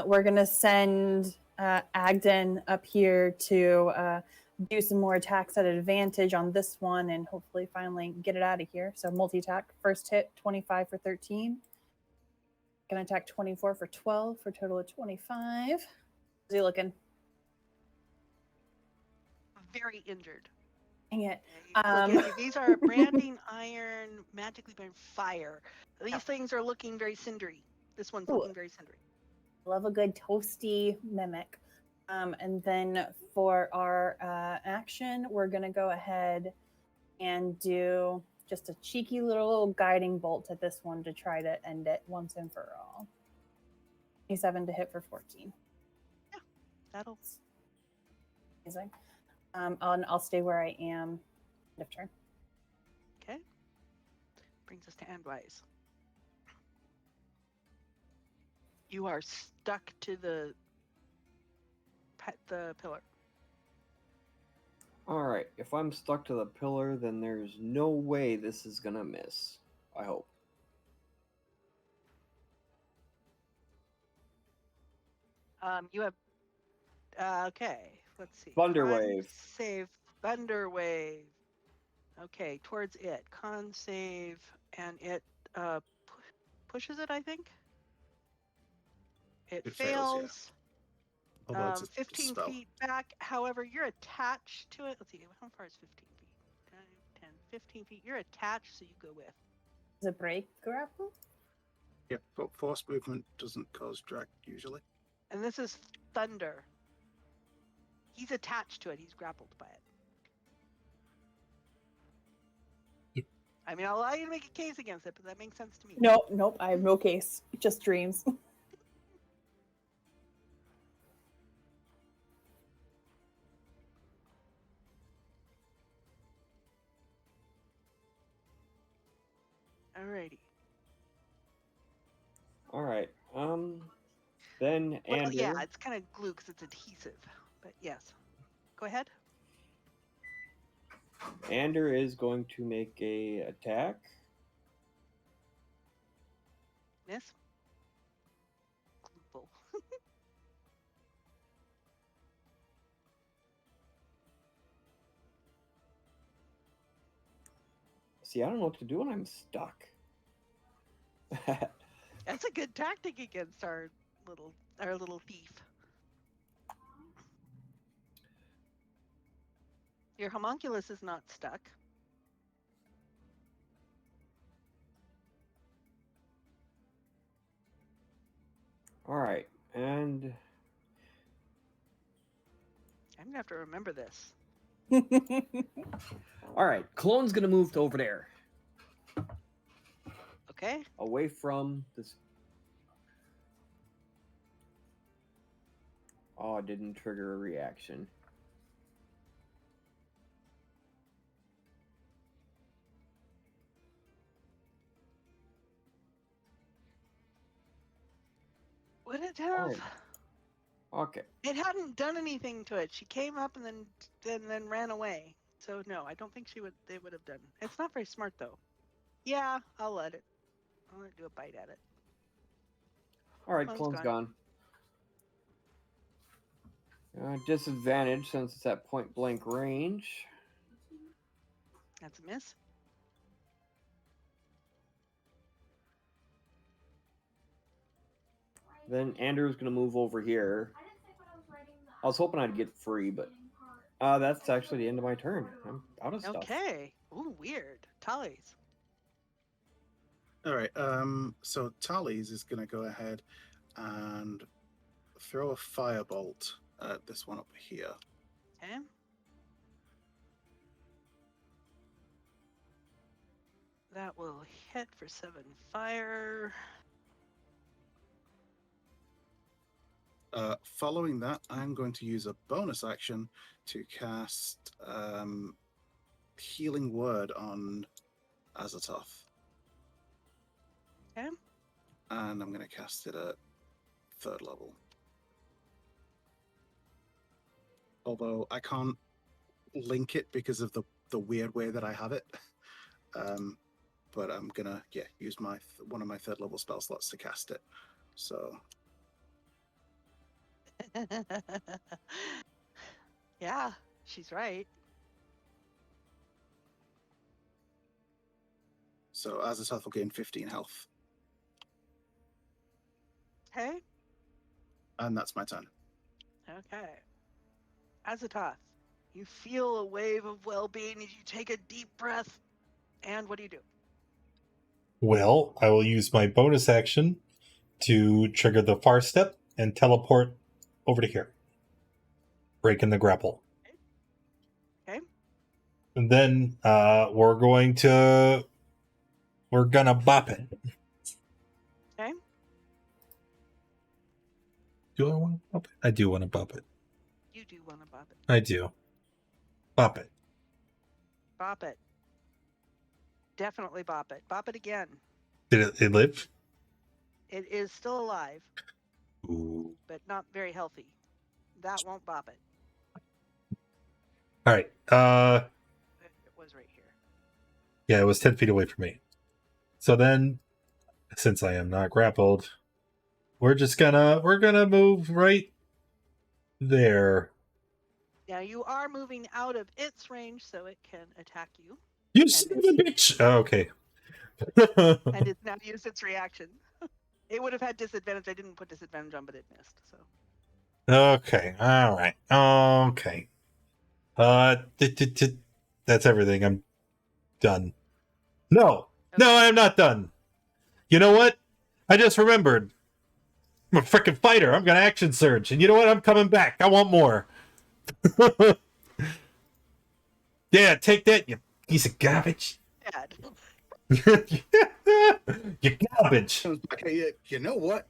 We're gonna send Agden up here to do some more attacks at advantage on this one and hopefully finally get it out of here. So multi-attack. First hit, 25 for 13. Gonna attack 24 for 12 for a total of 25. How's he looking? Very injured. Dang it. Look at you. These are branding iron, magically by fire. These things are looking very cindery. This one's looking very cindery. Love a good toasty mimic. And then for our action, we're going to go ahead and do just a cheeky little guiding bolt at this one to try to end it once and for all. 27 to hit for 14. Yeah, that'll. Amazing. I'll stay where I am. End of turn. Okay. Brings us to Andwise. You are stuck to the pillar. All right. If I'm stuck to the pillar, then there's no way this is gonna miss. I hope. You have. Okay. Let's see. Thunder Con wave. Save. Thunder wave. Okay, towards it. Con save, and it pushes it. I think. It fails. Yeah. Although it's a 15 spell. feet back. However, you're attached to it. Let's see. How far is 15 feet? 5, 10, 15 feet. You're attached, so you go with. Is it break grapple? Yeah, but force movement doesn't cause drag usually. And this is thunder. He's attached to it. He's grappled by it. I mean, I'll allow you to make a case against it, but that makes sense to me. Nope. I have no case. Just dreams. Alrighty. All right. Then Well, Andrew. yeah, it's kind of glue because it's adhesive. But yes. Go ahead. Andrew is going to make a attack. Miss. Gloople. See, I don't know what to do when I'm stuck. That's a good tactic against our little thief. Your homunculus is not stuck. All right, and I'm gonna have to remember this. all right, Clone's gonna move to over there. Okay. away from this. Oh, it didn't trigger a reaction. Would it have? Alright. Okay. It hadn't done anything to it. She came up and then ran away. So no, I don't think they would have done. It's not very smart though. Yeah, I'll let it do a bite at it. Alright, Clone's clone's gone. gone. Disadvantage since it's at point blank range. That's a miss. Then Andrew's gonna move over here. I was hoping I'd get free, but that's actually the end of my turn. I'm out of stuff. Okay. Ooh, weird. Tallies. All right. So Tallies is going to go ahead and throw a firebolt at this one up here. Okay. That will hit for 7 fire. Following that, I'm going to use a bonus action to cast Healing Word on Azathoth. Okay. And I'm going to cast it at 3rd level. Although I can't link it because of the weird way that I have it. But I'm going to use one of my 3rd level spell slots to cast it. So... Yeah, she's right. So Azathoth will gain 15 health. Okay. And that's my turn. Okay. Azathoth, you feel a wave of well-being as you take a deep breath. And what do you do? Well, I will use my bonus action to trigger the far step and teleport over to here. Breaking the grapple. Okay. And then we're gonna bop it. Okay. Do I want to bop it? I do want to bop it. You do want to bop it. I do. Bop it. Bop it. Definitely bop it. Bop it again. Did it live? It is still alive, Ooh. but not very healthy. That won't bop it. All right. It was right here. Yeah, it was 10 feet away from me. So then, since I am not grappled, we're gonna move right there. Now you are moving out of its range, so it can attack you. You son of a bitch! Oh, okay. And it's now used its reaction. It would have had disadvantage. I didn't put disadvantage on, but it missed. So. Okay. All right. Okay. That's everything. I'm done. No, I am not done. You know what? I just remembered. I'm a freaking fighter. I'm gonna action surge, and you know what? I'm coming back. I want more. Yeah, take that, you piece of garbage. Bad. You garbage. You know what?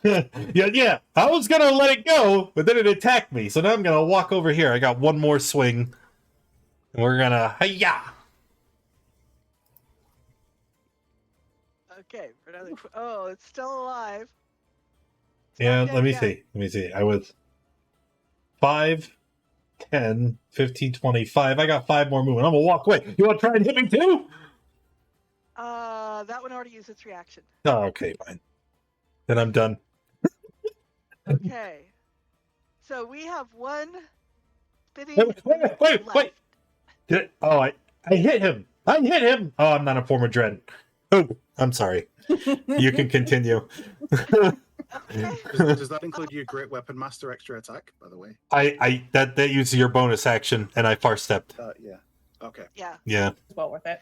Yeah. I was gonna let it go, but then it attacked me. So now I'm gonna walk over here. I got one more swing, and we're gonna hiya. Okay. For another. Oh, it's still alive. It's Yeah, not dead let me yet. see. I was 5, 10, 15, 25. I got 5 more movement. I'm gonna walk away. You want to try and hit me too? That one already used its reaction. Oh, okay, fine. Then I'm done. Okay. So we have one spitting Wait. left. I hit him. Oh, I'm not a former dread. Oh, I'm sorry. You can continue. Okay. Does that include your Great Weapon Master extra attack, by the way? That uses your bonus action, and I far stepped. Yeah. Okay. Yeah. Yeah. It's well worth it.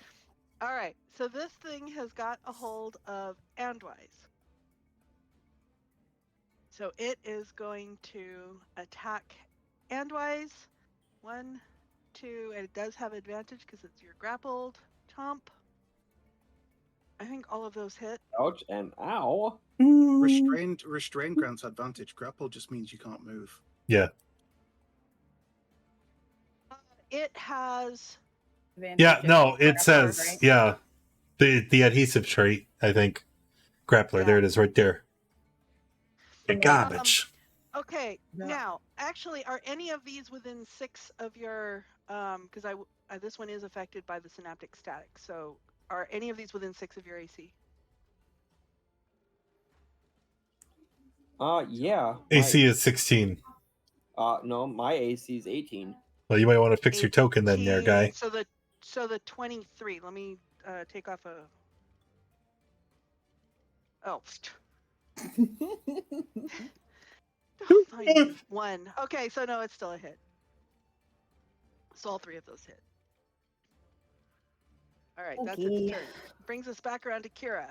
All right. So this thing has got a hold of Andwise. So it is going to attack Andwise. 1, 2, and it does have advantage because it's your grappled chomp. I think all of those hit. Ouch and ow. Restrained grants advantage. Grapple just means you can't move. Yeah. It has. Yeah, Advantage no, if it grappled, says, right? yeah, the adhesive trait, I think. Grappler, Yeah. there it is right there. The garbage. Okay, Yeah. now, actually, are any of these within 6 of your, because this one is affected by the synaptic static, so are any of these within 6 of your AC? Yeah. AC is 16. No, my AC is 18. Well, you might want to fix your token then, there, 18, guy. So the 23, let me take off a... Oh. One. Okay, so no, it's still a hit. So all 3 of those hit. All right, that's its turn. Brings us back around to Kira.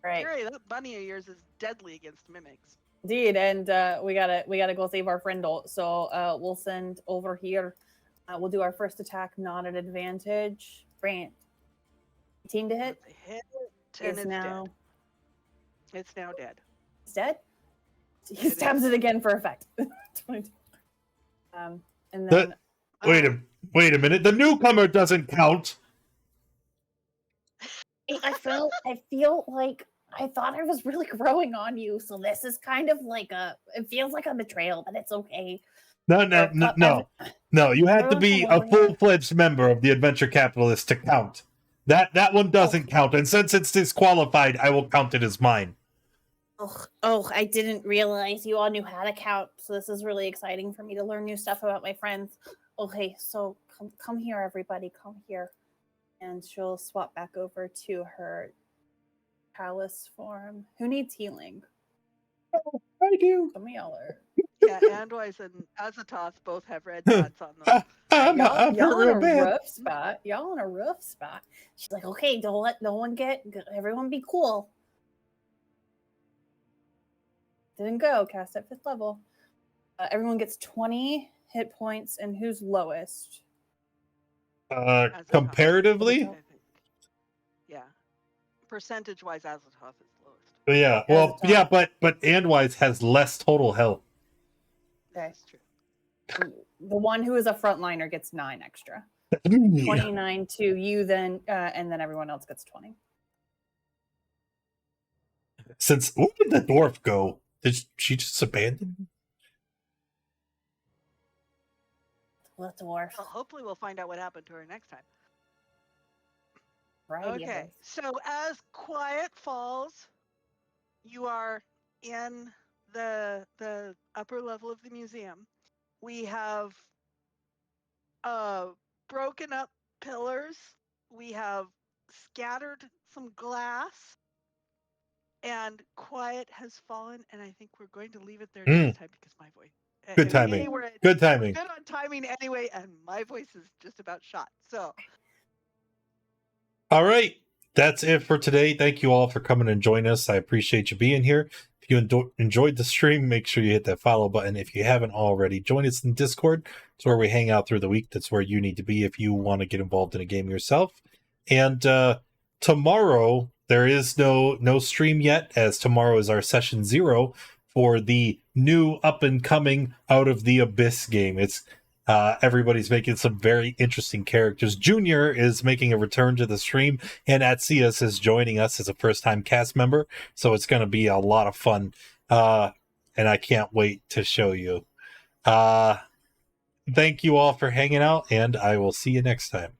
Right. Kira, that bunny of yours is deadly against mimics. Indeed, and we gotta go save our friend. So we'll send over here. We'll do our first attack, not at advantage. Brant, 18 to hit. That's a hit, and it's now dead. It's now dead. It's dead. He stabs it again for effect. 22. And then Wait a minute. The newcomer doesn't count. I feel like I thought I was really growing on you, so this is kind of like it feels like a betrayal, but it's okay. No. You have to be a full-fledged member of the Adventure Capitalist to count. That one doesn't count, and since it's disqualified, I will count it as mine. Oh, I didn't realize you all knew how to count, so this is really exciting for me to learn new stuff about my friends. Okay, so come here, everybody, come here. And she'll swap back over to her palace form. Who needs healing? I do. Some of y'all are. Yeah, Andwise and Azathoth both have red dots on them. Y'all in a rough spot. Y'all in a rough spot. She's like, okay, don't let no one everyone be cool. Didn't go. Cast at 5th level. Everyone gets 20 hit points, and who's lowest? Comparatively? Yeah. Percentage-wise, Azathoth is lowest. Yeah, well, yeah, but Andwise has less total health. Okay. That's true. The one who is a frontliner gets 9 extra. 29 to you, then, and then everyone else gets 20. Where did the dwarf go? Did she just abandon? The dwarf. Well, hopefully we'll find out what happened to her next time. Right. Okay, so as quiet falls, you are in the upper level of the museum. We have broken up pillars. We have scattered some glass. And quiet has fallen, and I think we're going to leave it there next time because my voice. Good timing. Good timing. Good on timing anyway, and my voice is just about shot. So. All right. That's it for today. Thank you all for coming and joining us. I appreciate you being here. If you enjoyed the stream, make sure you hit that follow button. If you haven't already, join us in Discord. It's where we hang out through the week. That's where you need to be if you want to get involved in a game yourself. And tomorrow, there is no stream yet, as tomorrow is our session 0 for the new up-and-coming Out of the Abyss game. It's everybody's making some very interesting characters. Junior is making a return to the stream, and Atzias is joining us as a first-time cast member, so it's going to be a lot of fun, and I can't wait to show you. Thank you all for hanging out, and I will see you next time.